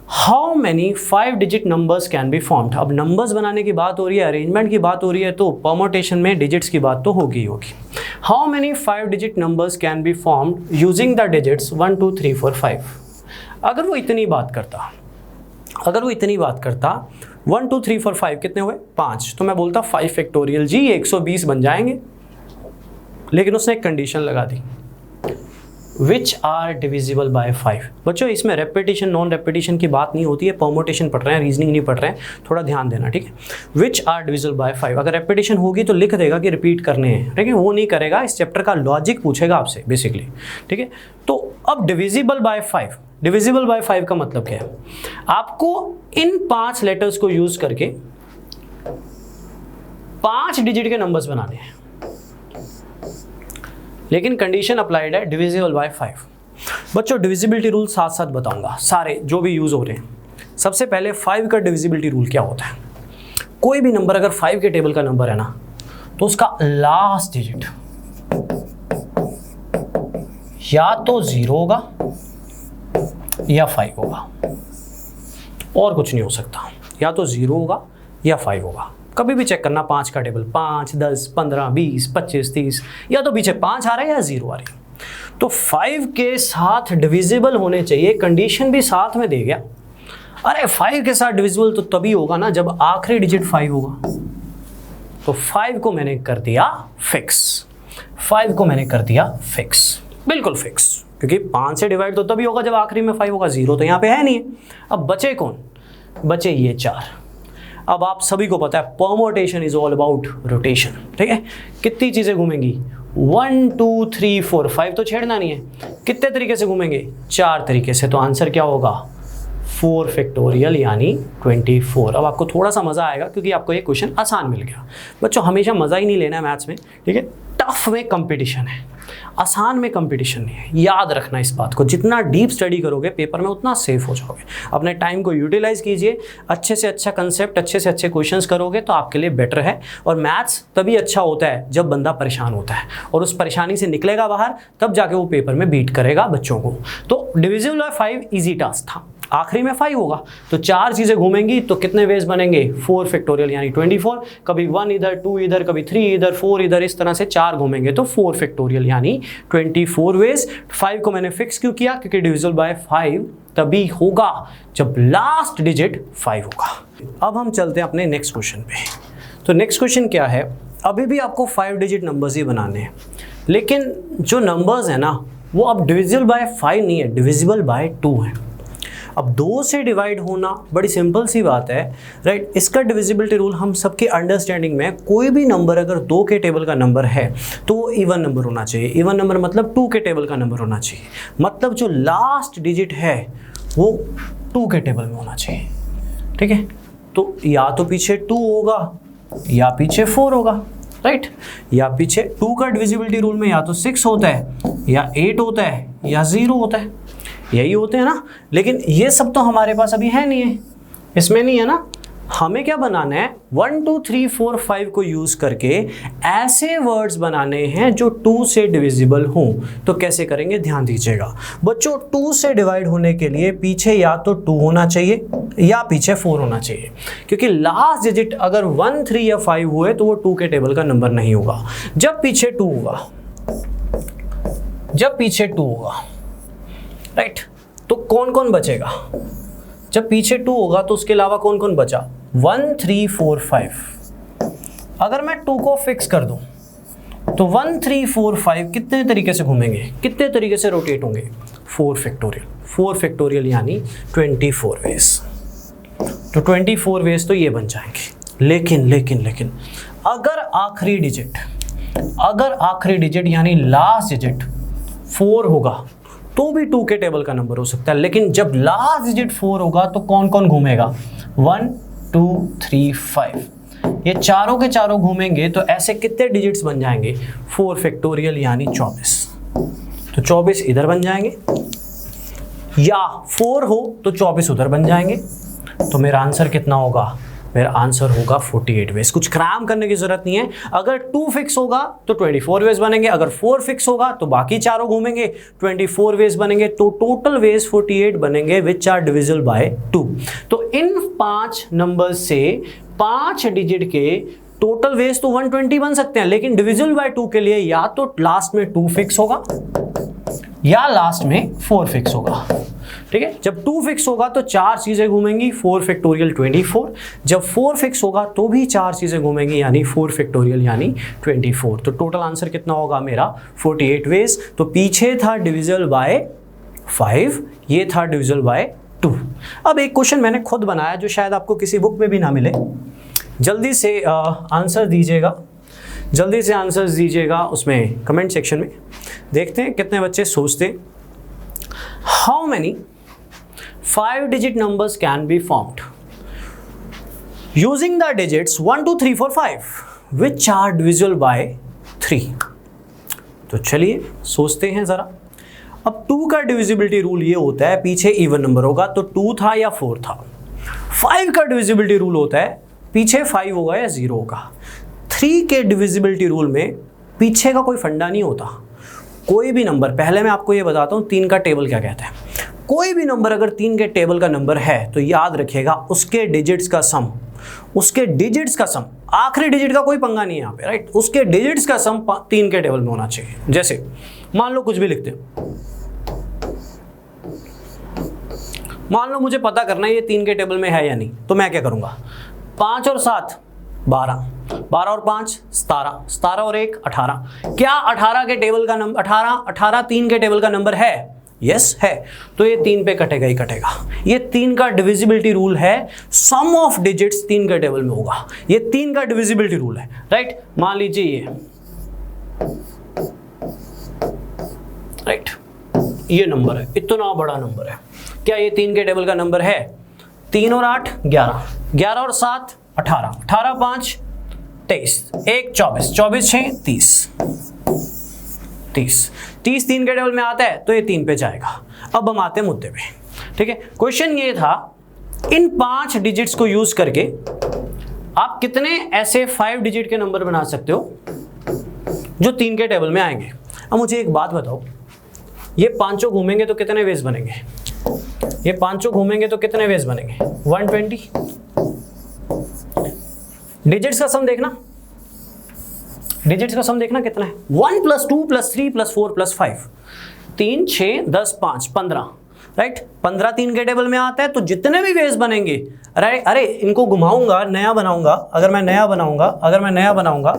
How many 5 digit numbers can be formed. अब नंबर्स बनाने की बात हो रही है, अरेंजमेंट की बात हो रही है, तो परम्यूटेशन में डिजिट्स की बात तो होगी होगी। How many 5 digit numbers can be formed using the digits 1 2 3 4 5। अगर वो इतनी बात करता 1 2 3 4 5 कितने हुए? 5। तो मैं बोलता 5 फैक्टोरियल जी 120 बन जाएंगे, लेकिन उसने एक कंडीशन लगा दी, विच आर डिविजिबल बाय 5। बच्चों इसमें रेपिटेशन नॉन रेपिटेशन की बात नहीं होती है, परम्यूटेशन पढ़ रहे हैं, रीजनिंग नहीं पढ़ रहे हैं, थोड़ा ध्यान देना, ठीक है। विच आर डिविजिबल बाय 5, अगर रेपिटेशन होगी तो लिख देगा कि रिपीट करने हैं, ठीक है, वो नहीं करेगा। इस चैप्टर का लॉजिक पूछेगा आपसे बेसिकली, ठीक है। तो अब डिविजिबल बाय 5, डिविजिबल बाय 5 का मतलब क्या है? आपको इन 5 लेटर्स को यूज करके 5 डिजिट के नंबर्स बनाने हैं, लेकिन कंडीशन अप्लाइड है डिविजिबल बाय 5। बच्चों डिविजिबिलिटी रूल साथ साथ बताऊंगा, सारे जो भी यूज हो रहे हैं। सबसे पहले 5 का डिविजिबिलिटी रूल क्या होता है? कोई भी नंबर अगर 5 के टेबल का नंबर है ना, तो उसका लास्ट डिजिट या तो 0 होगा या 5 होगा, और कुछ नहीं हो सकता। या तो 0 होगा या 5 होगा। कभी भी चेक करना 5 का टेबल, 5 10 15 20 25 30, या तो पीछे 5 आ रहा है या 0 आ रही है। तो 5 के साथ डिविजिबल होने चाहिए, कंडीशन भी साथ में दे गया। अरे 5 के साथ डिविजिबल तो तभी होगा ना जब आखिरी डिजिट 5 होगा। तो 5 को मैंने कर दिया फिक्स, 5 को मैंने कर दिया फिक्स, बिल्कुल फिक्स, क्योंकि 5 से डिवाइड तो तभी होगा जब आखिरी में 5 होगा, 0 तो यहाँ पे है नहीं है। अब बचे कौन? बचे ये 4। अब आप सभी को पता है permutation is all about rotation, ठीक है। कितनी चीजें घूमेंगी? 1 2 3 4 5 तो छेड़ना नहीं है। कितने तरीके से घूमेंगे? 4 तरीके से। तो आंसर क्या होगा? 4 फैक्टोरियल यानी 24। अब आपको थोड़ा सा मजा आएगा क्योंकि आपको ये क्वेश्चन आसान मिल गया। बच्चों हमेशा मजा ही नहीं लेना है मैथ्स में, ठीक है। टफ में कंपटीशन है, आसान में कंपटीशन नहीं है। याद रखना इस बात को, जितना डीप स्टडी करोगे पेपर में उतना सेफ हो जाओगे। अपने टाइम को यूटिलाइज कीजिए, अच्छे से अच्छा कंसेप्ट, अच्छे से अच्छे क्वेश्चंस करोगे तो आपके लिए बेटर है। और मैथ्स तभी अच्छा होता है जब बंदा परेशान होता है, और उस परेशानी से निकलेगा बाहर, तब जाके वो पेपर में बीट करेगा बच्चों को। तो डिविजिबल बाय 5 इजी टास्क था, आखिरी में 5 होगा तो 4 चीजें घूमेंगी तो कितने वेज बनेंगे? 4 फैक्टोरियल यानी 24। कभी 1 इधर, 2 इधर, कभी 3 इधर, 4 इधर, इस तरह से 4 घूमेंगे तो 4 फैक्टोरियल यानी 24 वेज। 5 को मैंने फिक्स क्यों किया? क्योंकि डिविजिबल बाय 5 तभी होगा जब लास्ट डिजिट 5 होगा। अब हम चलते हैं अपने नेक्स्ट क्वेश्चन पे। तो नेक्स्ट क्वेश्चन क्या है? अभी भी आपको 5 डिजिट नंबर्स ही बनाने हैं, लेकिन जो नंबर्स है ना वो अब डिविजिबल बाय 5 नहीं है, डिविजिबल बाय 2 है। अब 2 से डिवाइड होना बड़ी सिंपल सी बात है, राइट। इसका डिविजिबिलिटी रूल हम सबके अंडरस्टैंडिंग में, कोई भी नंबर अगर 2 के टेबल का नंबर है तो वो इवन नंबर होना चाहिए। इवन नंबर मतलब 2 के टेबल का नंबर होना चाहिए, मतलब जो लास्ट डिजिट है वो 2 के टेबल में होना चाहिए, ठीक है। तो या तो पीछे 2 होगा या पीछे 4 होगा, राइट। या पीछे 2 का डिविजिबिलिटी रूल में या तो 6 होता है या 8 होता है या 0 होता है, यही होते हैं ना। लेकिन ये सब तो हमारे पास अभी है नहीं है, इसमें नहीं है ना। हमें क्या बनाना है, 1 2 3 4 5 को यूज करके ऐसे वर्ड्स बनाने हैं जो 2 से डिविजिबल हों। तो कैसे करेंगे ध्यान दीजिएगा बच्चों। 2 से डिवाइड होने के लिए पीछे या तो 2 होना चाहिए या पीछे 4 होना चाहिए, क्योंकि लास्ट डिजिट अगर 1 3 या 5 हुए तो वो 2 के टेबल का नंबर नहीं होगा। जब पीछे 2 होगा, जब पीछे 2 होगा, राइट, तो कौन कौन बचेगा? जब पीछे 2 होगा तो उसके अलावा कौन कौन बचा? 1 3 4 5। अगर मैं 2 को फिक्स कर दूं तो 1 3 4 5 कितने तरीके से घूमेंगे, कितने तरीके से रोटेट होंगे? 4 फैक्टोरियल। 4 फैक्टोरियल यानी 24 वेज। तो 24 वेज तो ये बन जाएंगे। लेकिन लेकिन लेकिन अगर आखिरी डिजिट यानी लास्ट डिजिट 4 होगा तो भी 2 के टेबल का नंबर हो सकता है। लेकिन जब लास्ट डिजिट 4 होगा तो कौन कौन घूमेगा? 1 2 3 5। ये चारों के चारों घूमेंगे तो ऐसे कितने डिजिट्स बन जाएंगे? 4 फैक्टोरियल यानी 24। तो 24 इधर बन जाएंगे, या 4 हो तो 24 उधर बन जाएंगे। तो मेरा आंसर कितना होगा? मेरा आंसर होगा 48 वेज। कुछ क्रैम करने की जरूरत नहीं है। अगर 2 फिक्स होगा तो 24 वेज बनेंगे, अगर 4 फिक्स होगा तो बाकी चारों घूमेंगे, 24 वेज बनेंगे। तो टोटल वेज 48 बनेंगे विच आर डिविजिबल बाय 2। तो इन 5 नंबर से 5 डिजिट के टोटल वेज तो 120 बन सकते हैं, लेकिन डिविजिबल बाय 2 के लिए या तो लास्ट में 2 फिक्स होगा या लास्ट में 4 फिक्स होगा। ठीक है, जब 2 फिक्स होगा तो 4 चीजें घूमेंगी, 4 फैक्टोरियल 24। जब 4 फिक्स होगा तो भी 4 चीजें घूमेंगी यानी 4 फैक्टोरियल यानी 24। तो टोटल आंसर कितना होगा मेरा? 48 वेज। तो पीछे था डिविजिबल बाय 5, ये था डिविजिबल बाय 2। अब एक क्वेश्चन मैंने खुद बनाया जो शायद आपको किसी बुक में भी ना मिले। जल्दी से आंसर दीजिएगा, जल्दी से आंसर दीजिएगा उसमें कमेंट सेक्शन में। देखते हैं कितने बच्चे सोचते हैं। How many 5 digit numbers can be formed using the digits 1 2 3 4 5 which are divisible by 3? तो चलिए सोचते हैं जरा। अब 2 का डिविजिबिलिटी रूल ये होता है पीछे इवन नंबर होगा तो 2 था या 4 था। 5 का डिविजिबिलिटी रूल होता है पीछे 5 होगा या 0 होगा। 3 के डिविजिबिलिटी रूल में पीछे का कोई फंडा नहीं होता। कोई भी नंबर, पहले मैं आपको ये बताता हूँ 3 का टेबल क्या कहता है। कोई भी नंबर अगर 3 के टेबल का नंबर है तो याद रखिएगा उसके डिजिट्स का सम, उसके डिजिट्स का सम, आखिरी डिजिट का कोई पंगा नहीं है यहाँ पे, राइट। उसके डिजिट्स का सम 3 के टेबल में होना चाहिए। जैसे मान लो कुछ भी लिखते हो, मान लो मुझे पता करना है ये 3 के टेबल में है या नहीं, तो मैं क्या करूंगा? 5 और 7 12, 12 और 5 17, 17 और 1 18। क्या 18 के टेबल का नंबर 18 3 के टेबल का नंबर है? यस है। तो ये 3 पे कटेगा ही कटेगा। ये 3 का डिविजिबिलिटी रूल है, सम ऑफ डिजिट्स 3 के टेबल में होगा। ये 3 का डिविजिबिलिटी रूल है, राइट। मान लीजिए ये, राइट, ये नंबर है, इतना बड़ा नंबर है। क्या ये 3 के टेबल का नंबर है? 3 और 8 11, 11 और 7 18, 18 5 23, 1 24, 24 6 30, 30 3 के टेबल में आता है तो ये 3 पे जाएगा। अब हम आते हैं मुद्दे पे, ठीक है। क्वेश्चन ये था इन 5 डिजिट्स को यूज करके आप कितने ऐसे 5 डिजिट के नंबर बना सकते हो जो 3 के टेबल में आएंगे। अब मुझे एक बात बताओ, ये पांचों घूमेंगे तो कितने वेज बनेंगे? ये पांचों घूमेंगे तो कितने वेज बनेंगे? 120। डिजिट्स का सम देखना, डिजिट्स का सम देखना कितना है? 1 + 2 + 3 + 4 + 5, 3 6 10 5 15, राइट। 15 3 के टेबल में आता है तो जितने भी वेज बनेंगे, अरे इनको घुमाऊंगा, नया बनाऊंगा, अगर मैं नया बनाऊंगा,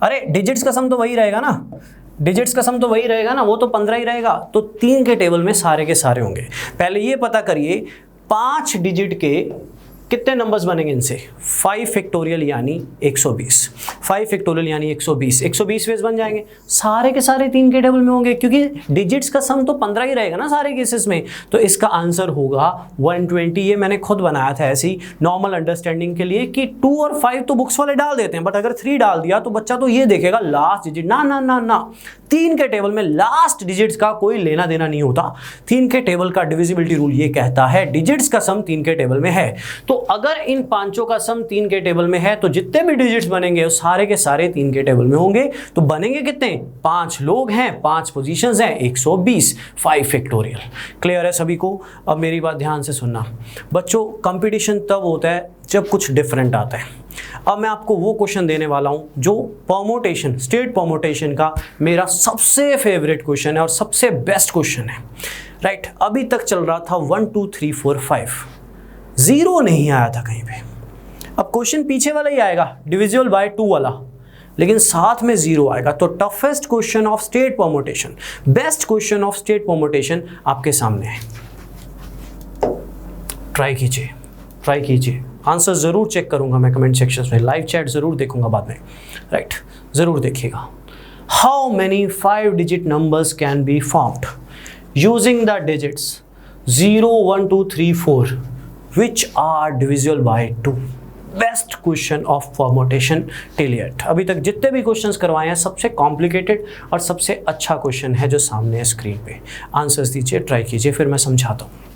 अरे डिजिट्स का सम तो वही रहेगा ना, डिजिट्स का सम तो वही रहेगा ना, वो तो 15 ही रहेगा। तो 3 के टेबल में सारे के सारे होंगे। पहले ये पता करिए 5 डिजिट के कितने नंबर्स बनेंगे इनसे? 5 फैक्टोरियल यानी 120, 5 फैक्टोरियल यानी 120, 120 वेज बन जाएंगे। सारे के सारे 3 के टेबल में होंगे क्योंकि डिजिट्स का सम तो 15 ही रहेगा ना सारे केसेस में, तो इसका आंसर होगा 120। ये मैंने खुद बनाया था ऐसी नॉर्मल अंडरस्टैंडिंग के लिए कि 2 और 5 तो बुक्स वाले डाल देते हैं, बट अगर 3 डाल दिया तो बच्चा तो ये देखेगा लास्ट डिजिट। ना ना ना ना, 3 के टेबल में लास्ट डिजिट्स का कोई लेना देना नहीं होता। 3 के टेबल का डिविजिबिलिटी रूल ये कहता है डिजिट्स का सम 3 के टेबल में है, तो अगर इन पांचों का सम 3 के टेबल में है तो जितने भी डिजिट्स बनेंगे वो सारे के सारे 3 के टेबल में होंगे। तो बनेंगे कितने? 5 लोग हैं, 5 पोजीशंस हैं, 120, 5 फैक्टोरियल। क्लियर है सभी को? अब मेरी बात ध्यान से सुनना बच्चों, कंपटीशन तब होता है जब कुछ डिफरेंट आता है। अब मैं आपको वो क्वेश्चन देने वाला हूं जो परमुटेशन, स्टेट परमुटेशन का मेरा सबसे फेवरेट क्वेश्चन है और सबसे बेस्ट क्वेश्चन है, राइट। अभी तक चल रहा था 1 2 3 4 5, 0 नहीं आया था कहीं पे। अब क्वेश्चन पीछे वाला ही आएगा, डिविजिबल बाय 2 वाला, लेकिन साथ में 0 आएगा। तो toughest question of state permutation, best question of state permutation आपके सामने है। ट्राई कीजिए, ट्राई कीजिए। आंसर ज़रूर चेक करूंगा मैं कमेंट सेक्शन में, लाइव चैट ज़रूर देखूंगा बाद में, राइट, ज़रूर देखिएगा। How many 5 digit numbers can be formed using the digits 0 1 2 3 4 which are divisible by 2? Best question of permutation till yet. अभी तक जितने भी क्वेश्चंस करवाए हैं सबसे कॉम्प्लिकेटेड और सबसे अच्छा क्वेश्चन है जो सामने है स्क्रीन पे। आंसर्स दीजिए, ट्राई कीजिए, फिर मैं समझाता हूँ।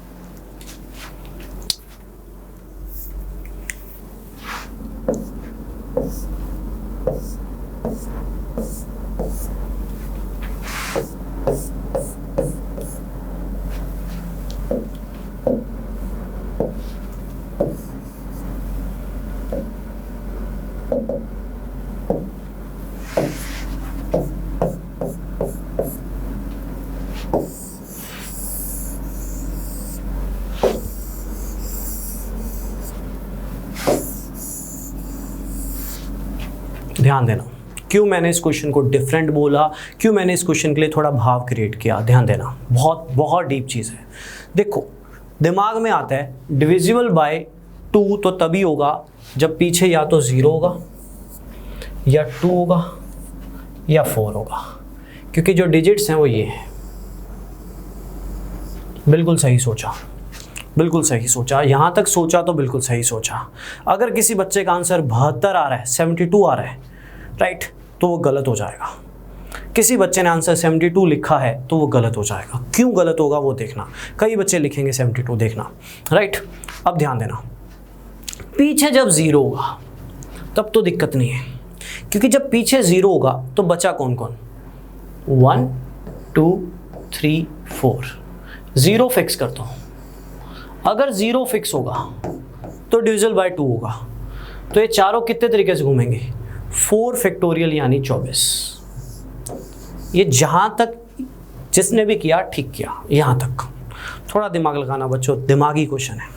ध्यान देना, क्यों मैंने इस क्वेश्चन को डिफरेंट बोला, क्यों मैंने इस क्वेश्चन के लिए थोड़ा भाव क्रिएट किया, ध्यान देना, बहुत बहुत डीप चीज़ है। देखो दिमाग में आता है डिविजिबल बाय 2 तो तभी होगा जब पीछे या तो 0 होगा या 2 होगा या 4 होगा, क्योंकि जो डिजिट्स हैं वो ये हैं। बिल्कुल सही सोचा, बिल्कुल सही सोचा, यहाँ तक सोचा तो बिल्कुल सही सोचा। अगर किसी बच्चे का आंसर 72 आ रहा है, 72 आ रहा है, राइट, तो वो गलत हो जाएगा। किसी बच्चे ने आंसर 72 लिखा है तो वो गलत हो जाएगा। क्यों गलत होगा वो देखना, कई बच्चे लिखेंगे 72, देखना, राइट। अब ध्यान देना, पीछे जब 0 होगा तब तो दिक्कत नहीं है, क्योंकि जब पीछे 0 होगा तो बचा कौन कौन? 1 2 3 4, 0 फिक्स करता हूँ। अगर 0 फिक्स होगा तो डिविजिबल बाय 2 होगा, तो ये चारों कितने तरीके से घूमेंगे? 4 फैक्टोरियल यानी 24। ये जहां तक जिसने भी किया ठीक किया, यहां तक थोड़ा दिमाग लगाना बच्चों, दिमागी क्वेश्चन है।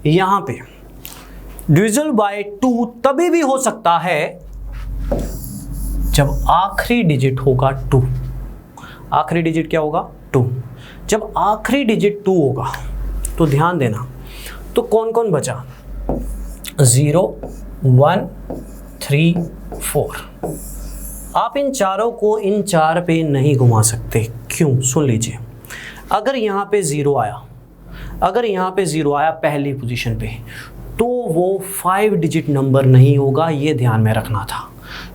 यहां पे डिविजिबल बाय 2 तभी भी हो सकता है जब आखिरी डिजिट होगा 2। आखिरी डिजिट क्या होगा? 2। जब आखिरी डिजिट 2 होगा तो ध्यान देना, तो कौन कौन बचा? 0 1 3 4। आप इन चारों को इन 4 पे नहीं घुमा सकते। क्यों? सुन लीजिए, अगर यहाँ पे 0 आया, अगर यहाँ पे 0 आया पहली पोजीशन पे, तो वो 5 डिजिट नंबर नहीं होगा, ये ध्यान में रखना था।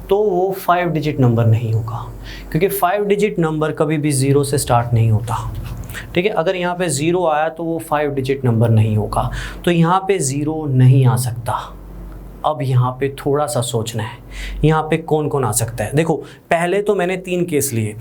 तो वो 5 डिजिट नंबर नहीं होगा, क्योंकि 5 डिजिट नंबर कभी भी 0 से स्टार्ट नहीं होता, ठीक है। अगर यहाँ पे 0 आया तो वो 5 डिजिट नंबर नहीं होगा, तो यहाँ पे 0 नहीं आ सकता। अब यहाँ पे थोड़ा सा सोचना है, यहाँ पे कौन कौन आ सकता है। देखो पहले तो मैंने 3 केस लिए।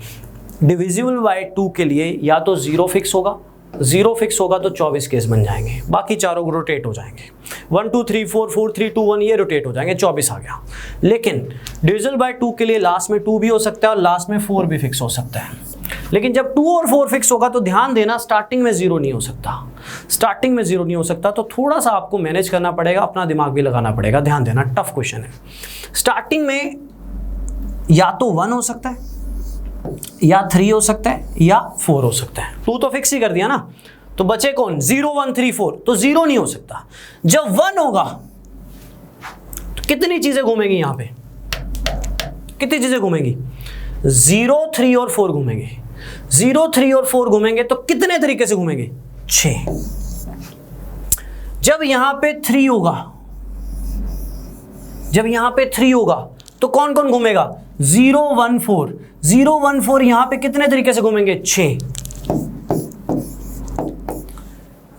डिविजिबल बाय 2 के लिए या तो 0 फिक्स होगा, 0 फिक्स होगा तो 24 केस बन जाएंगे, बाकी चारों रोटेट हो जाएंगे। 1 2 3 4 4 3 2 1 ये रोटेट हो जाएंगे, 24 आ गया। लेकिन डिविजिबल बाय 2 के लिए लास्ट में 2 भी हो सकता है और लास्ट में 4 भी फिक्स हो सकता है। लेकिन जब 2 और 4 फिक्स होगा तो ध्यान देना, स्टार्टिंग में 0 नहीं हो सकता, स्टार्टिंग में 0 नहीं हो सकता। तो थोड़ा सा आपको मैनेज करना पड़ेगा, अपना दिमाग भी लगाना पड़ेगा। ध्यान देना, टफ क्वेश्चन है। स्टार्टिंग में या तो 1 हो सकता है, या 3 हो सकता है, या 4 हो सकता है। 2 तो फिक्स ही कर दिया ना, तो बचे कौन, 0 1 3 4, तो 0 नहीं हो सकता। जब 1 होगा तो कितनी चीजें घूमेंगी यहां पे, कितनी चीजें घूमेंगी, 0 3 और 4 घूमेंगे। 0 3 और 4 घूमेंगे तो कितने तरीके से घूमेंगे, 6। जब यहां पे 3 होगा, जब यहां पे 3 होगा तो कौन कौन घूमेगा, 0 1 4। 0 1 4 यहां पे कितने तरीके से घूमेंगे, 6।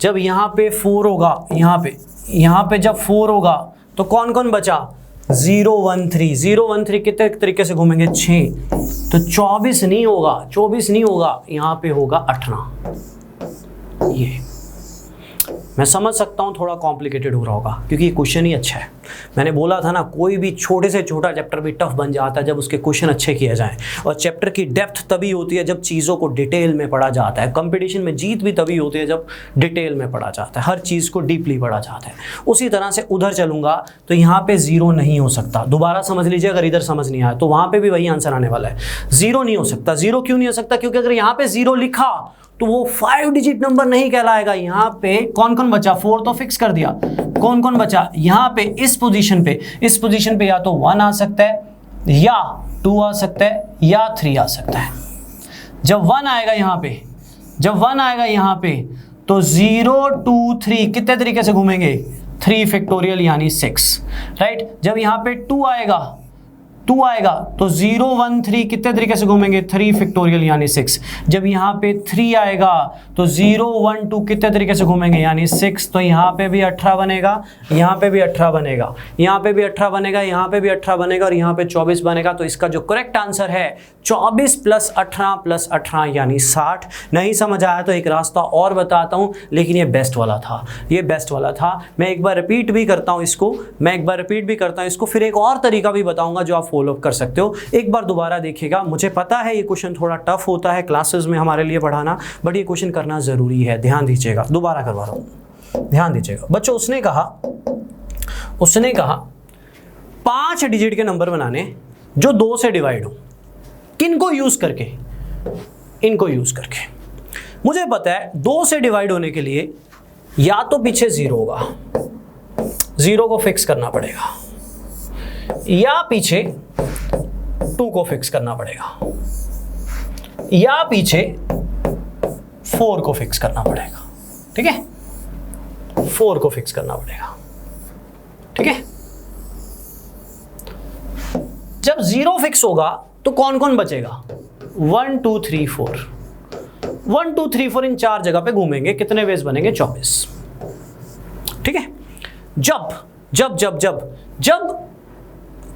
जब यहां पे 4 होगा, यहां पे जब 4 होगा तो कौन कौन बचा, 0 1 3। 0 1 3 कितने तरीके से घूमेंगे, 6। तो 24 नहीं होगा, 24 नहीं होगा, यहां पे होगा 18। ये मैं समझ सकता हूँ थोड़ा कॉम्प्लिकेटेड हो रहा होगा क्योंकि ये क्वेश्चन ही अच्छा है। मैंने बोला था ना, कोई भी छोटे से छोटा चैप्टर भी टफ बन जाता है जब उसके क्वेश्चन अच्छे किए जाएं। और चैप्टर की डेप्थ तभी होती है जब चीज़ों को डिटेल में पढ़ा जाता है। कंपटीशन में जीत भी तभी होती है जब डिटेल में पढ़ा जाता है, हर चीज़ को डीपली पढ़ा जाता है। उसी तरह से उधर चलूंगा तो यहाँ पे 0 नहीं हो सकता। दोबारा समझ लीजिए, अगर इधर समझ नहीं आया तो वहाँ पर भी वही आंसर आने वाला है, 0 नहीं हो सकता। 0 क्यों नहीं हो सकता, क्योंकि अगर यहाँ पे 0 लिखा तो वो 5 डिजिट नंबर नहीं कहलाएगा। यहां पे कौन कौन बचा, 4 तो फिक्स कर दिया, कौन कौन बचा यहां पे, इस पोजीशन पे या तो 1 आ सकता है, या 2 आ सकता है, या 3 आ सकता है। जब 1 आएगा यहां पे, जब 1 आएगा यहां पे तो 0 2 3 कितने तरीके से घूमेंगे, 3 फैक्टोरियल यानी 6, राइट। जब यहां पे 2 आएगा तो 0 1 3 कितने तरीके से घूमेंगे, 3 फैक्टोरियल यानी 6। जब यहाँ पे 3 आएगा तो 0 1 2 कितने तरीके से घूमेंगे, यानी 6। तो यहाँ पे भी 18 बनेगा, यहाँ पे भी 18 बनेगा, यहाँ पे भी 18 बनेगा, यहाँ पे भी 18 बनेगा और यहाँ पे 24 बनेगा। तो इसका जो करेक्ट आंसर है 24 + 18 + 18 यानी 60। नहीं समझ आया तो एक रास्ता और बताता हूँ, लेकिन ये बेस्ट वाला था, ये बेस्ट वाला था। मैं एक बार रिपीट भी करता हूँ इसको, फिर एक और तरीका भी बताऊँगा जो आप फॉलो अप कर सकते हो। एक बार दोबारा देखिएगा। मुझे पता है ये क्वेश्चन थोड़ा टफ होता है क्लासेस में हमारे लिए पढ़ाना, बट ये क्वेश्चन करना जरूरी है। ध्यान दीजिएगा, दोबारा करवा रहा हूं, ध्यान दीजिएगा बच्चों। उसने कहा 5 डिजिट के नंबर बनाने जो 2 से डिवाइड हो। किनको यूज करके, इनको यूज करके। मुझे पता है 2 से डिवाइड होने के लिए या तो पीछे 0 होगा, 0 को फिक्स करना पड़ेगा, या पीछे 2 को फिक्स करना पड़ेगा, या पीछे 4 को फिक्स करना पड़ेगा। ठीक है, 4 को फिक्स करना पड़ेगा। ठीक है, जब 0 फिक्स होगा तो कौन कौन बचेगा, 1 2 3 4। 1 2 3 4 इन 4 जगह पे घूमेंगे, कितने वेज बनेंगे, 24। ठीक है, जब जब जब जब जब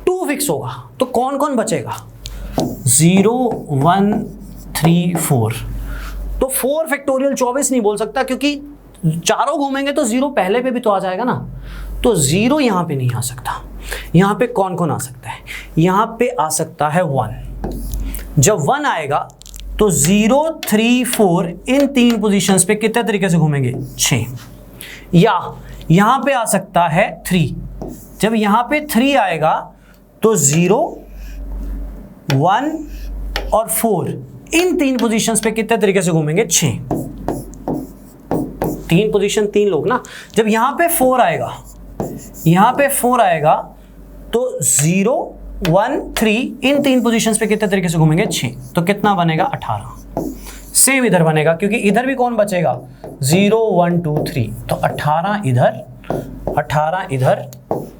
2 फिक्स होगा तो कौन कौन बचेगा, 0 1 3 4। तो 4 फैक्टोरियल 24 नहीं बोल सकता क्योंकि चारों घूमेंगे तो 0 पहले पे भी तो आ जाएगा ना। तो 0 यहां पे नहीं आ सकता। यहां पे कौन कौन आ सकता है, यहां पे आ सकता है 1। जब 1 आएगा तो 0 3 4 इन 3 पोजीशंस पे कितने तरीके से घूमेंगे, 6। या यहां पे आ सकता है 3। जब यहां पे 3 आएगा तो 0 1 और 4 इन 3 पोजीशंस पे कितने तरीके से घूमेंगे, 6। 3 पोजीशन 3 लोग ना। जब यहां पे 4 आएगा, यहां पे 4 आएगा तो 0 1 3 इन 3 पोजीशंस पे कितने तरीके से घूमेंगे, 6। तो कितना बनेगा, 18। सेम इधर बनेगा क्योंकि इधर भी कौन बचेगा, 0 1 2 3। तो 18 इधर, 18 इधर,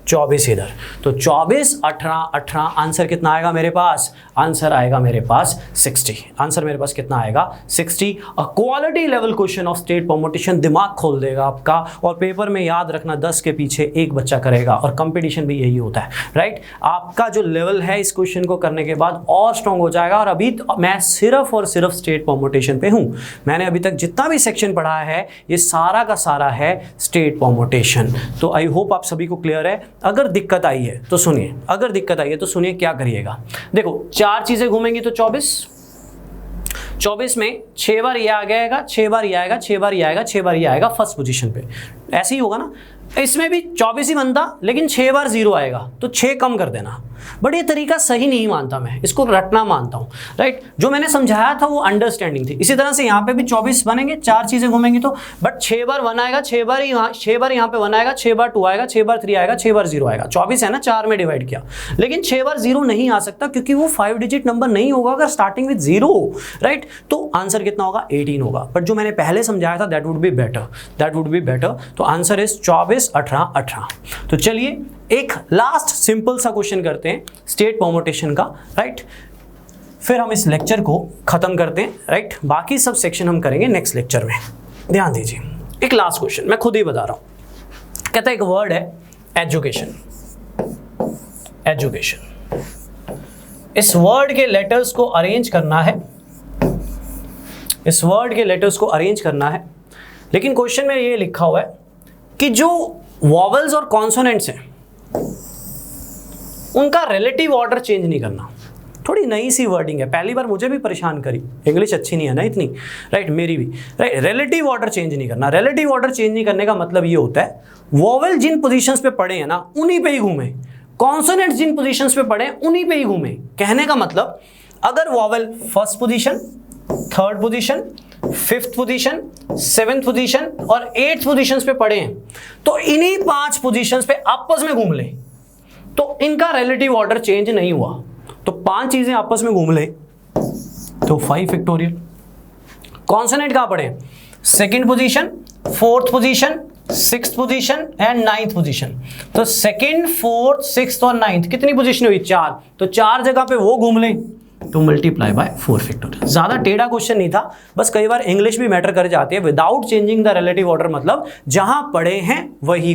24 इधर। तो 24 18 18 आंसर कितना आएगा मेरे पास, आंसर आएगा मेरे पास 60। आंसर मेरे पास कितना आएगा, 60। A quality level question of state permutation दिमाग खोल देगा आपका। और पेपर में याद रखना 10 के पीछे 1 बच्चा करेगा, और कंपटीशन भी यही होता है, राइट। आपका जो लेवल है इस क्वेश्चन को करने के बाद और स्ट्रॉन्ग हो जाएगा। और अभी मैं सिर्फ और सिर्फ स्टेट परमुटेशन पे हूँ। मैंने अभी तक जितना भी सेक्शन पढ़ा है ये सारा का सारा है स्टेट परमुटेशन। तो आई होप आप सभी को क्लियर है। अगर दिक्कत आई है तो सुनिए, अगर दिक्कत आई है तो सुनिए क्या करिएगा। देखो 4 चीजें घूमेंगी तो 24 में 6 बार ये आ जाएगा, 6 बार ये आएगा, 6 बार ये आएगा, 6 बार ये आएगा फर्स्ट पोजीशन पे। ऐसे ही होगा ना, इसमें भी 24 ही बनता लेकिन 6 बार 0 आएगा तो 6 कम कर देना। बट ये तरीका सही नहीं मानता, मैं इसको रटना मानता हूँ, राइट। जो मैंने समझाया था वो अंडरस्टैंडिंग थी। इसी तरह से यहाँ पे भी 24 बनेंगे, 4 चीजें घूमेंगी तो, बट 6 बार 1 आएगा, 6 बार यहाँ पे 1 आएगा, 6 बार 2 आएगा, 6 बार 3 आएगा, 6 बार 0 आएगा। 24 है ना, 4 में डिवाइड किया, लेकिन 6 बार 0 नहीं आ सकता क्योंकि वो 5 डिजिट नंबर नहीं होगा अगर स्टार्टिंग विद 0, राइट। तो आंसर कितना होगा, 18 होगा। बट जो मैंने पहले समझाया था दैट वुड बी बेटर, तो आंसर इज 24, 18, 18। तो चलिए एक लास्ट सिंपल सा क्वेश्चन करते हैं स्टेट परम्यूटेशन का, राइट। फिर हम इस लेक्चर को खत्म करते हैं, राइट। बाकी सब सेक्शन हम करेंगे नेक्स्ट लेक्चर में। ध्यान दीजिए, एक लास्ट क्वेश्चन मैं खुद ही बता रहा हूं। कहता है एक वर्ड है एजुकेशन। इस वर्ड के लेटर्स को अरेंज करना है, लेकिन क्वेश्चन में ये लिखा हुआ है कि जो वॉवल्स और कॉन्सोनेंट्स हैं उनका रिलेटिव ऑर्डर चेंज नहीं करना। थोड़ी नई सी वर्डिंग है, पहली बार मुझे भी परेशान करी, इंग्लिश अच्छी नहीं है ना इतनी, राइट, मेरी भी, राइट। रिलेटिव ऑर्डर चेंज नहीं करना। रिलेटिव ऑर्डर चेंज नहीं करने का मतलब ये होता है वॉवल जिन पोजीशंस पे पड़े हैं ना उन्हीं पे ही घूमे, कॉन्सोनेंट्स जिन पोजीशंस पे पड़े हैं उन्हीं पे ही घूमे। कहने का मतलब अगर vowel first position, third position, 5th position, 7th position और 8th पोजीशंस पे पड़े हैं तो इन्हीं 5 पोजीशंस पे आपस में घूम ले, तो इनका रिलेटिव ऑर्डर चेंज नहीं हुआ। तो 5 चीजें आपस में घूम ले तो 5 फैक्टोरियल। कॉन्सोनेंट कहां पड़े, 2nd position, 4th position, 6th position and 9th position. तो 2nd, 4th, 6th और 9th कितनी पोजीशन हुई, 4। तो 4 जगह पे वो घूम ले तो मल्टीप्लाई बाय 4 फैक्टोरियल। ज्यादा टेढ़ा क्वेश्चन नहीं था, बस कई बार इंग्लिश भी मैटर कर जाती है। Without changing the relative order मतलब जहां पड़े हैं वही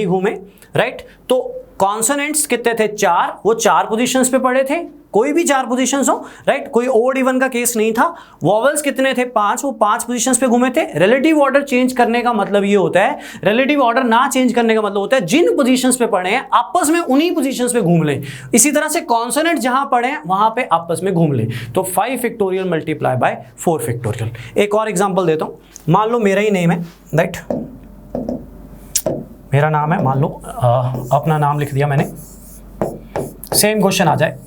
घूमे, राइट। तो कॉन्सोनेंट्स कितने थे, 4, वो 4 पोजीशंस पे पड़े थे, कोई भी 4 पोजीशंस हो, राइट, कोई ओड इवन का केस नहीं था। वॉवल्स कितने थे, 5, वो 5 पोजीशंस पे घूमे थे। रिलेटिव ऑर्डर चेंज करने का मतलब ये होता है, रिलेटिव ऑर्डर ना चेंज करने का मतलब होता है जिन पोजीशंस पे पड़े हैं आपस में उन्हीं पोजीशंस पे घूम ले। इसी तरह से कॉन्सोनेंट जहां पड़े हैं वहां पे आपस में घूम ले। तो 5 फैक्टोरियल मल्टीप्लाई बाय 4 फैक्टोरियल। एक और एग्जांपल देता हूं, मान लो मेरा ही नेम है, राइट, मेरा नाम है, मान लो अपना नाम लिख दिया मैंने। सेम क्वेश्चन आ जाए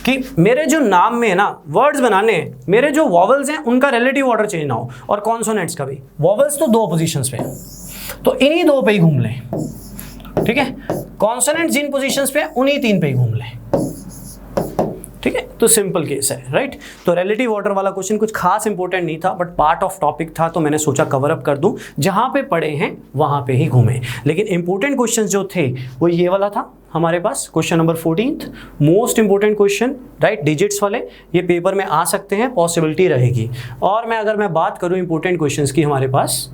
कि मेरे जो नाम में है ना वर्ड्स बनाने हैं, मेरे जो वॉवल्स हैं उनका रिलेटिव ऑर्डर चेंज ना हो, और कॉन्सोनेंट्स का भी। वॉवल्स तो 2 पोजीशंस पे हैं तो इन्हीं 2 पे ही घूम लें, ठीक है। कॉन्सोनेंट जिन पोजीशंस पे उन्हीं 3 पे ही घूम लें, ठीक है। तो सिंपल केस है, राइट। तो रिलेटिव ऑर्डर वाला क्वेश्चन कुछ खास इंपॉर्टेंट नहीं था, बट पार्ट ऑफ टॉपिक था तो मैंने सोचा कवर अप कर दूं। जहां पे पड़े हैं वहां पे ही घूमे। लेकिन इंपॉर्टेंट क्वेश्चन जो थे वो ये वाला था हमारे पास, question number 14, most important question, right, digits वाले। ये पेपर में आ सकते हैं, पॉसिबिलिटी रहेगी। और अगर मैं बात करूं इंपॉर्टेंट क्वेश्चंस की हमारे पास,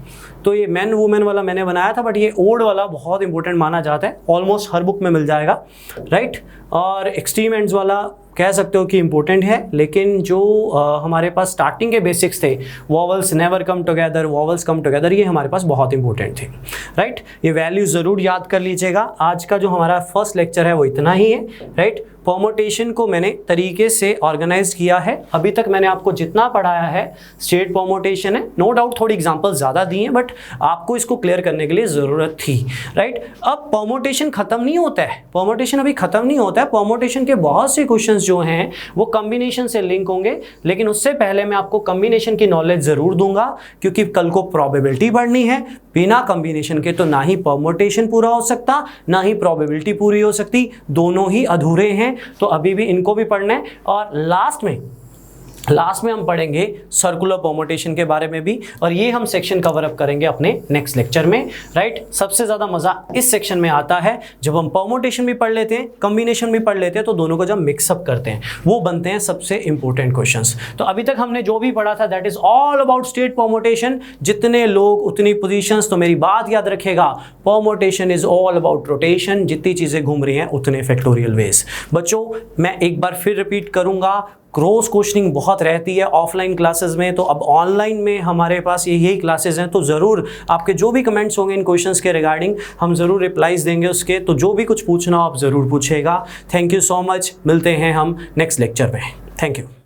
तो ये मैन वुमेन वाला मैंने बनाया था, बट ये ओड वाला बहुत इंपॉर्टेंट माना जाता है, ऑलमोस्ट हर बुक में मिल जाएगा, राइट। और एक्सट्रीम एंड्स वाला कह सकते हो कि इंपॉर्टेंट है, लेकिन जो हमारे पास स्टार्टिंग के बेसिक्स थे, vowels never come together, vowels कम टुगेदर, ये हमारे पास बहुत इंपॉर्टेंट थे, राइट। ये वैल्यू ज़रूर याद कर लीजिएगा। आज का जो हमारा फर्स्ट लेक्चर है वो इतना ही है, राइट। परम्यूटेशन को मैंने तरीके से ऑर्गेनाइज किया है। अभी तक मैंने आपको जितना पढ़ाया है स्टेट परम्यूटेशन है, नो डाउट थोड़ी एग्जांपल ज़्यादा दी हैं, बट आपको इसको क्लियर करने के लिए ज़रूरत थी, राइट। अब परम्यूटेशन ख़त्म नहीं होता है, परम्यूटेशन अभी ख़त्म नहीं होता है। परम्यूटेशन के बहुत से क्वेश्चंस जो हैं वो कम्बिनेशन से लिंक होंगे, लेकिन उससे पहले मैं आपको कम्बिनेशन की नॉलेज ज़रूर दूंगा, क्योंकि कल को प्रोबेबिलिटी बढ़नी है। बिना कम्बिनेशन के तो ना ही परम्यूटेशन पूरा हो सकता, ना ही प्रोबेबिलिटी पूरी हो सकती, दोनों ही अधूरे हैं। तो अभी भी इनको भी पढ़ना है। और लास्ट में हम पढ़ेंगे सर्कुलर परम्यूटेशन के बारे में भी, और ये हम सेक्शन कवर अप करेंगे अपने नेक्स्ट लेक्चर में, राइट। सबसे ज़्यादा मज़ा इस सेक्शन में आता है जब हम परम्यूटेशन भी पढ़ लेते हैं, कम्बिनेशन भी पढ़ लेते हैं, तो दोनों को जब मिक्सअप करते हैं वो बनते हैं सबसे इंपॉर्टेंट क्वेश्चंस। तो अभी तक हमने जो भी पढ़ा था that is all about state permutation. जितने लोग उतनी पोजीशंस, तो मेरी बात याद रखेगा, permutation is all about rotation. जितनी चीज़ें घूम रही हैं उतने फैक्टोरियल वेज। बच्चों मैं एक बार फिर रिपीट करूँगा, क्रॉस क्वेश्चनिंग बहुत रहती है ऑफलाइन क्लासेस में, तो अब ऑनलाइन में हमारे पास यही क्लासेस हैं। तो ज़रूर आपके जो भी कमेंट्स होंगे इन क्वेश्चंस के रिगार्डिंग हम ज़रूर रिप्लाईज देंगे उसके, तो जो भी कुछ पूछना हो आप ज़रूर पूछेगा। थैंक यू सो मच, मिलते हैं हम नेक्स्ट लेक्चर में। Thank you.